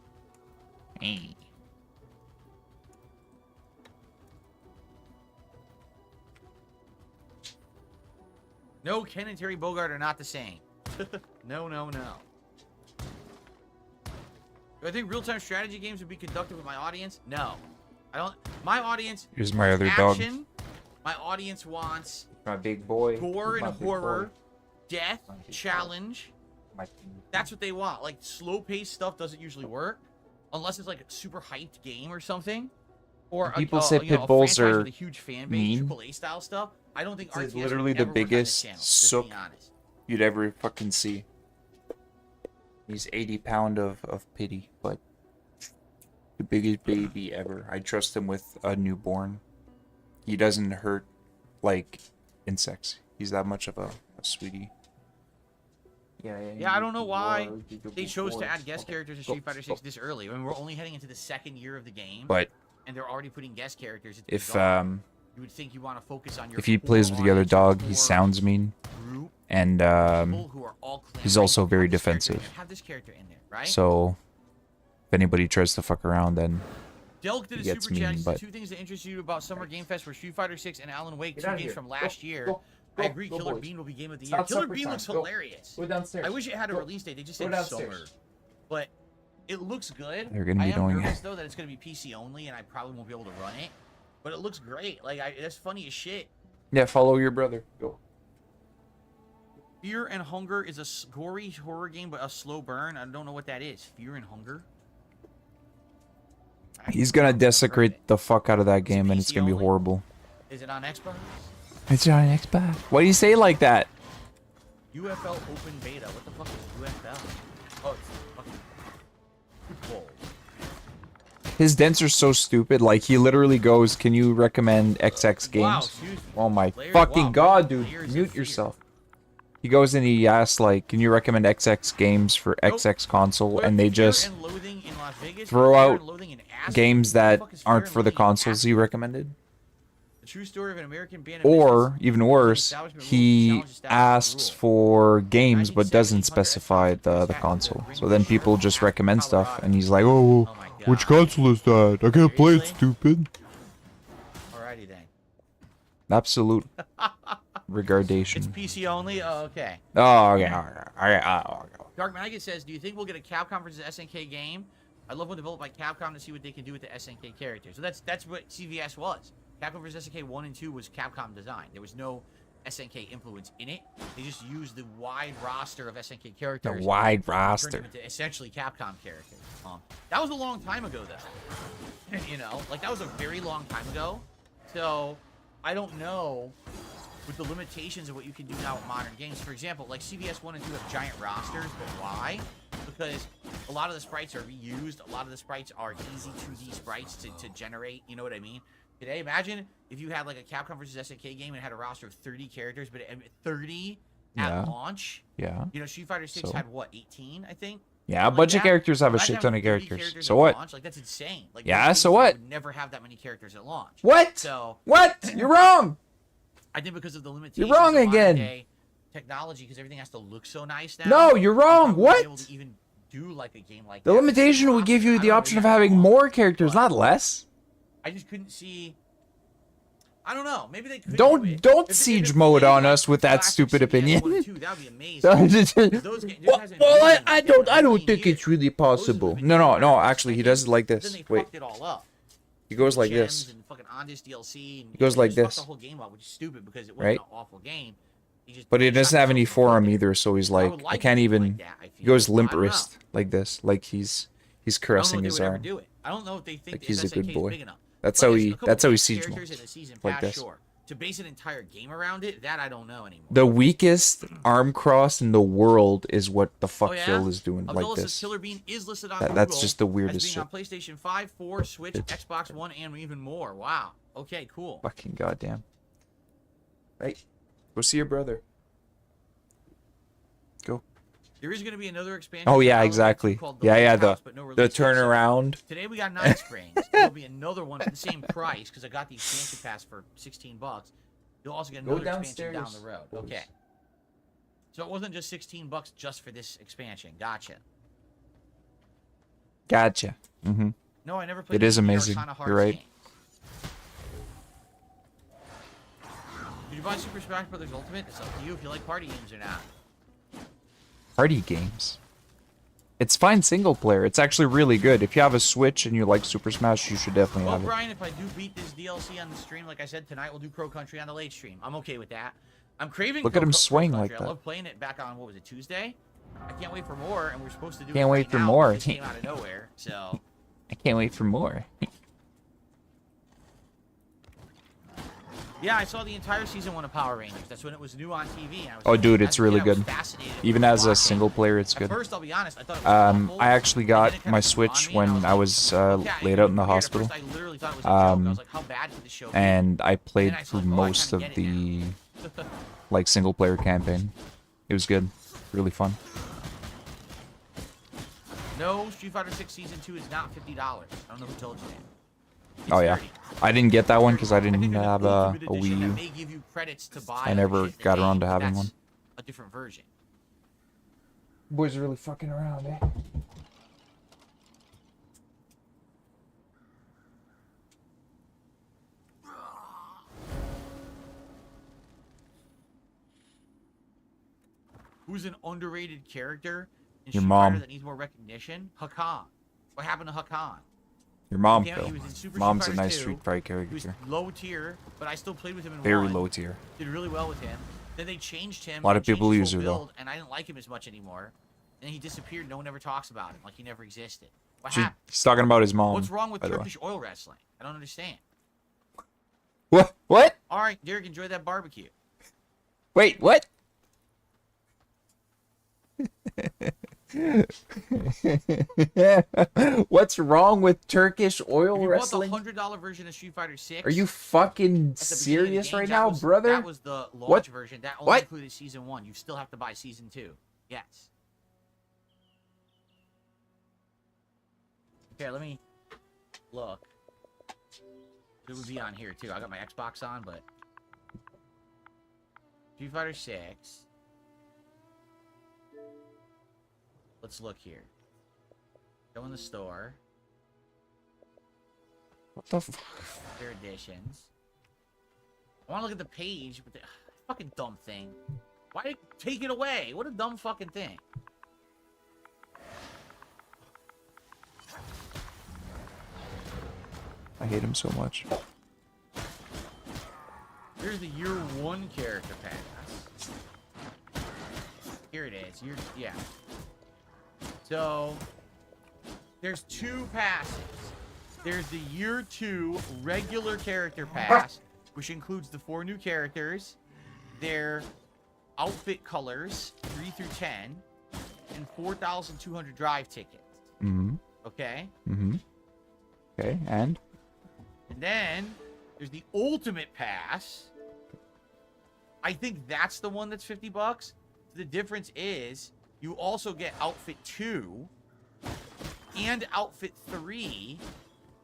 S2: No, Ken and Terry Bogard are not the same. No, no, no. Do I think real-time strategy games would be conducted with my audience? No. I don't. My audience
S1: Here's my other
S2: action.
S1: dog.
S2: My audience wants
S1: My big boy.
S2: gore and
S1: My big
S2: horror,
S1: boy.
S2: death,
S1: My big boy.
S2: challenge.
S1: My-
S2: That's what they want. Like, slow-paced stuff doesn't usually work. Unless it's like a super hyped game or something. Or
S1: People say
S2: you know,
S1: pit
S2: a
S1: bulls
S2: franchise
S1: are
S2: with a huge fan base,
S1: mean.
S2: AAA style stuff. I don't think
S1: It's
S2: RTS would
S1: literally the
S2: ever work on this
S1: biggest
S2: channel,
S1: sook
S2: just being honest.
S1: you'd ever fucking see. He's 80 pound of pity, but the biggest baby ever. I trust him with a newborn. He doesn't hurt like insects. He's that much of a sweetie.
S2: Yeah, I don't know why they chose to add guest characters in Street Fighter 6 this early. I mean, we're only heading into the second year of the game,
S1: But
S2: and they're already putting guest characters. It's
S1: if
S2: bizarre. You would think you want to focus on your
S1: if he
S2: core
S1: plays with the other
S2: audience,
S1: dog,
S2: your
S1: he
S2: core
S1: sounds mean,
S2: group,
S1: and
S2: people who are all
S1: he's
S2: clamoring
S1: also
S2: to
S1: very
S2: have this character,
S1: defensive.
S2: have this character in there, right?
S1: So if anybody tries to fuck around, then
S2: Delk did a
S1: he gets
S2: super chat.
S1: mean,
S2: He said
S1: but-
S2: 2 things that interest you about Summer Game Fest were Street Fighter 6 and Alan Wake,
S1: Get
S2: 2
S1: outta
S2: games
S1: here.
S2: from last year.
S1: Go,
S2: I agree,
S1: go,
S2: Killer
S1: boys.
S2: Bean will be game of the
S1: It's
S2: year.
S1: not
S2: Killer
S1: supper
S2: Bean
S1: time.
S2: looks
S1: Go.
S2: hilarious.
S1: Go downstairs.
S2: I wish it had a
S1: Go.
S2: release date. They just
S1: Go
S2: said
S1: downstairs.
S2: summer. But it looks good.
S1: They're gonna be
S2: I am
S1: doing
S2: nervous
S1: it.
S2: though that it's gonna be PC only, and I probably won't be able to run it. But it looks great. Like that's funny as shit.
S1: yeah, follow your brother. Go.
S2: Fear and Hunger is a gory horror game, but a slow burn. I don't know what that is. Fear and Hunger.
S1: He's gonna desecrate the fuck out of that game, and it's
S2: PC
S1: gonna be
S2: only?
S1: horrible.
S2: Is it on Xbox?
S1: It's on Xbox. Why do you say it like that?
S2: UFL open beta. What the fuck is UFL? Oh, it's fucking cool.
S1: His dents are so stupid. Like, he literally goes, "Can you recommend XX games?"
S2: Wow, excuse me.
S1: Oh my
S2: Layers-
S1: fucking
S2: wow,
S1: god, dude!
S2: layers of
S1: Mute
S2: fear.
S1: yourself. He goes and he asks, like, "Can you recommend XX games for XX console?"
S2: Where
S1: And they
S2: Fear
S1: just
S2: and Loathing in Las Vegas,
S1: throw
S2: Fear
S1: out
S2: and Loathing in Aspen?
S1: games
S2: What the
S1: that
S2: fuck is Fear
S1: aren't
S2: and
S1: for the
S2: Loathing in
S1: consoles he
S2: Aspen?
S1: recommended.
S2: The true story of an American band of
S1: Or,
S2: misfits.
S1: even worse,
S2: Establishment rules
S1: he
S2: challenge establishment
S1: asks
S2: rule.
S1: for games but
S2: 1970,
S1: doesn't
S2: 800
S1: specify
S2: Xbox
S1: the
S2: Patent
S1: console.
S2: with
S1: So then people just
S2: Ring
S1: recommend stuff,
S2: Colorado.
S1: and he's like, "Oh,
S2: Oh my
S1: which
S2: God.
S1: console is that? I can't play it,
S2: Seriously?
S1: stupid."
S2: Alrighty then.
S1: Absolute
S2: It's
S1: regardation.
S2: PC only? Oh, okay.
S1: Oh, okay, okay.
S2: Dark Maggot says, do you think we'll get a Capcom versus SNK game? I love one developed by Capcom to see what they can do with the SNK characters. So that's what CVS was. Capcom vs. SNK 1 and 2 was Capcom design. There was no SNK influence in it. They just used the wide roster of SNK
S1: The
S2: characters.
S1: wide
S2: and turned
S1: roster.
S2: them into essentially Capcom characters. That was a long time ago, though. You know, like that was a very long time ago. So I don't know with the limitations of what you can do now with modern games. For example, like CVS 1 and 2 have giant rosters, but why? Because a lot of the sprites are reused. A lot of the sprites are easy 2D sprites to generate. You know what I mean? Today, imagine if you had like a Capcom versus SNK game and had a roster of 30 characters, but 30
S1: Yeah.
S2: at launch.
S1: Yeah.
S2: You know, Street Fighter 6
S1: So?
S2: had what, 18, I think?
S1: Yeah, a
S2: Something
S1: bunch
S2: like
S1: of
S2: that.
S1: characters have a
S2: Imagine
S1: shit ton
S2: having
S1: of
S2: 30
S1: characters.
S2: at
S1: So what?
S2: Launch. Like that's insane. Like
S1: Yeah,
S2: most
S1: so
S2: games
S1: what?
S2: would never have that many characters at launch.
S1: What?
S2: So
S1: What? You're wrong.
S2: I think because of the limitations
S1: wrong
S2: of modern
S1: again.
S2: day technology, because everything has to look so nice now.
S1: No, you're wrong.
S2: you probably won't be able
S1: What?
S2: to even do like a game like
S1: The
S2: that.
S1: limitation would give you
S2: I
S1: the
S2: don't know,
S1: option of
S2: yeah,
S1: having
S2: well,
S1: more characters,
S2: but
S1: not less.
S2: I just couldn't see. I don't know. Maybe they could.
S1: Don't-
S2: do it.
S1: don't
S2: If
S1: siege
S2: they
S1: mode
S2: did,
S1: on
S2: like,
S1: us with that
S2: classic
S1: stupid
S2: CVS
S1: opinion.
S2: 1 and 2, that would be amazing. Those games, there hasn't been
S1: well,
S2: one in
S1: I
S2: like
S1: don't
S2: 15
S1: think
S2: years.
S1: it's really
S2: Those
S1: possible.
S2: have been
S1: No, no,
S2: years.
S1: no. Actually, he does it like
S2: Then
S1: this.
S2: they
S1: Wait,
S2: fucked it all up.
S1: he goes like
S2: Gems
S1: this.
S2: And fucking Ondis DLC. And
S1: He goes
S2: they
S1: like
S2: just fucked
S1: this.
S2: The whole game up, which is stupid because it wasn't
S1: Right?
S2: an awful game. He just
S1: But he doesn't have any
S2: shot
S1: forearm
S2: himself in the
S1: either, so he's
S2: foot. I
S1: like,
S2: would
S1: I
S2: it
S1: can't
S2: to be
S1: even.
S2: like that, I
S1: He
S2: feel.
S1: goes
S2: I
S1: limp
S2: don't know.
S1: wrist like this, like he's
S2: I don't know
S1: caressing
S2: if they
S1: his
S2: would ever
S1: arm.
S2: do it. I don't know if they think
S1: Like
S2: that
S1: he's a good
S2: SNK is
S1: boy.
S2: big enough.
S1: That's
S2: Like,
S1: how
S2: there's
S1: he.
S2: a couple
S1: That's how he
S2: big
S1: siege
S2: characters
S1: modes.
S2: in the season
S1: Like
S2: pass,
S1: this.
S2: sure. To base an entire game around it, that I don't know anymore.
S1: The weakest arm cross in the world is what the fuck
S2: Oh, yeah?
S1: Phil is doing
S2: Abdullah
S1: like
S2: says
S1: this.
S2: Killer Bean is listed on
S1: That's
S2: Google
S1: just the
S2: as
S1: weirdest
S2: being
S1: shit.
S2: on PlayStation 5, 4, Switch,
S1: Bitch.
S2: Xbox One, and even more. Wow. Okay, cool.
S1: Fucking goddamn. Right. Go see your brother. Go.
S2: There is going to be another expansion.
S1: Oh
S2: for
S1: yeah,
S2: Halloween
S1: exactly.
S2: called The
S1: Yeah, yeah.
S2: Lighthouse,
S1: The
S2: but no
S1: the
S2: release date.
S1: turnaround.
S2: Today we got Night Springs. There'll be another one at the same price because I got the expansion pass for $16. You'll also get
S1: Go
S2: another expansion down
S1: downstairs,
S2: the road.
S1: please.
S2: Okay. So it wasn't just $16 just for this expansion. Gotcha.
S1: Gotcha. Mm-hmm.
S2: No, I never played.
S1: It
S2: the
S1: is
S2: Indian
S1: amazing.
S2: Arcana Hearts
S1: You're right.
S2: game. Did you buy Super Smash Bros. Ultimate? It's up to you if you like party games or not.
S1: Party games. It's fine single player. It's actually really good. If you have a Switch and you like Super Smash, you should definitely
S2: Well,
S1: have it.
S2: Brian, if I do beat this DLC on the stream, like I said tonight, we'll do Crow Country on the late stream. I'm okay with that. I'm craving.
S1: Look at him
S2: Crow
S1: swing
S2: Country.
S1: like
S2: I
S1: that.
S2: love playing it back on what was it, Tuesday? I can't wait for more, and we're supposed to do.
S1: Can't
S2: it
S1: wait
S2: right
S1: for
S2: now,
S1: more.
S2: but It came out of nowhere, so.
S1: I can't wait for more.
S2: Yeah, I saw the entire season 1 of Power Rangers. That's when it was new on TV. And I was
S1: Oh, dude, it's
S2: as a
S1: really
S2: kid, I was
S1: good.
S2: fascinated with
S1: Even as a
S2: watching.
S1: single player, it's
S2: At
S1: good.
S2: first, I'll be honest, I thought it was awful,
S1: I actually
S2: and
S1: got
S2: then it kinda
S1: my
S2: grew on
S1: Switch
S2: me, and
S1: when I
S2: like,
S1: was
S2: okay, I
S1: laid
S2: knew
S1: out in the
S2: it was weird. At
S1: hospital.
S2: first, I literally thought it was a joke. I was like, how bad could this show be?
S1: And I played
S2: I saw,
S1: through
S2: oh, I
S1: most
S2: kinda
S1: of
S2: get it
S1: the
S2: now.
S1: like single player campaign. It was good, really fun.
S2: No, Street Fighter 6 Season 2 is not $50. I don't know who told you that. It's
S1: Oh yeah,
S2: 30.
S1: I didn't get that one because I
S2: think
S1: didn't
S2: there's an
S1: have a
S2: Ultimate Edition
S1: Wii
S2: that
S1: U.
S2: may give you credits to buy
S1: I
S2: other
S1: never
S2: shit in the
S1: got around
S2: game,
S1: to
S2: but
S1: having
S2: that's
S1: one.
S2: a different version.
S1: Boys are really fucking around, eh?
S2: Who's an underrated character in
S1: Your
S2: Street
S1: mom.
S2: Fighter that needs more recognition? Hakan. What happened to Hakan?
S1: Your mom,
S2: Yeah,
S1: Phil.
S2: he was in Super
S1: Mom's a
S2: Street Fighter
S1: nice
S2: 2.
S1: Street Fighter
S2: He was
S1: character.
S2: low tier, but I still played with him in
S1: Very
S2: 1.
S1: low tier.
S2: Did really well with him. Then they changed him.
S1: A lot
S2: and
S1: of people
S2: changed his
S1: use
S2: whole
S1: her, though.
S2: build, and I didn't like him as much anymore. And he disappeared. No one ever talks about him. Like he never existed. What happened?
S1: He's talking about his mom.
S2: What's wrong with
S1: by the way.
S2: Turkish oil wrestling? I don't understand.
S1: What? What?
S2: All right, Derek, enjoy that barbecue.
S1: Wait, what? What's wrong with Turkish oil
S2: If you
S1: wrestling?
S2: bought the $100 version of Street Fighter 6.
S1: Are you fucking
S2: at the beginning of the
S1: serious
S2: games,
S1: right
S2: that
S1: now,
S2: was-
S1: brother?
S2: That was the launch
S1: What?
S2: version. That only
S1: What?
S2: included Season 1. You still have to buy Season 2. Yes. Okay, let me look. It would be on here, too. I got my Xbox on, but... Street Fighter 6. Let's look here. Go in the store.
S1: What the f?
S2: Their editions. I want to look at the page, but the fucking dumb thing. Why take it away? What a dumb fucking thing.
S1: I hate him so much.
S2: Here's the year 1 character pass. Here it is. Yeah. So, there's 2 passes. There's the year 2 regular character pass, which includes the 4 new characters, their outfit colors, 3 through 10, and 4,200 drive tickets.
S1: Mm-hmm.
S2: Okay?
S1: Mm-hmm. Okay, and?
S2: And then, there's the ultimate pass. I think that's the one that's $50. The difference is, you also get outfit 2 and outfit 3,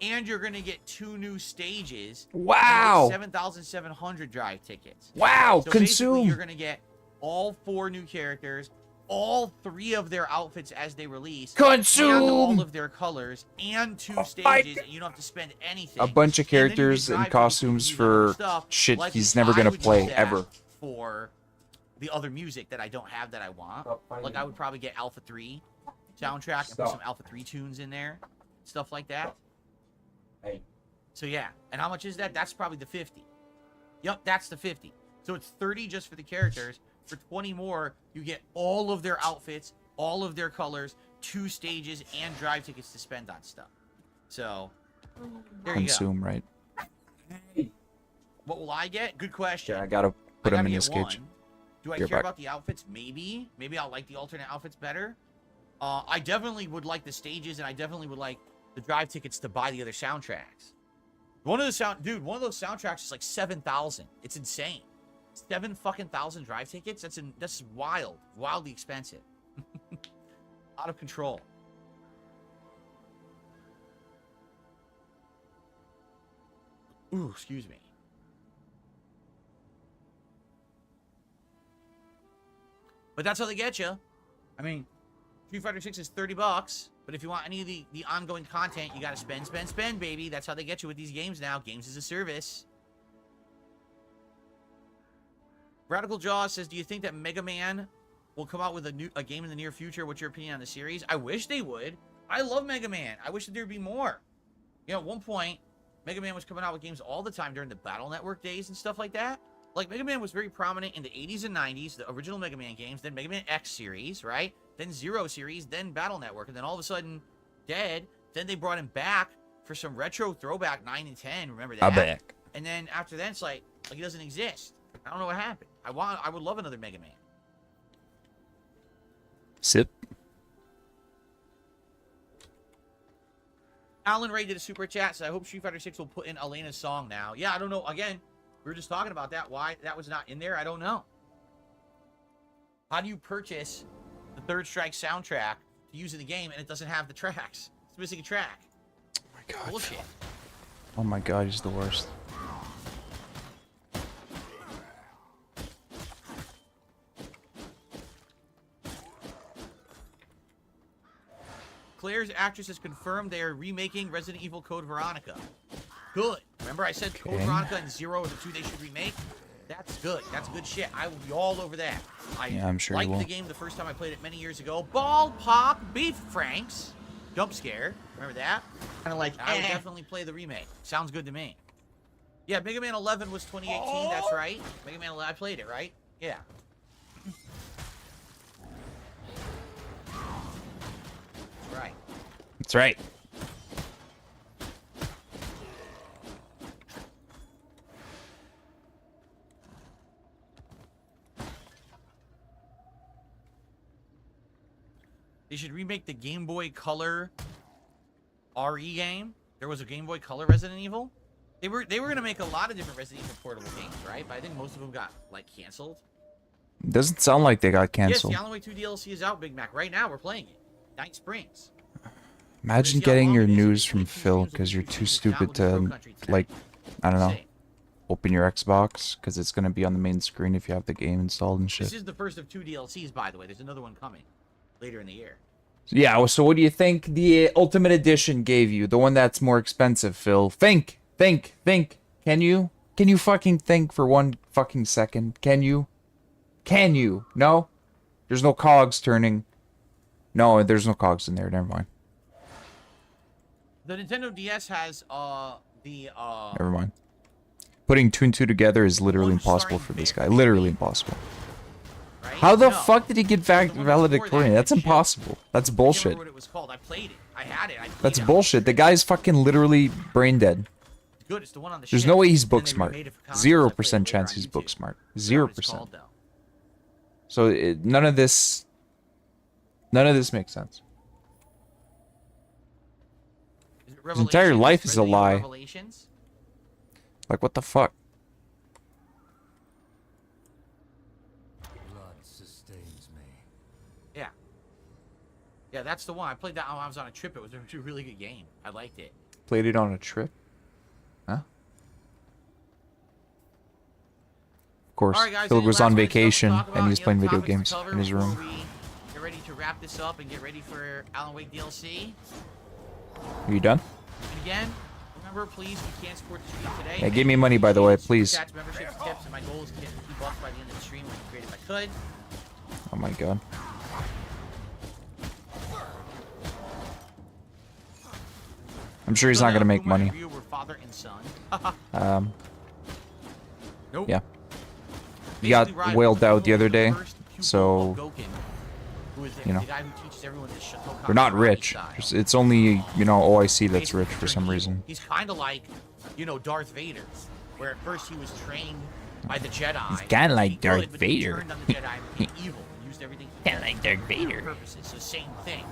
S2: and you're gonna get 2 new stages.
S1: Wow!
S2: 7,700 drive tickets.
S1: Wow!
S2: So basically,
S1: Consume!
S2: you're gonna get all 4 new characters, all 3 of their outfits as they release, and all
S1: Consume!
S2: of their colors, and 2
S1: my
S2: stages, and you don't have to spend anything.
S1: A bunch of
S2: And then you can
S1: characters
S2: drive
S1: and
S2: these
S1: costumes
S2: these other
S1: for
S2: stuff,
S1: shit
S2: like
S1: he's never gonna
S2: I would
S1: play,
S2: use that
S1: ever.
S2: For the other music that I don't have that I want. Like, I would probably get Alpha 3 soundtrack and put some Alpha 3 tunes in there. Stuff like that.
S1: Hey.
S2: So, yeah. And how much is that? That's probably the 50. Yep, that's the 50. So, it's 30 just for the characters. For 20 more, you get all of their outfits, all of their colors, 2 stages, and drive tickets to spend on stuff. So, there you go.
S1: Consume, right?
S2: What will I get? Good question.
S1: Yeah, I gotta put
S2: I
S1: him
S2: gotta
S1: in
S2: get
S1: his cage.
S2: one. Do I
S1: You're
S2: care
S1: back.
S2: about the outfits? Maybe. Maybe I'll like the alternate outfits better. I definitely would like the stages, and I definitely would like the drive tickets to buy the other soundtracks. One of those soundtracks is like 7,000. It's insane. 7,000 drive tickets. That's wild. Wildly expensive. Out of control. Ooh, excuse me. But that's how they get you. I mean, Street Fighter 6 is $30, but if you want any of the ongoing content, you gotta spend, baby. That's how they get you with these games now. Games as a service. Radical Jaw says, do you think that Mega Man will come out with a game in the near future? What's your opinion on the series? I wish they would. I love Mega Man. I wish that there'd be more. You know, at one point, Mega Man was coming out with games all the time during the Battle Network days and stuff like that. Like, Mega Man was very prominent in the 80s and 90s, the original Mega Man games, then Mega Man X series, right? Then Zero series, then Battle Network, and then all of a sudden, dead. Then they brought him back for some retro throwback 9 and 10, remember that?
S1: I'm back.
S2: And then after that, it's like he doesn't exist. I don't know what happened. I would love another Mega Man.
S1: Sip.
S2: Alan Ray did a super chat, so I hope Street Fighter 6 will put in Elena's song now. Yeah, I don't know. Again, we were just talking about that. Why that was not in there, I don't know. How do you purchase the Third Strike soundtrack to use in the game and it doesn't have the tracks? It's missing a track.
S1: Oh my god.
S2: Bullshit.
S1: Oh my god, he's the worst.
S2: Claire's actress has confirmed they are remaking Resident Evil Code Veronica. Good. Remember I said Code
S1: Okay.
S2: Veronica and Zero are the 2 they should remake? That's good. That's good shit. I will be all over that.
S1: Yeah, I'm sure you
S2: liked
S1: will.
S2: the game the first time I played it many years ago. Ball Pop Beef Franks. Jump scare. Remember that?
S5: Kind of like,
S2: I would definitely play the remake. Sounds good to me. Yeah, Mega Man 11 was 2018. That's right. Mega Man 11, I played it, right? Yeah. That's right.
S1: That's right.
S2: They should remake the Game Boy Color RE game. There was a Game Boy Color Resident Evil. They were gonna make a lot of different Resident Evil portable games, right? But I think most of them got like canceled.
S1: Doesn't sound like they got
S2: Yes,
S1: canceled.
S2: the Alan Wake 2 DLC is out, Big Mac. Right now, we're playing it. Night Springs.
S1: Imagine
S2: See how
S1: getting
S2: long
S1: your
S2: it is.
S1: news
S2: It's
S1: from
S2: like two
S1: Phil
S2: streams
S1: because
S2: of
S1: you're
S2: YouTube
S1: too
S2: videos.
S1: stupid
S2: Download the Pro
S1: to,
S2: Country today.
S1: like, I don't know,
S2: Insane.
S1: open your Xbox because it's gonna be on the main screen if you have the game installed and
S2: This
S1: shit.
S2: is the first of 2 DLCs, by the way. There's another one coming later in the year.
S1: Yeah, so what do you think the Ultimate Edition gave you? The one that's more expensive, Phil. Think. Can you fucking think for one fucking second? Can you? No? There's no cogs turning. No, there's no cogs in there. Never mind.
S2: The Nintendo DS has
S1: Never mind. Putting two and two together is literally
S2: One
S1: impossible
S2: starring
S1: for this
S2: Bear.
S1: guy. Literally impossible.
S2: right?
S1: How the
S2: No.
S1: fuck did he get
S2: The one before
S1: valedictorian?
S2: that,
S1: That's
S2: that shit.
S1: impossible. That's
S2: I can't
S1: bullshit.
S2: remember what it was called. I played it. I had it. I played
S1: That's
S2: it.
S1: bullshit. The guy's fucking literally brain dead.
S2: It's good. It's the one on the
S1: There's
S2: ship.
S1: no way he's
S2: And then
S1: book
S2: they
S1: smart.
S2: remade it for consoles. I
S1: 0%
S2: played it later
S1: chance
S2: on
S1: he's
S2: YouTube.
S1: book smart.
S2: I forgot what it's
S1: 0%.
S2: called, though.
S1: So none of this makes sense.
S2: Is it
S1: His entire
S2: Revelations?
S1: life is a
S2: Resident Evil
S1: lie.
S2: Revelations?
S1: Like, what the fuck?
S4: Blood sustains me.
S2: Yeah. Yeah, that's the one. I played that when I was on a trip. It was a really good game. I liked it.
S1: Played it on a trip? Huh? Of course,
S2: All right, guys.
S1: Phil
S2: any
S1: was
S2: last
S1: on
S2: minute stuff to
S1: vacation
S2: talk
S1: and
S2: about?
S1: he's
S2: Any
S1: playing
S2: other
S1: video
S2: topics to
S1: games
S2: cover
S1: in his
S2: before
S1: room.
S2: we get ready to wrap this up and get ready for Alan Wake DLC.
S1: Are you done?
S2: And again, remember, please, we can't support the stream today.
S1: Yeah, give me money, by the way, please.
S2: Chats, memberships, tips, and my goal is to get $50 by the end of the stream, which would be great if I could.
S1: Oh my god. I'm sure he's not gonna make money.
S2: Review were father and son. Nope.
S1: Yeah. He got
S2: Basically, Ryan,
S1: wailed out the
S2: Goku
S1: other
S2: was
S1: day,
S2: first pupil
S1: so
S2: of Goken, who is
S1: you know.
S2: the guy who teaches everyone this Shotokan
S1: they're not
S2: karate
S1: rich.
S2: style.
S1: It's only, you know, OIC that's
S2: Basically
S1: rich for
S2: turned
S1: some
S2: evil.
S1: reason.
S2: He's kind of like, you know, Darth Vader, where at first he was trained by the Jedi.
S1: He's kinda like
S2: He good,
S1: Darth
S2: but he
S1: Vader.
S2: turned on the Jedi and became evil and used everything.
S1: Kinda like Darth Vader.
S2: Purposes. So same thing.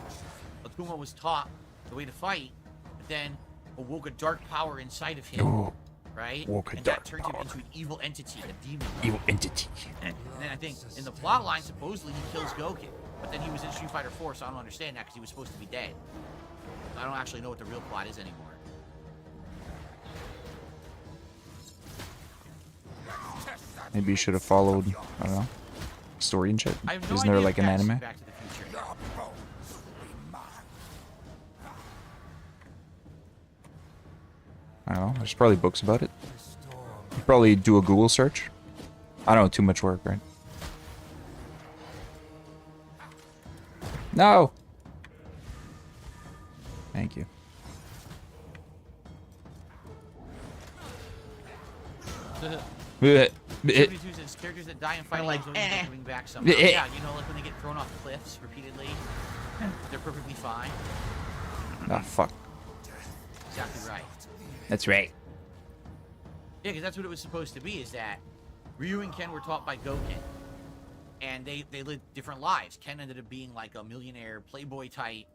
S2: Akuma was taught the way to fight, but then awoke a dark power inside of him.
S1: Ooh,
S2: Right?
S1: woke a
S2: and
S1: dark
S2: that turned
S1: power.
S2: him into an evil entity, a demon.
S1: evil entity.
S2: And then I think in the plot line, supposedly he kills Goku. But then he was in Street Fighter 4, so I don't understand that because he was supposed to be dead. I don't actually know what the real plot is anymore.
S1: Maybe you should have followed, I don't know, story and shit.
S2: I have no
S1: Isn't there
S2: idea
S1: like
S2: if
S1: an
S2: that's
S1: anime?
S2: Back to the Future.
S1: I don't know. There's probably books about it. You probably do a Google search. I don't know, too much work, right? No! Thank you. Bleh.
S2: 72 says characters that die in fighting
S1: like,
S2: games always
S1: eh.
S2: coming back somehow.
S1: Eh.
S2: Yeah, you know, like when they get thrown off cliffs repeatedly, they're perfectly fine.
S1: Ah, fuck.
S2: Exactly right.
S1: That's right.
S2: Yeah, because that's what it was supposed to be, is that Ryu and Ken were taught by Goken. And they lived different lives. Ken ended up being like a millionaire playboy type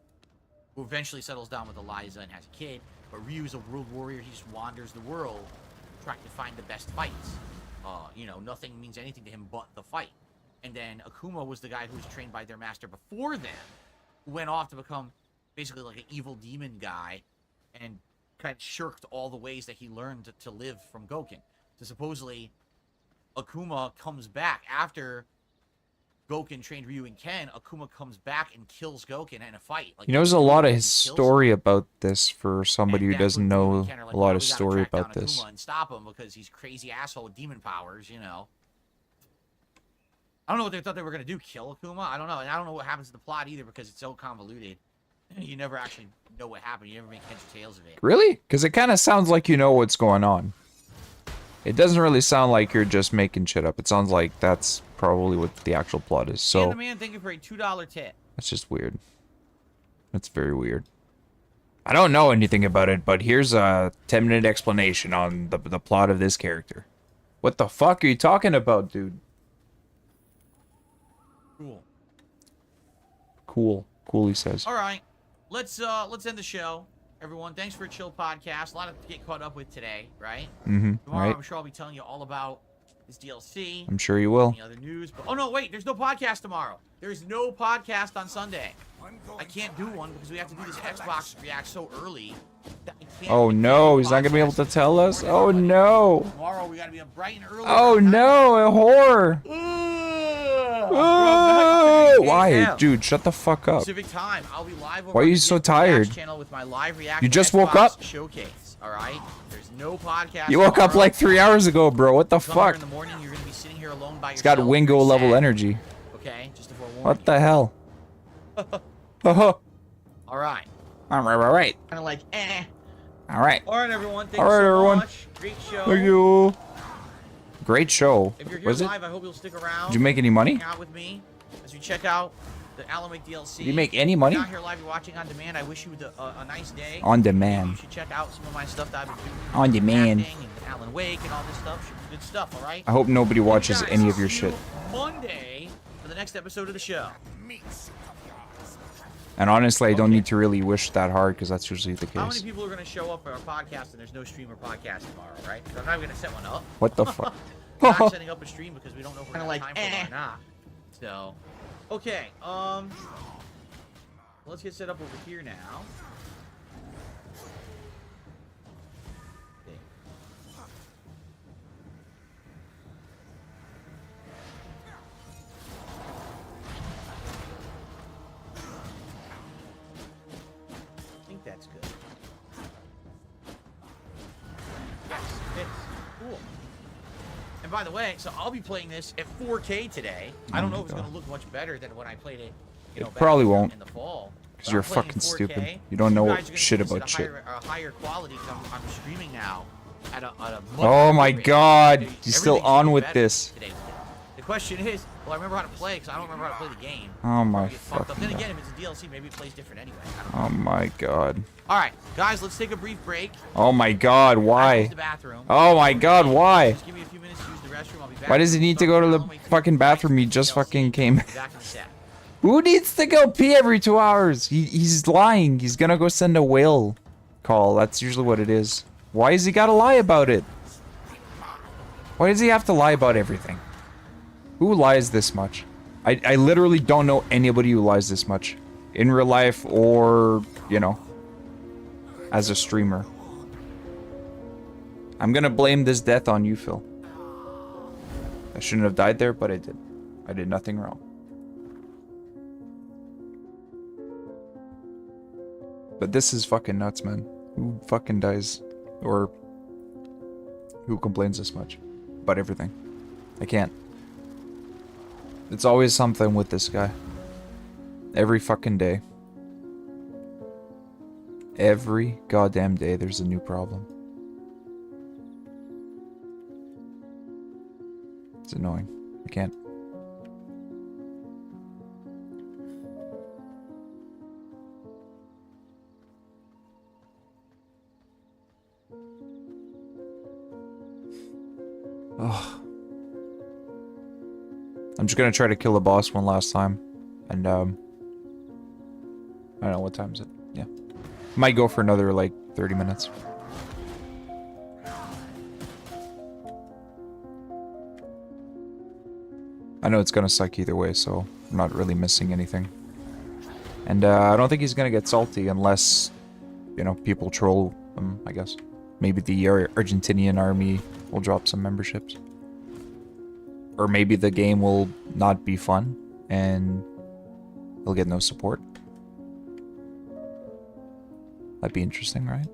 S2: who eventually settles down with Eliza and has a kid. But Ryu's a world warrior. He just wanders the world trying to find the best fights. You know, nothing means anything to him but the fight. And then Akuma was the guy who was trained by their master before them, who went off to become basically like an evil demon guy and kind of shirked all the ways that he learned to live from Goken. So supposedly, Akuma comes back after Goken trained Ryu and Ken. Akuma comes back and kills Goken in a fight. Like,
S1: You know, there's a lot of
S2: he
S1: his
S2: kills him.
S1: story about this for somebody who
S2: And that's
S1: doesn't
S2: when Ryu
S1: know
S2: and Ken are like,
S1: a lot
S2: "Well,
S1: of
S2: we gotta
S1: story
S2: track
S1: about
S2: down
S1: this.
S2: Akuma and stop him because he's crazy asshole with demon powers, you know. I don't know what they thought they were gonna do, kill Akuma. I don't know, and I don't know what happens to the plot either because it's so convoluted. You never actually know what happened. You never make heads or tails of it.
S1: Really? Because it kind of sounds like you know what's going on. It doesn't really sound like you're just making shit up. It sounds like that's probably what the actual plot is.
S2: And
S1: So
S2: the man, thank you for a $2 tip.
S1: that's just weird. That's very weird. I don't know anything about it, but here's a 10-minute explanation on the plot of this character. What the fuck are you talking about, dude?
S2: Cool.
S1: Cool. Cool, he says.
S2: All right. Let's end the show. Everyone, thanks for a chill podcast. A lot to get caught up with today, right?
S1: Mm-hmm.
S2: Tomorrow,
S1: Right.
S2: I'm sure I'll be telling you all about this DLC.
S1: I'm sure you will.
S2: Any other news? But, oh no, wait! There's no podcast tomorrow. There's no podcast on Sunday. I can't do one because we have to do this Xbox React so early. That I can't,
S1: Oh no, he's not gonna be able to tell us. Oh no.
S2: Tomorrow we gotta be up bright and early.
S1: Oh no, a horror. Oh, why, dude? Shut the fuck up.
S2: Pacific time. I'll be live over
S1: Why are
S2: on
S1: you
S2: the
S1: so
S2: Xbox
S1: tired?
S2: Channel with my live React
S1: You just
S2: Xbox
S1: woke up?
S2: Showcase. All right. There's no podcast.
S1: You woke up
S2: tomorrow.
S1: like 3 hours ago, bro. What the
S2: Come here
S1: fuck?
S2: in the morning, you're gonna be sitting here alone by
S1: He's
S2: yourself.
S1: got Wingo
S2: Very
S1: level
S2: sad.
S1: energy.
S2: Okay, just to forewarn
S1: What
S2: you.
S1: the hell? Haha.
S2: All right.
S1: Alright.
S2: Kind of like, eh.
S1: Alright.
S2: All right, everyone. Thank
S1: All
S2: you
S1: right,
S2: so
S1: everyone.
S2: much. Great show.
S1: Thank you. Great show.
S2: If you're here
S1: Was it?
S2: live, I hope you'll stick around.
S1: Did you make any money?
S2: Hang out with me as we check out the Alamic DLC.
S1: Did you make any
S2: If
S1: money?
S2: you're not here live, you're watching on demand. I wish you a nice day.
S1: On
S2: Maybe
S1: demand.
S2: you should check out some of my stuff that I've been doing.
S1: On demand.
S2: Acting and Alan Wake and all this stuff. Should be good stuff, all right?
S1: I hope nobody watches
S2: Guys,
S1: any of your
S2: see
S1: shit.
S2: you Monday for the next episode of the show.
S1: And honestly, I don't
S2: Okay.
S1: need to really wish that hard because that's usually the
S2: How many
S1: case.
S2: people are going to show up for our podcast and there's no stream or podcast tomorrow, right? So I'm not going to set one up.
S1: What the fuck?
S2: We're not setting up a stream because we don't know if we're going to
S5: Kinda
S2: have
S5: like,
S2: time for it or not. So, okay. Let's get set up over here now. Okay. I think that's good. Yes, it's cool. And by the way, so I'll be playing this at 4K today. I don't know if it's
S1: God.
S2: going to look much better than when I played it. You
S1: It
S2: know, back
S1: probably won't.
S2: in the fall.
S1: Because
S2: But
S1: you're
S2: I'm playing in
S1: fucking
S2: 4K.
S1: stupid. You don't know
S2: guys are gonna
S1: shit
S2: see this
S1: about
S2: at
S1: shit.
S2: a higher quality because I'm streaming now at a much
S1: Oh my
S2: higher rate.
S1: god,
S2: Everything's
S1: he's still
S2: gonna
S1: on
S2: be
S1: with
S2: better
S1: this.
S2: today. The question is, will I remember how to play? Because I don't remember how to play the game.
S1: Oh my
S2: I'll get fucked up.
S1: fucking
S2: Then
S1: god.
S2: again, if it's a DLC, maybe it plays different anyway. I don't know.
S1: Oh my god.
S2: All right, guys, let's take a brief break.
S1: Oh my god,
S2: I
S1: why?
S2: use the bathroom.
S1: Oh my god, why?
S2: Just give me a few minutes to use the restroom. I'll be back.
S1: Why does he need to go to the
S2: Alan Wake 2,
S1: fucking bathroom? He
S2: DLC.
S1: just fucking came.
S2: Be back in a sec.
S1: Who needs to go pee every 2 hours? He's lying. He's gonna go send a whale call. That's usually what it is. Why has he gotta lie about it? Why does he have to lie about everything? Who lies this much? I literally don't know anybody who lies this much. In real life or, you know, as a streamer. I'm gonna blame this death on you, Phil. I shouldn't have died there, but I did. I did nothing wrong. But this is fucking nuts, man. Who fucking dies? Or who complains this much about everything? I can't. It's always something with this guy. Every fucking day. Every goddamn day there's a new problem. It's annoying. I can't. Ugh. I'm just gonna try to kill the boss one last time. And, I don't know, what time is it? Yeah. Might go for another, like, 30 minutes. I know it's gonna suck either way, so I'm not really missing anything. And, I don't think he's gonna get salty unless, you know, people troll him, I guess. Maybe the Argentinian army will drop some memberships. Or maybe the game will not be fun, and he'll get no support. That'd be interesting, right?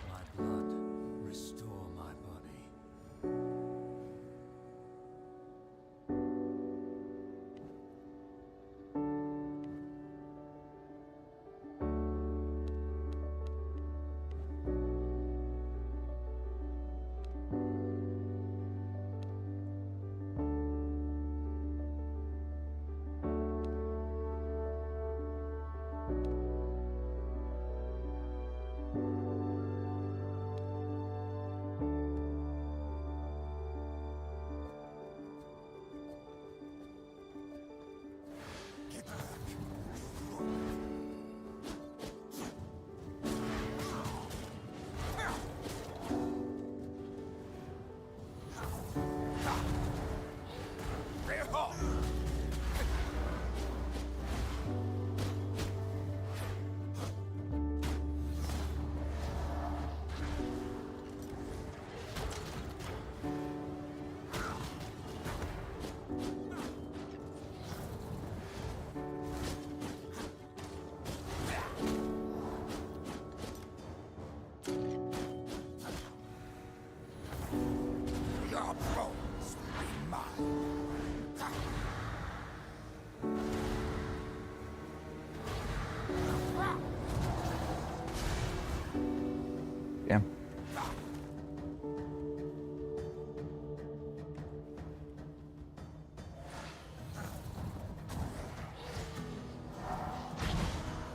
S4: My blood, restore my body.
S1: Damn.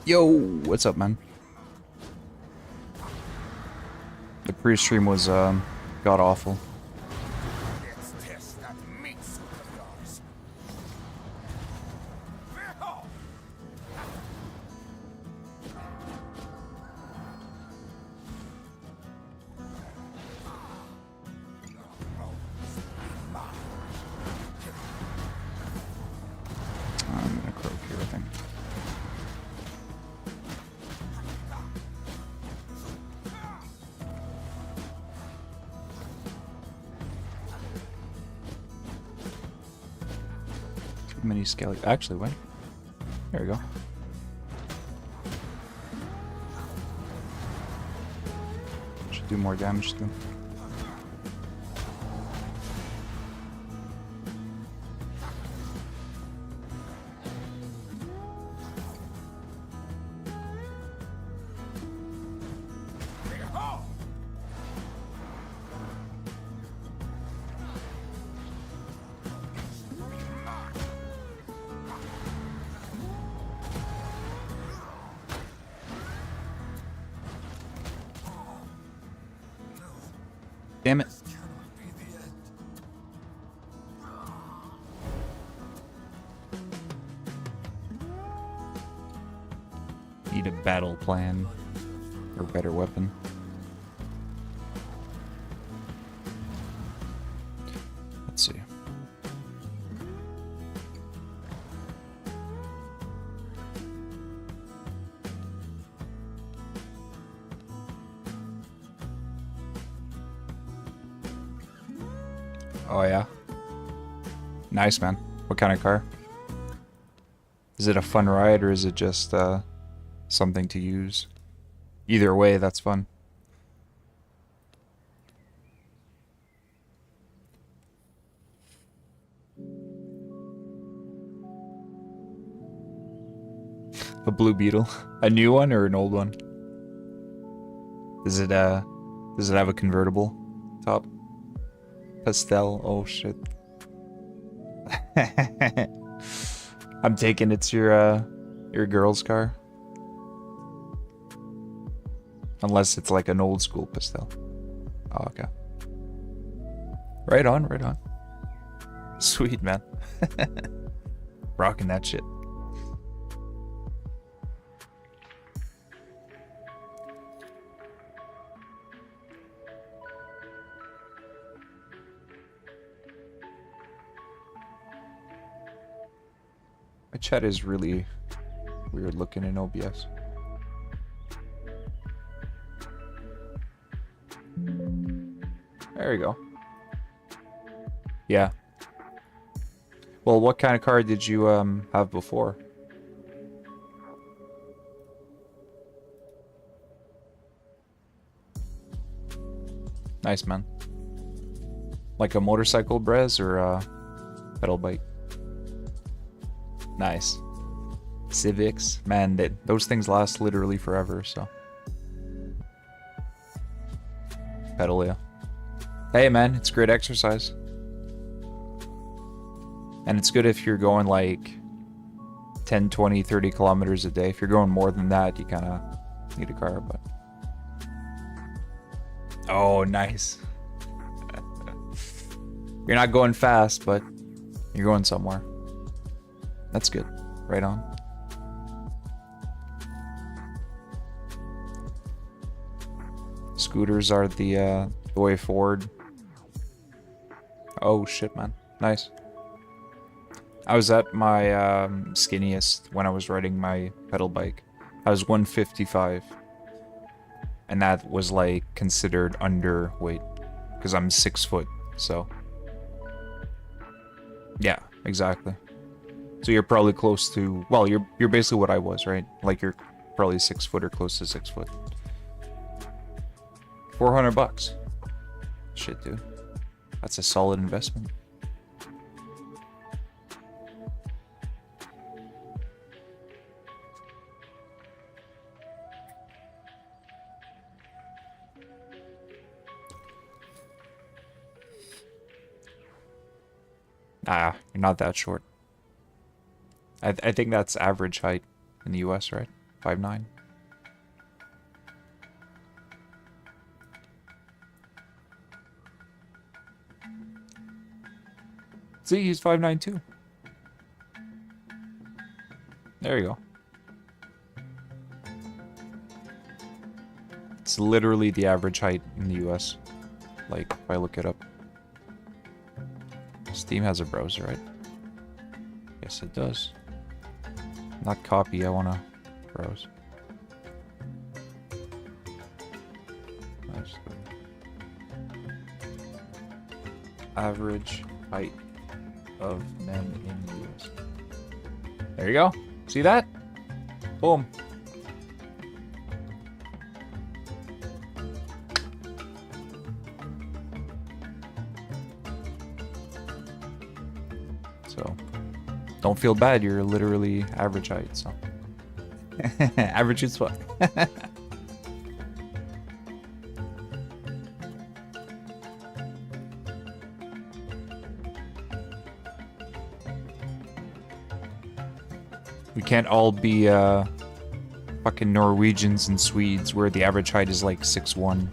S1: Yo, what's up, man? The pre-stream was god awful.
S3: Let's test that meat suit of yours.
S1: I'm gonna croak here, I think. Too many skelly. Actually, wait. There we go. Should do more damage to them. Damn it. Need a battle plan or better weapon. Let's see. Oh yeah. Nice, man. What kind of car? Is it a fun ride or is it just something to use? Either way, that's fun. A Blue Beetle. A new one or an old one? Does it have a convertible top? Pastel. Oh shit. I'm taking it's your girl's car. Unless it's like an old school pastel. Oh, okay. Right on, right on. Sweet, man. Rocking that shit. My chat is really weird looking in OBS. There you go. Yeah. Well, what kind of car did you have before? Nice, man. Like a motorcycle, Brez, or a pedal bike? Nice. Civics, man, those things last literally forever, so. Pedal, yeah. Hey, man, it's great exercise. And it's good if you're going like 10, 20, 30 kilometers a day. If you're going more than that, you kind of need a car, but. Oh, nice. You're not going fast, but you're going somewhere. That's good. Right on. Scooters are the way forward. Oh shit, man. Nice. I was at my skinniest when I was riding my pedal bike. I was 155. And that was like considered underweight. Because I'm 6 foot, so. Yeah, exactly. So you're probably close to, well, you're basically what I was, right? Like you're probably 6 foot or close to 6 foot. $400. Shit, dude. That's a solid investment. Nah, you're not that short. I think that's average height in the US, right? 5'9". See, he's 5'9" too. There you go. It's literally the average height in the US. Like, if I look it up. Steam has a browser, right? Yes, it does. Not copy, I wanna browse. Nice. Average height of men in the US. There you go. See that? Boom. So, don't feel bad. You're literally average height, so. Average is fuck. We can't all be fucking Norwegians and Swedes where the average height is like 6'1".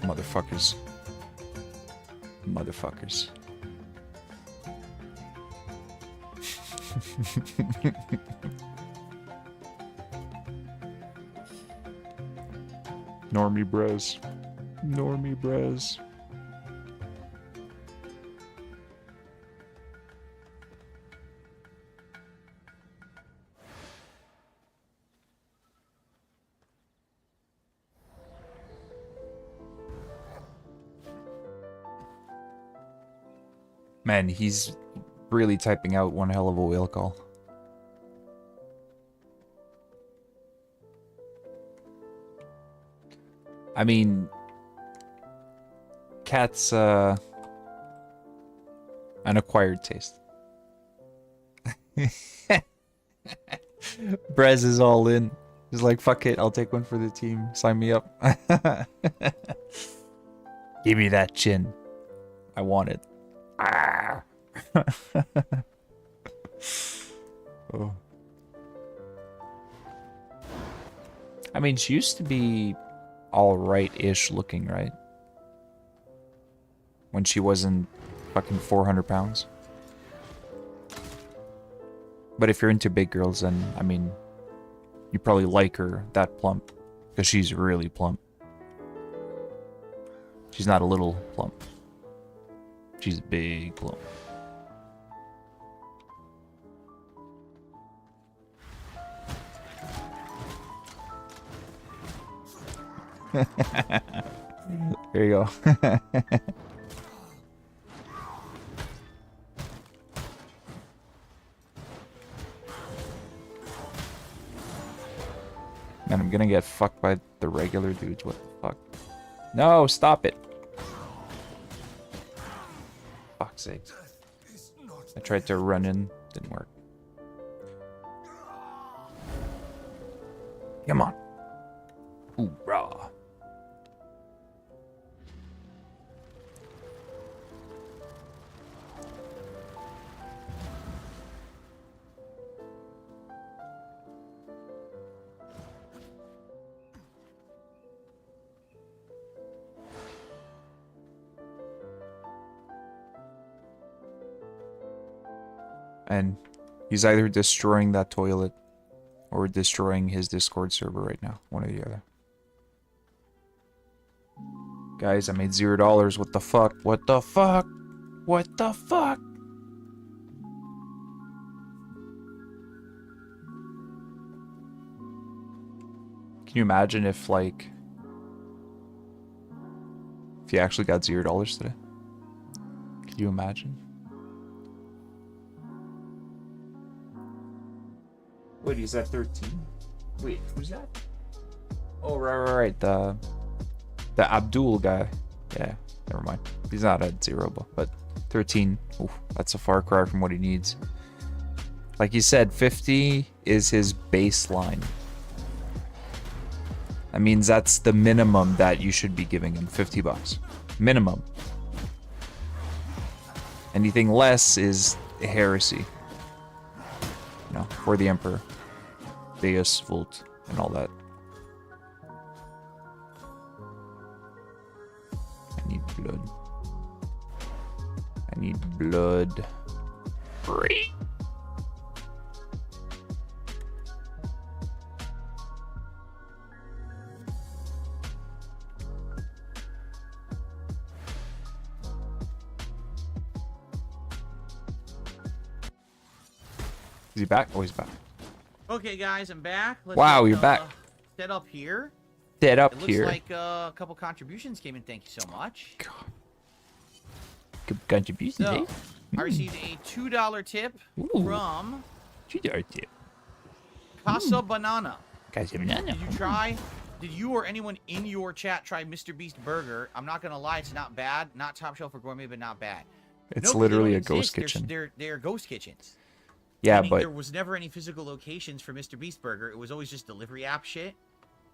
S1: Motherfuckers. Motherfuckers. Normie bros. Normie bros. Man, he's really typing out one hell of a whale call. I mean, Cat's an acquired taste. Brez is all in. He's like, fuck it, I'll take one for the team. Sign me up. Give me that chin. I want it. Ah. Oh. I mean, she used to be alright-ish looking, right? When she wasn't fucking 400 pounds. But if you're into big girls, then, I mean, you probably like her that plump. Because she's really plump. She's not a little plump. She's big plump. There you go. Man, I'm gonna get fucked by the regular dudes. What the fuck? No, stop it. Fuck's sake. I tried to run in, didn't work. Come on. Hoorah. And he's either destroying that toilet or destroying his Discord server right now. One or the other. Guys, I made $0. What the fuck? What the fuck? What the fuck? Can you imagine if, like, if you actually got $0 today? Can you imagine? Wait, he's at 13? Wait, who's that? Oh, right. The Abdul guy. Yeah, never mind. He's not at 0, but 13. Oof, that's a far cry from what he needs. Like he said, 50 is his baseline. That means that's the minimum that you should be giving him. $50. Minimum. Anything less is heresy. You know, for the Emperor. Deus Vult and all that. I need blood. I need blood. Free. Is he back? Oh, he's back.
S2: Okay, guys, I'm back. Let's
S1: Wow,
S2: get,
S1: you're back.
S2: Set up here.
S1: Dead up
S2: It looks
S1: here.
S2: like a couple contributions came in. Thank you so much.
S1: Good contribution,
S2: So,
S1: eh?
S2: I received a $2 tip
S1: Ooh.
S2: from
S1: $2 tip.
S2: Casa Banana.
S1: Guys, banana.
S2: Did you try? Did you or anyone in your chat try Mr. Beast Burger? I'm not gonna lie, it's not bad. Not top shelf or gourmet, but not bad.
S1: It's
S2: No, 'cause they
S1: literally
S2: don't
S1: a ghost
S2: exist.
S1: kitchen.
S2: They're ghost kitchens.
S1: Yeah,
S2: Meaning
S1: but
S2: there was never any physical locations for Mr. Beast Burger. It was always just delivery app shit.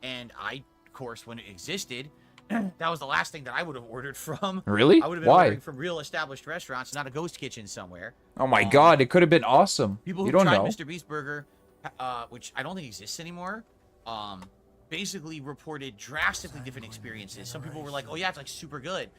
S2: And I, of course, when it existed, that was the last thing that I would have ordered from.
S1: really?
S2: I would have been
S1: Why?
S2: ordering from real established restaurants, not a ghost kitchen somewhere.
S1: Oh my god, it could have been awesome.
S2: People
S1: You
S2: who
S1: don't
S2: tried
S1: know.
S2: Mr. Beast Burger, which I don't think exists anymore, basically reported drastically different experiences. Some people were like, "Oh yeah, it's like super good,"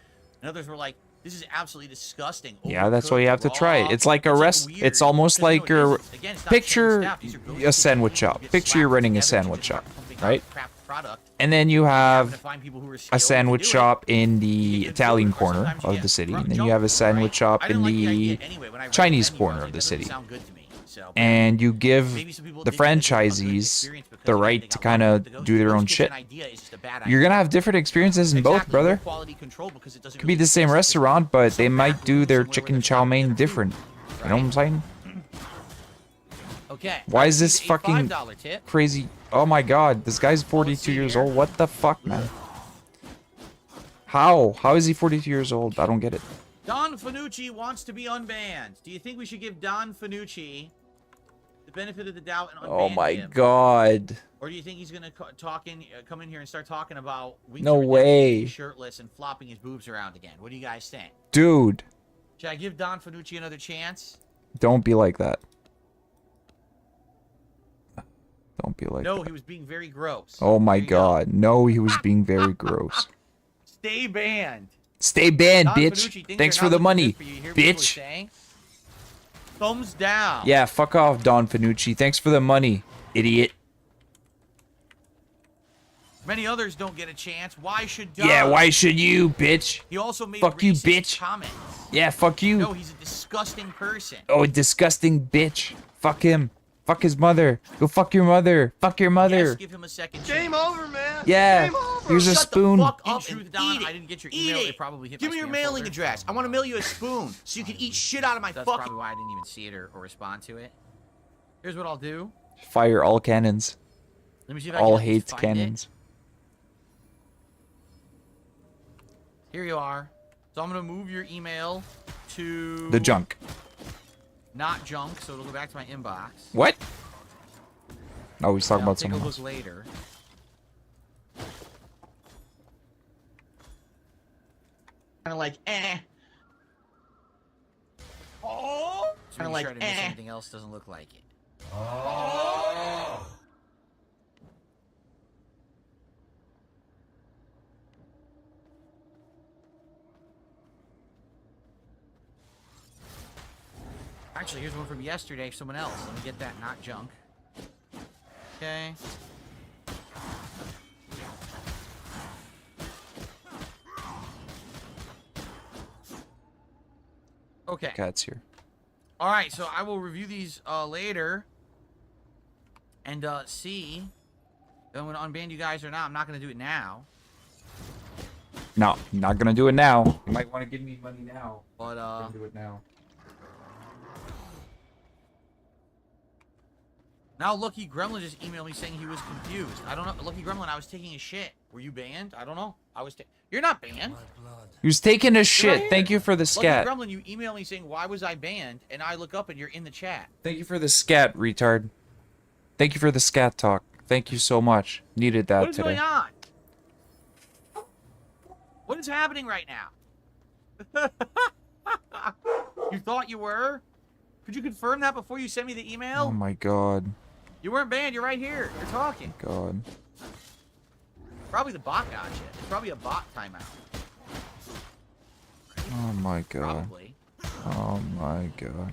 S2: and others were like, "This is absolutely disgusting."
S1: Yeah, that's why you have to try it.
S2: raw.
S1: It's like a rest.
S2: weird.
S1: It's almost
S2: Because,
S1: like your
S2: again, it's not
S1: picture
S2: chain staff. These are ghost
S1: a
S2: kitchens.
S1: sandwich
S2: People
S1: shop.
S2: get
S1: Picture you're
S2: slapped
S1: running a
S2: together to
S1: sandwich
S2: just
S1: shop,
S2: make something
S1: right?
S2: craft product.
S1: And then you
S2: Happen to
S1: have
S2: find people who are
S1: a
S2: skilled to
S1: sandwich
S2: do it.
S1: shop in
S2: You
S1: the
S2: get good
S1: Italian
S2: food, or
S1: corner
S2: sometimes you
S1: of
S2: get
S1: the city,
S2: rough
S1: and then you
S2: junk
S1: have a
S2: food,
S1: sandwich
S2: right?
S1: shop
S2: I
S1: in
S2: didn't like
S1: the
S2: idea anyway. When I read the
S1: Chinese
S2: menu, I was
S1: corner
S2: like,
S1: of the
S2: that doesn't
S1: city.
S2: sound good to me. So,
S1: and you give
S2: maybe some people
S1: the
S2: did get a good
S1: franchisees
S2: experience because,
S1: the
S2: again,
S1: right
S2: they
S1: to
S2: got
S1: kind
S2: lucky
S1: of
S2: with the ghost-
S1: do their
S2: ghost
S1: own
S2: kitchen
S1: shit.
S2: idea is just a bad
S1: You're
S2: idea.
S1: gonna have different experiences in both,
S2: Exactly,
S1: brother.
S2: no quality control because it doesn't
S1: Could be
S2: really
S1: the same
S2: exist.
S1: restaurant, but
S2: Some
S1: they might
S2: back
S1: do
S2: room
S1: their
S2: somewhere where
S1: chicken
S2: they're
S1: chow
S2: selling
S1: mein
S2: good food,
S1: different. You know what I'm saying?
S2: Okay.
S1: Why
S2: I
S1: is this
S2: received a
S1: fucking
S2: $5 tip.
S1: crazy? Oh my god, this guy's
S2: see
S1: 42 years
S2: here.
S1: old. What the fuck, man? How? How is he 42 years old? I don't get it.
S2: Don Fanucci wants to be unbanned. Do you think we should give Don Fanucci the benefit of the doubt and unban
S1: Oh my
S2: him?
S1: god.
S2: Or do you think he's gonna come in here and start talking about Wings
S1: No
S2: of Redemption
S1: way.
S2: being shirtless and flopping his boobs around again? What do you guys think?
S1: Dude,
S2: Should I give Don Fanucci another chance?
S1: don't be like that. Don't be like
S2: No,
S1: that.
S2: he was being very gross.
S1: Oh my
S2: There you go.
S1: god. No, he was being very gross.
S2: Stay banned.
S1: Stay banned,
S2: Don
S1: bitch.
S2: Fanucci, things
S1: Thanks
S2: are
S1: for
S2: not
S1: the
S2: looking
S1: money,
S2: good for you. You hear what people are
S1: bitch.
S2: saying? Thumbs down.
S1: Yeah, fuck off, Don Fanucci. Thanks for the money, idiot.
S2: Many others don't get a chance. Why should Don?
S1: Yeah, why should you, bitch?
S2: He also made
S1: Fuck you,
S2: racist
S1: bitch.
S2: comments.
S1: Yeah, fuck you.
S2: No, he's a disgusting person.
S1: Oh, disgusting bitch. Fuck him. Fuck his mother. Go fuck your mother. Fuck your mother.
S2: Yes, give him a second chance.
S3: over, man.
S1: Yeah. Here's a
S2: Shut
S1: spoon.
S2: The fuck In up truth, and Don, eat it. I didn't get your Eat email. it. It probably hit Give my me your spam mailing folder. address. I want to mail you a spoon so you can eat shit out of my That's fucking. probably why I didn't even see it or respond to it. Here's what I'll do.
S1: Fire all cannons.
S2: Let me see if I
S1: All
S2: can at least
S1: hates
S2: find
S1: cannons.
S2: It. Here you are. So I'm gonna move your email to
S1: The junk.
S2: not junk, so it'll go back to my inbox.
S1: What? Oh, he's talking
S2: I'll
S1: about
S2: take a
S1: someone
S2: look
S1: else.
S2: later. Kind of like Oh. Kind of like
S3: sure I didn't miss
S2: anything else doesn't look like it. Actually, here's one from yesterday, someone else. Let me get that, not junk. Okay. Okay.
S1: Cat's here.
S2: All right, so I will review these later and see if I'm going to unban you guys or not. I'm not going to do it now.
S1: No, I'm not gonna do it now. You might want to give me money now.
S2: But,
S1: I'm gonna do it now.
S2: now Lucky Gremlin just emailed me saying he was confused. I don't know. Lucky Gremlin, I was taking a shit. Were you banned? I don't know. You're not banned.
S4: My blood.
S1: He was taking a
S2: You're
S1: shit.
S2: right
S1: Thank
S2: here.
S1: you for the
S2: Lucky
S1: scat.
S2: Gremlin, you emailed me saying, why was I banned? And I look up and you're in the chat.
S1: Thank you for the scat, retard. Thank you for the scat talk. Thank you so much. Needed that
S2: What is
S1: today.
S2: going on? What is happening right now? You thought you were? Could you confirm that before you sent me the email?
S1: Oh my god.
S2: You weren't banned. You're right here. You're talking.
S1: God.
S2: Probably the bot got you. It's probably a bot timeout.
S1: Oh my god.
S2: Probably.
S1: Oh my god.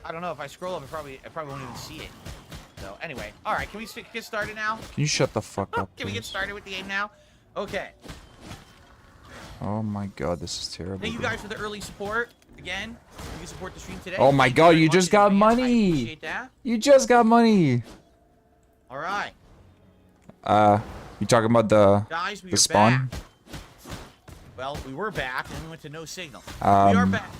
S2: I don't know. If I scroll up, I probably won't even see it. So anyway, all right. Can we get started now?
S1: Can you shut the fuck up,
S2: Can we get
S1: please?
S2: started with the game now? Okay.
S1: Oh my god, this is terrible.
S2: Thank you
S1: bro.
S2: guys for the early support. Again, you support the stream today.
S1: Oh my
S2: Thank
S1: god,
S2: very
S1: you
S2: much
S1: just
S2: in
S1: got
S2: advance. I
S1: money.
S2: appreciate that.
S1: You just got money.
S2: All right,
S1: You talking about the
S2: guys, we
S1: the
S2: are
S1: spawn?
S2: back. Well, we were back, and we went to no signal. We are back.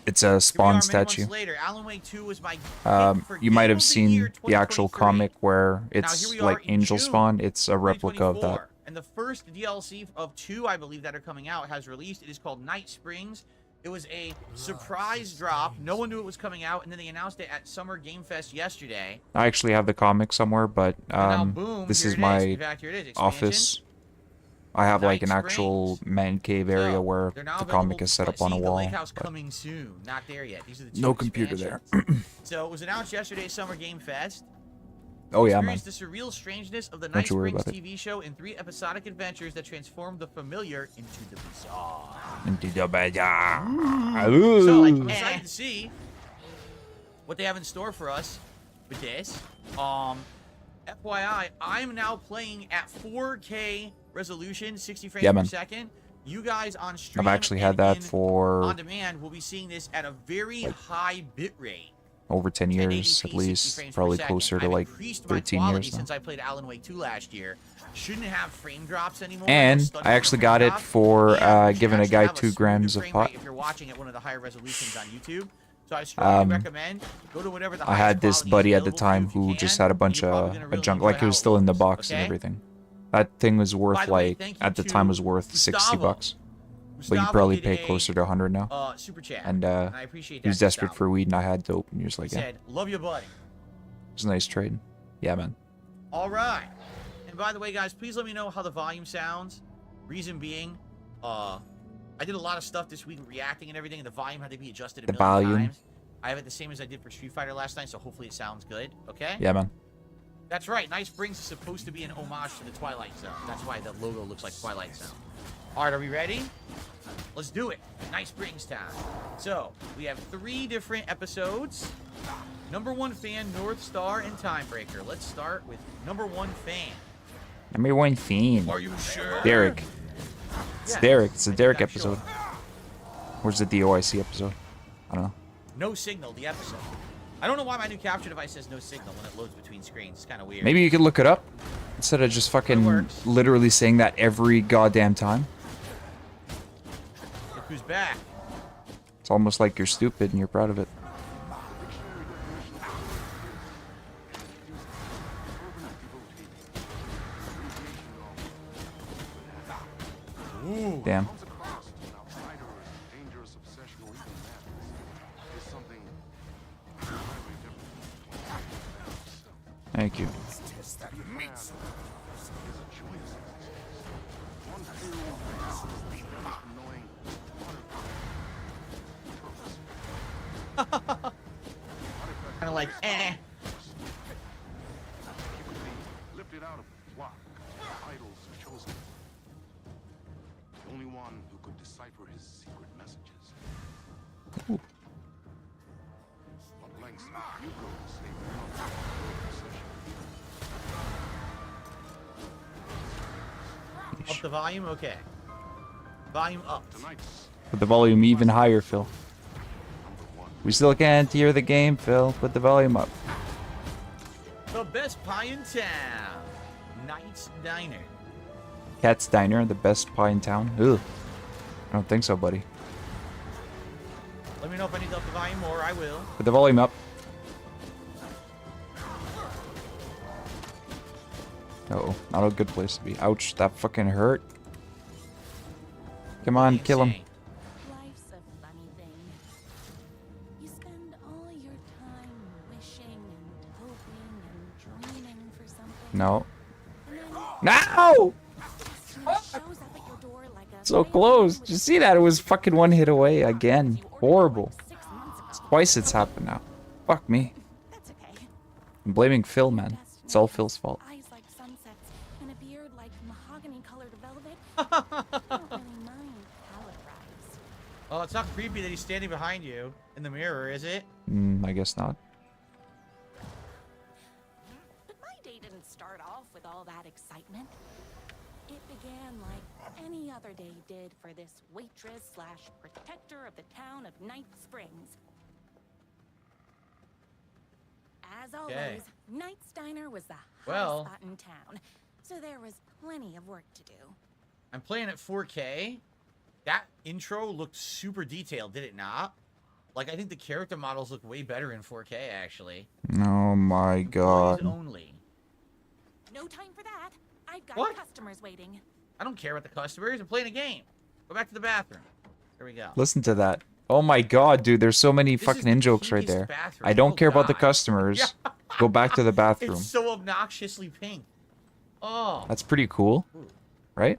S1: It's a
S2: Here we
S1: spawn
S2: are many
S1: statue.
S2: months later. Alan Wake 2 was my pick for
S1: You might
S2: Game
S1: have
S2: of the
S1: seen
S2: Year
S1: the actual
S2: 2023.
S1: comic where
S2: Now,
S1: it's
S2: here we are
S1: like
S2: in
S1: Angel
S2: June
S1: Spawn. It's a replica of that.
S2: 2024, and the first DLC of 2, I believe, that are coming out has released. It is called Night Springs. It was a surprise drop. No one knew it was coming out, and then they announced it at Summer Game Fest yesterday.
S1: I actually have the comic somewhere, but
S2: And now, boom,
S1: this
S2: here
S1: is
S2: it
S1: my
S2: In fact, here it is. Expansion.
S1: office. I have like
S2: Night
S1: an actual
S2: Springs.
S1: man cave area
S2: So,
S1: where
S2: they're now
S1: the
S2: available
S1: comic is set
S2: to
S1: up on a
S2: see
S1: wall.
S2: The Lake House
S1: but
S2: coming soon. Not there yet. These are the two
S1: no computer there.
S2: expansions. So it was announced yesterday at Summer Game Fest.
S1: Oh yeah, man.
S2: Experience the surreal strangeness of the
S1: Don't
S2: Night
S1: you worry
S2: Springs
S1: about it.
S2: TV show in 3 episodic adventures that transform the familiar into the bizarre. So I'm excited to see what they have in store for us with this. FYI, I'm now playing at 4K resolution, 60 frames
S1: Yeah,
S2: per
S1: man.
S2: second. You guys on stream
S1: I've actually had
S2: and
S1: that
S2: on
S1: for
S2: demand will be seeing this at a very high bit rate.
S1: over 10 years
S2: 1080p,
S1: at
S2: 60
S1: least,
S2: frames per
S1: probably
S2: second.
S1: closer to
S2: I've
S1: like
S2: increased my
S1: 13
S2: quality
S1: years now.
S2: since I played Alan Wake 2 last year. Shouldn't have frame drops anymore.
S1: And
S2: No stuttering
S1: I
S2: or
S1: actually
S2: frame
S1: got it
S2: drops.
S1: for
S2: And you should
S1: giving a
S2: actually
S1: guy
S2: have a
S1: 2
S2: smoother
S1: grams of
S2: frame
S1: pot.
S2: rate if you're watching at one of the higher resolutions on YouTube. So I strongly recommend go to whatever the
S1: I had this
S2: highest
S1: buddy at
S2: quality
S1: the
S2: is
S1: time
S2: available to you
S1: who
S2: if you
S1: just
S2: can,
S1: had a
S2: and
S1: bunch
S2: you're probably
S1: of
S2: gonna really
S1: junk,
S2: enjoy
S1: like it
S2: how
S1: was still in the
S2: looks,
S1: box and
S2: okay?
S1: everything. That thing was
S2: By
S1: worth
S2: the way,
S1: like,
S2: thank you
S1: at the
S2: to
S1: time was worth 60
S2: Gustavo.
S1: bucks. But you
S2: Gustavo
S1: probably
S2: did
S1: pay
S2: a,
S1: closer to 100 now.
S2: Super chat.
S1: And
S2: I appreciate that.
S1: he was desperate
S2: Gustavo.
S1: for weed and I had dope. And he was like,
S2: He
S1: yeah,
S2: said, "Love you, buddy."
S1: it was a nice trade. Yeah, man.
S2: All right. And by the way, guys, please let me know how the volume sounds. Reason being, I did a lot of stuff this week reacting and everything, and the volume had to be adjusted a
S1: The
S2: million
S1: volume.
S2: times. I have it the same as I did for Street Fighter last night, so hopefully it sounds good. Okay?
S1: Yeah, man.
S2: That's right. Night Springs is supposed to be an homage to the Twilight Zone. That's why the logo looks like Twilight Zone. All right, are we ready? Let's do it. Night Springs time. So, we have 3 different episodes. Number 1 fan, North Star, and Timebreaker. Let's start with number 1 fan.
S1: Number 1 fiend.
S2: Are you sure?
S1: Derek. It's
S2: Yeah,
S1: Derek. It's a
S2: I think
S1: Derek
S2: I'm sure.
S1: episode. Or is it the OIC episode? I don't know.
S2: No signal, the episode. I don't know why my new capture device says no signal when it loads between screens. It's kind of weird.
S1: Maybe you could look it up instead of just fucking
S2: works.
S1: literally saying that every goddamn time.
S2: Look who's back.
S1: It's almost like you're stupid and you're proud of it.
S2: Ooh.
S1: Damn.
S3: Comes across to an outsider or a dangerous obsession or even madness is something entirely different from itself.
S1: Thank you.
S3: Test that meats. Is a choice. One clear one is from knowing
S2: Kind of like, eh.
S3: he would be lifted out of the flock. Idols are chosen. The only one who could decipher his secret messages.
S1: Ooh.
S3: What lengths would you go to save the house from your obsession?
S2: Up the volume? Okay. Volume up.
S3: Tonight's
S1: Put the volume even higher, Phil.
S3: number 1.
S1: We still can't hear the game, Phil. Put the volume up.
S2: The best pie in town. Knight's Diner.
S1: Cat's Diner, the best pie in town. Ugh. I don't think so, buddy.
S2: Let me know if I need to up the volume more. I will.
S1: Put the volume up. Uh-oh, not a good place to be. Ouch, that fucking hurt. Come on, kill him.
S2: Insane.
S5: Life's a funny thing. You spend all your time wishing and hoping and dreaming for something.
S1: No.
S5: And then
S1: No!
S5: just shows up at your door like a
S1: So
S5: family
S1: close.
S5: with
S1: Did you
S5: a
S1: see that? It was
S5: special
S1: fucking one hit away
S5: box
S1: again.
S5: you ordered
S1: Horrible.
S5: like 6 months ago.
S1: Twice it's happened now. Fuck me.
S5: That's okay.
S1: I'm blaming Phil, man. It's all Phil's fault.
S5: Eyes like sunsets and a beard like mahogany-colored velvet. I don't really mind color-wise.
S2: Oh, it's not creepy that he's standing behind you in the mirror, is it?
S1: I guess not.
S5: But my day didn't start off with all that excitement. It began like any other day did for this waitress slash protector of the town of Night Springs. As always, Knight's Diner was the hottest
S2: Well-
S5: spot in town, so there was plenty of work to do.
S2: I'm playing at 4K. That intro looked super detailed, did it not? Like, I think the character models look way better in 4K, actually.
S1: Oh my
S2: Employees
S1: god.
S2: only.
S5: No time for that. I've got
S2: What?
S5: customers waiting.
S2: I don't care about the customers. I'm playing a game. Go back to the bathroom. There we go.
S1: Listen to that. Oh my god, dude. There's so many
S2: This is
S1: fucking
S2: the
S1: in-jokes right
S2: cutest
S1: there.
S2: bathroom.
S1: I don't
S2: Oh,
S1: care about the
S2: God.
S1: customers. Go back to the bathroom.
S2: It's so obnoxiously pink. Oh.
S1: That's pretty cool.
S2: Ooh.
S1: Right?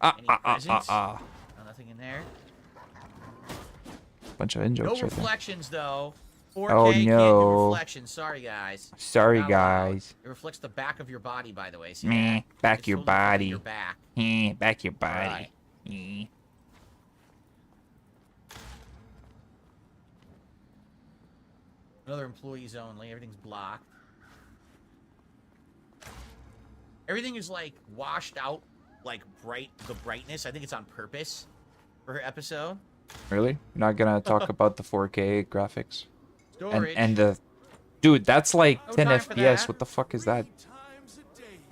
S2: Any presents? No, nothing in there.
S1: Bunch of
S2: No
S1: in-jokes right there.
S2: reflections, though. 4K
S1: Oh,
S2: can't do
S1: no.
S2: reflections. Sorry, guys.
S1: Sorry,
S2: Not allowed.
S1: guys.
S2: It reflects the back of your body, by the way. See
S1: Meh,
S2: that?
S1: back
S2: It's
S1: your
S2: supposed to reflect
S1: body.
S2: Your back.
S1: Back your body.
S2: Alright. Another employees only. Everything's blocked. Everything is like washed out, like the brightness. I think it's on purpose for her episode.
S1: Really? You're not gonna talk about the 4K graphics?
S2: Storage.
S1: And the... Dude, that's like
S2: No
S1: 10
S2: time for
S1: FPS.
S2: that.
S1: What the fuck is that?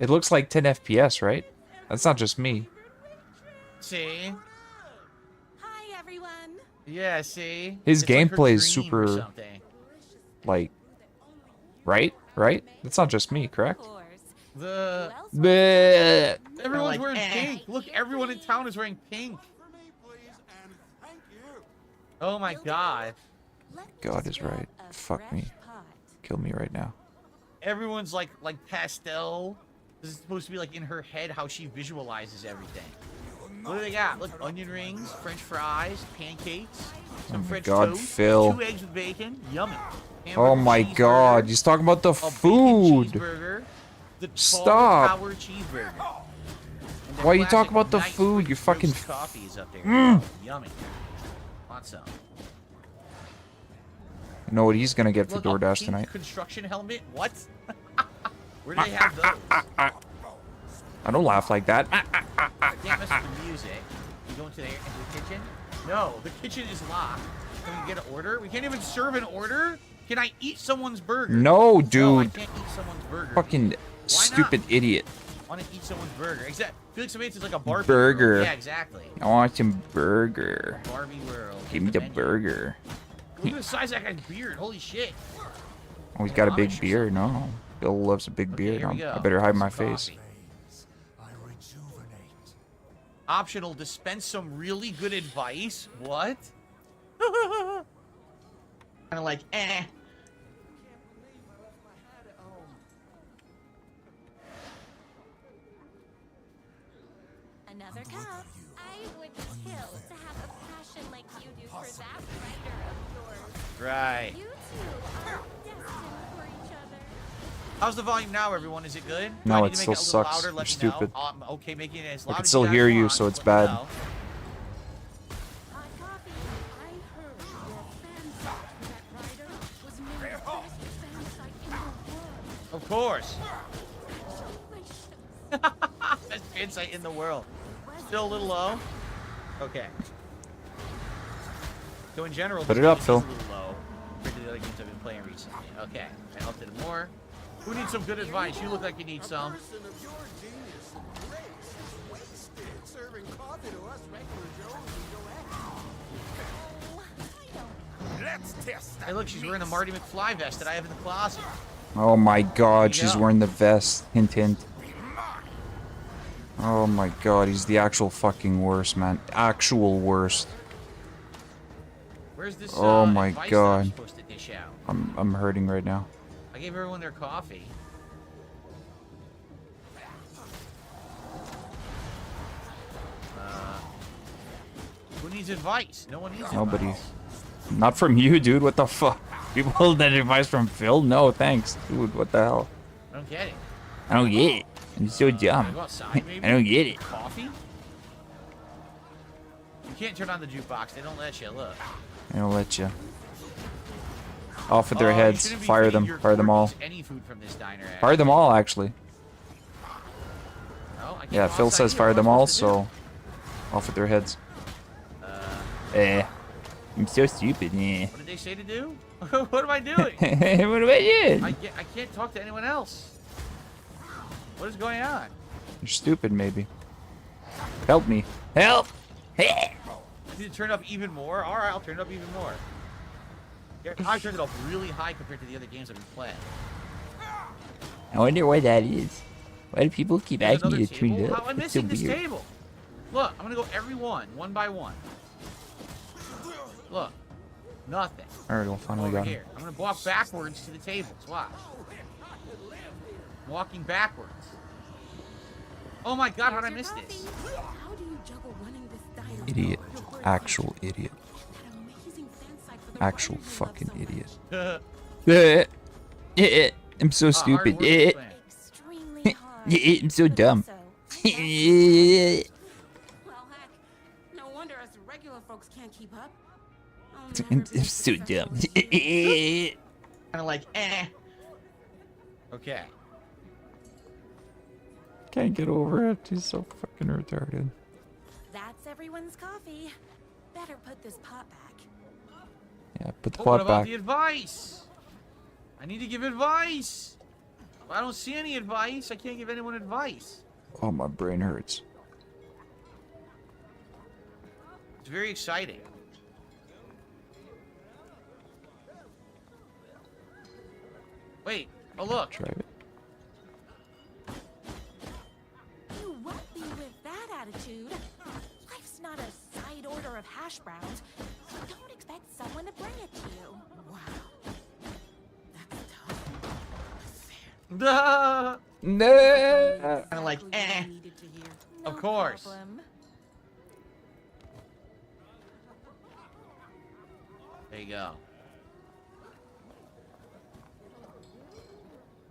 S1: It looks like 10 FPS, right? That's not just me.
S2: See?
S5: Hi, everyone.
S2: Yeah, see?
S1: His
S2: It's like her
S1: gameplay is
S2: dream or
S1: super-
S2: something.
S1: Like... Right? Right? That's not just me,
S5: Of
S1: correct?
S5: course.
S2: The...
S5: Who else
S1: Bleh.
S2: Everyone's like, wearing
S5: eh.
S2: pink. Look, everyone in town is wearing pink. Oh my god.
S5: Let me
S1: God
S5: just
S1: is right.
S5: grab a
S1: Fuck me.
S5: fresh pot.
S1: Kill me right now.
S2: Everyone's like pastel. This is supposed to be like in her head how she visualizes everything. What do they got? Look, onion rings, French fries, pancakes, some
S1: my
S2: French
S1: God,
S2: toast,
S1: Phil.
S2: 2 eggs with bacon, yummy.
S1: Oh
S2: Hamburger,
S1: my
S2: cheeseburger,
S1: god, he's talking about the
S2: a bacon
S1: food.
S2: cheeseburger, the tall
S1: Stop.
S2: tower cheeseburger. And the
S1: Why you
S2: classic
S1: talk about the
S2: nice
S1: food, you
S2: French
S1: fucking
S2: roast coffee is up there. Yummy. Want some?
S1: You know what he's gonna get for
S2: Look, a
S1: DoorDash
S2: pink
S1: tonight?
S2: construction helmet? What? Where do they have those?
S1: I don't laugh like that.
S2: Can't mess with the music. You go into the kitchen? No, the kitchen is locked. Can we get an order? We can't even serve an order? Can I eat someone's burger?
S1: No,
S2: No, I
S1: dude.
S2: can't eat someone's burger.
S1: Fucking stupid idiot.
S2: I want to eat someone's burger. Exactly. Felix Amates is like a Barbie
S1: Burger.
S2: World. Yeah, exactly.
S1: I want some burger.
S2: Barbie world.
S1: Give me the
S2: menu.
S1: burger.
S2: Look at the size of that guy's beard. Holy shit.
S1: Oh, he's got a big
S2: Gosh.
S1: beard. No. Bill loves a big
S2: Okay,
S1: beard.
S2: here we
S1: I
S2: go.
S1: better hide my
S2: Some
S1: face.
S2: coffee.
S4: I rejuvenate.
S2: Optional, dispense some really good advice. What? Kind of like, eh.
S5: Another cup. I would kill to have a passion like you do for that writer of yours.
S2: Right.
S5: You two are destined for each other.
S2: How's the volume now, everyone? Is it good? Do
S1: No,
S2: I need
S1: it
S2: to
S1: still
S2: make it a little
S1: sucks.
S2: louder?
S1: You're
S2: Let me
S1: stupid.
S2: know. I'm okay making it as
S1: I
S2: loud
S1: can
S2: as
S1: still
S2: you guys
S1: hear you,
S2: want.
S1: so it's
S2: Just let me
S1: bad.
S2: know.
S5: Hot coffee. I heard your fan site for that writer was made the best fan site in the world.
S2: Of course.
S5: Delicious.
S2: Best insight in the world. Still a little low? Okay. So in general,
S1: Put
S2: this
S1: it up,
S2: game is
S1: Phil.
S2: a little low compared to the other games I've been playing recently. Okay. I upped it more. Who needs some good advice? You look like you need some. Hey, look, she's wearing the Marty McFly vest that I have in the closet.
S1: Oh my god, she's
S2: go.
S1: wearing the vest. Hint, hint. Oh my god, he's the actual fucking worst, man. Actual worst.
S2: Where's this
S1: Oh my
S2: advice that I'm
S1: God.
S2: supposed to dish out?
S1: I'm hurting right now.
S2: I gave everyone their coffee. needs advice? No one needs
S1: Nobody.
S2: advice.
S1: Not from you, dude. What the fuck? People hold that advice from Phil? No, thanks, dude. What the hell?
S2: I don't get it.
S1: I don't get it. I'm so
S2: Go
S1: dumb.
S2: outside, maybe?
S1: I don't get it.
S2: Coffee? You can't turn on the jukebox. They don't let you. Look.
S1: I don't let you. Off with their
S2: You
S1: heads.
S2: shouldn't be
S1: Fire
S2: feeding
S1: them.
S2: your
S1: Fire them all.
S2: corgis any food from this diner.
S1: Fire them all, actually.
S2: No, I can't
S1: Yeah,
S2: go
S1: Phil
S2: outside
S1: says
S2: either.
S1: fire
S2: What
S1: them
S2: am I
S1: all,
S2: supposed to do?
S1: so off with their heads. I'm so stupid. Yeah.
S2: What did they say to do? What am I doing?
S1: What about you?
S2: I can't talk to anyone else. What is going on?
S1: You're stupid, maybe. Help me. Help!
S2: I need to turn it up even more? Alright, I'll turn it up even more. Here, I turned it up really high compared to the other games I've been playing.
S1: I wonder why that is. Why do people keep
S2: There's
S1: asking
S2: another
S1: you to turn
S2: table?
S1: it
S2: How
S1: up?
S2: am I
S1: It's so
S2: missing this
S1: weird.
S2: table? Look, I'm gonna go every one by one. Look. Nothing.
S1: Alright, well, finally
S2: Over
S1: got
S2: here.
S1: him.
S2: I'm gonna walk backwards to the tables. Watch. I'm walking backwards. Oh my god, how did I miss this?
S5: How do you juggle running this diner?
S1: Idiot. Actual idiot.
S5: That amazing fan site for the
S1: Actual
S5: writers you love
S1: fucking
S5: so
S1: idiot.
S5: much.
S1: I'm so
S2: hard
S1: stupid.
S2: work plan.
S5: Extremely hard.
S1: I'm so
S5: but
S1: dumb.
S5: also
S1: I'm
S5: well, heck, no wonder us regular folks can't keep up. I'll never be as
S1: so
S5: successful
S1: dumb.
S5: as you.
S2: Kind of like, eh. Okay.
S1: Can't get over it. He's so fucking retarded.
S5: That's everyone's coffee. Better put this pot back.
S1: Yeah, put the
S2: But what
S1: pot
S2: about
S1: back.
S2: the advice? I need to give advice. I don't see any advice. I can't give anyone advice.
S1: Oh, my brain hurts.
S2: It's very exciting. Wait. Oh, look.
S1: Try it.
S5: You won't be with that attitude. Life's not a side order of hash browns. So don't expect someone to bring it to you. Wow. That's tough.
S2: Duh.
S1: No.
S2: Kinda like,
S5: Exactly what
S2: eh.
S5: I needed to hear.
S2: Of
S5: No
S2: course.
S5: problem.
S2: There you go.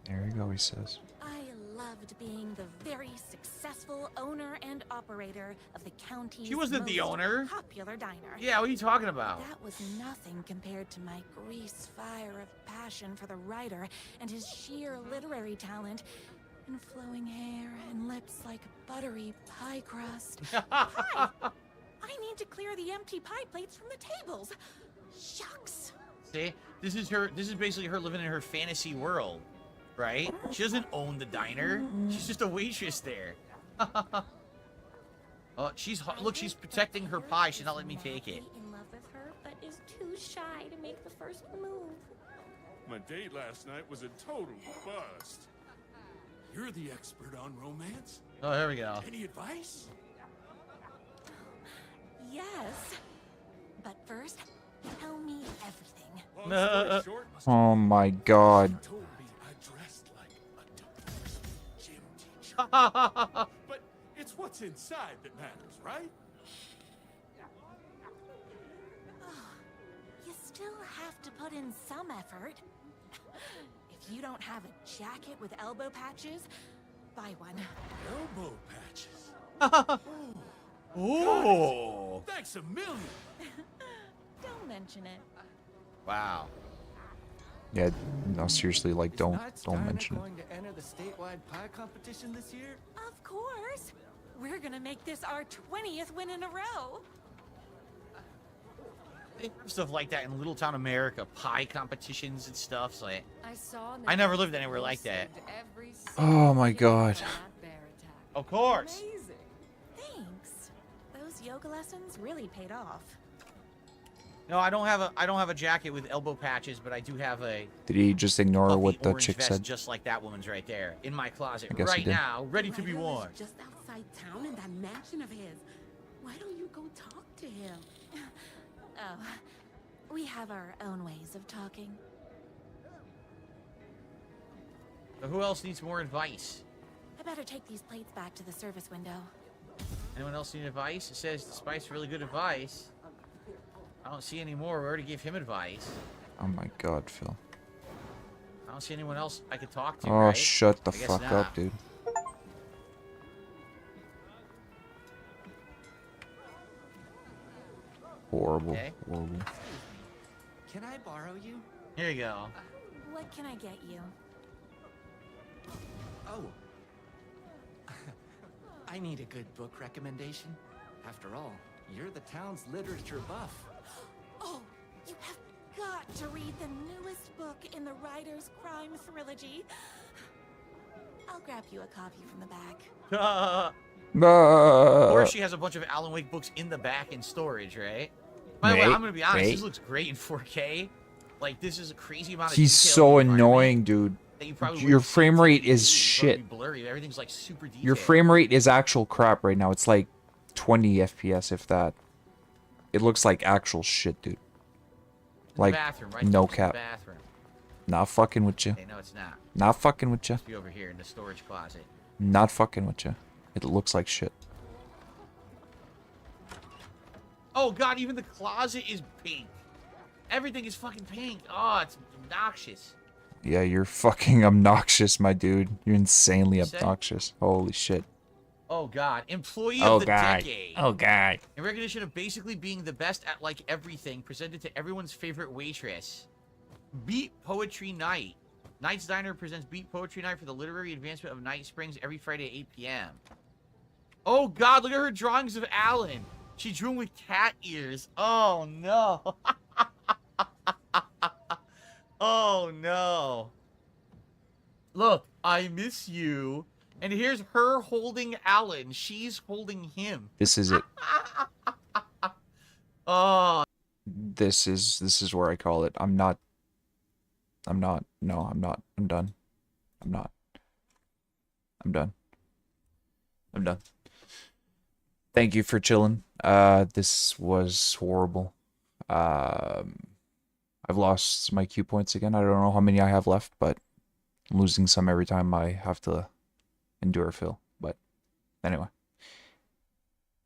S1: There you go, he says.
S5: I loved being the very successful owner and operator of the county's
S2: She wasn't the
S5: most
S2: owner.
S5: popular diner.
S2: Yeah, what are you talking about?
S5: That was nothing compared to my grease fire of passion for the writer and his sheer literary talent and flowing hair and lips like buttery pie crust. Hi! I need to clear the empty pie plates from the tables. Shucks.
S2: See? This is basically her living in her fantasy world. Right? She doesn't own the diner. She's just a waitress there. Oh, look, she's protecting her pie. She's not letting me take it.
S5: In love with her, but is too shy to make the first move.
S3: My date last night was a total bust. You're the expert on romance.
S2: Oh, here we go.
S3: Any advice?
S5: Yes. But first, tell me everything.
S3: Long story short,
S1: Oh my god.
S3: told me I dressed like a divorced gym teacher. But it's what's inside that matters, right?
S5: You still have to put in some effort. If you don't have a jacket with elbow patches, buy one.
S3: Elbow patches.
S2: Ooh.
S3: Thanks a million.
S5: Don't mention it.
S2: Wow.
S1: Yeah, no, seriously, like, don't mention it.
S6: going to enter the statewide pie competition this year?
S5: Of course. We're gonna make this our 20th win in a row.
S2: They have stuff like that in little town America, pie competitions and stuff. So
S7: I
S2: never lived anywhere like that.
S1: Oh my god.
S2: Of course.
S5: Amazing. Thanks. Those yoga lessons really paid off.
S2: No, I don't have a jacket with elbow patches, but I do have a
S1: Did he just ignore
S2: puffy
S1: what the
S2: orange
S1: chick
S2: vest
S1: said?
S2: just like that woman's right there in my closet
S1: I guess he
S2: right
S1: did.
S2: now, ready to be
S7: Ryder
S2: worn.
S7: lives just outside town in that mansion of his. Why don't you go talk to him?
S5: Oh, we have our own ways of talking.
S2: So who else needs more advice?
S5: I better take these plates back to the service window.
S2: Anyone else need advice? It says, despite really good advice. I don't see any more. We already gave him advice.
S1: Oh my god, Phil.
S2: I don't see anyone else I could talk to,
S1: Oh,
S2: right?
S1: shut the
S2: I guess
S1: fuck
S2: not.
S1: up, dude. Horrible.
S2: Okay.
S1: Horrible.
S6: Can I borrow you?
S2: Here you go.
S5: What can I get you?
S6: Oh. I need a good book recommendation. After all, you're the town's literature buff.
S5: Oh, you have got to read the newest book in the Writer's Crime Trilogy. I'll grab you a copy from the back.
S2: Or she has a bunch of Alan Wake books in the back in storage, right? By the way, I'm gonna be honest. This looks great in 4K. Like, this is a crazy amount of
S1: He's
S2: detail
S1: so
S2: in the environment
S1: annoying, dude.
S2: that you probably
S1: Your
S2: wouldn't see
S1: frame
S2: on
S1: rate
S2: TV.
S1: is
S2: It's probably
S1: shit.
S2: blurry. Everything's like super detailed.
S1: Your frame rate is actual crap right now. It's like 20 FPS, if that. It looks like actual shit, dude.
S2: In the
S1: Like,
S2: bathroom, right?
S1: no
S2: It's in the
S1: cap.
S2: bathroom.
S1: Not fucking with you.
S2: Hey, no, it's not.
S1: Not fucking with you.
S2: It's be over here in the storage closet.
S1: Not fucking with you. It looks like shit.
S2: Oh god, even the closet is pink. Everything is fucking pink. Oh, it's obnoxious.
S1: Yeah, you're fucking obnoxious, my dude. You're insanely
S2: You say?
S1: obnoxious. Holy shit.
S2: Oh god, employee
S1: Oh
S2: of the
S1: god.
S2: decade.
S1: Oh god.
S2: In recognition of basically being the best at like everything, presented to everyone's favorite waitress. Beat Poetry Night. Knight's Diner presents Beat Poetry Night for the literary advancement of Night Springs every Friday at 8 p.m. Oh god, look at her drawings of Alan. She drew him with cat ears. Oh no. Oh no. Look, I miss you. And here's her holding Alan. She's holding him.
S1: This is it.
S2: Oh.
S1: This is where I call it. I'm not. No, I'm not. I'm done. I'm not. I'm done. I'm done. Thank you for chilling. This was horrible. I've lost my Q points again. I don't know how many I have left, but I'm losing some every time I have to endure Phil. But anyway.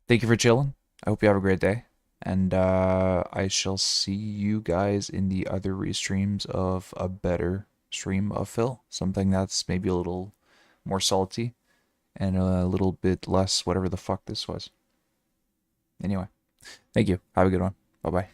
S1: Thank you for chilling. I hope you have a great day. And I shall see you guys in the other restreams of a better stream of Phil. Something that's maybe a little more salty and a little bit less whatever the fuck this was. Anyway, thank you. Have a good one. Bye-bye.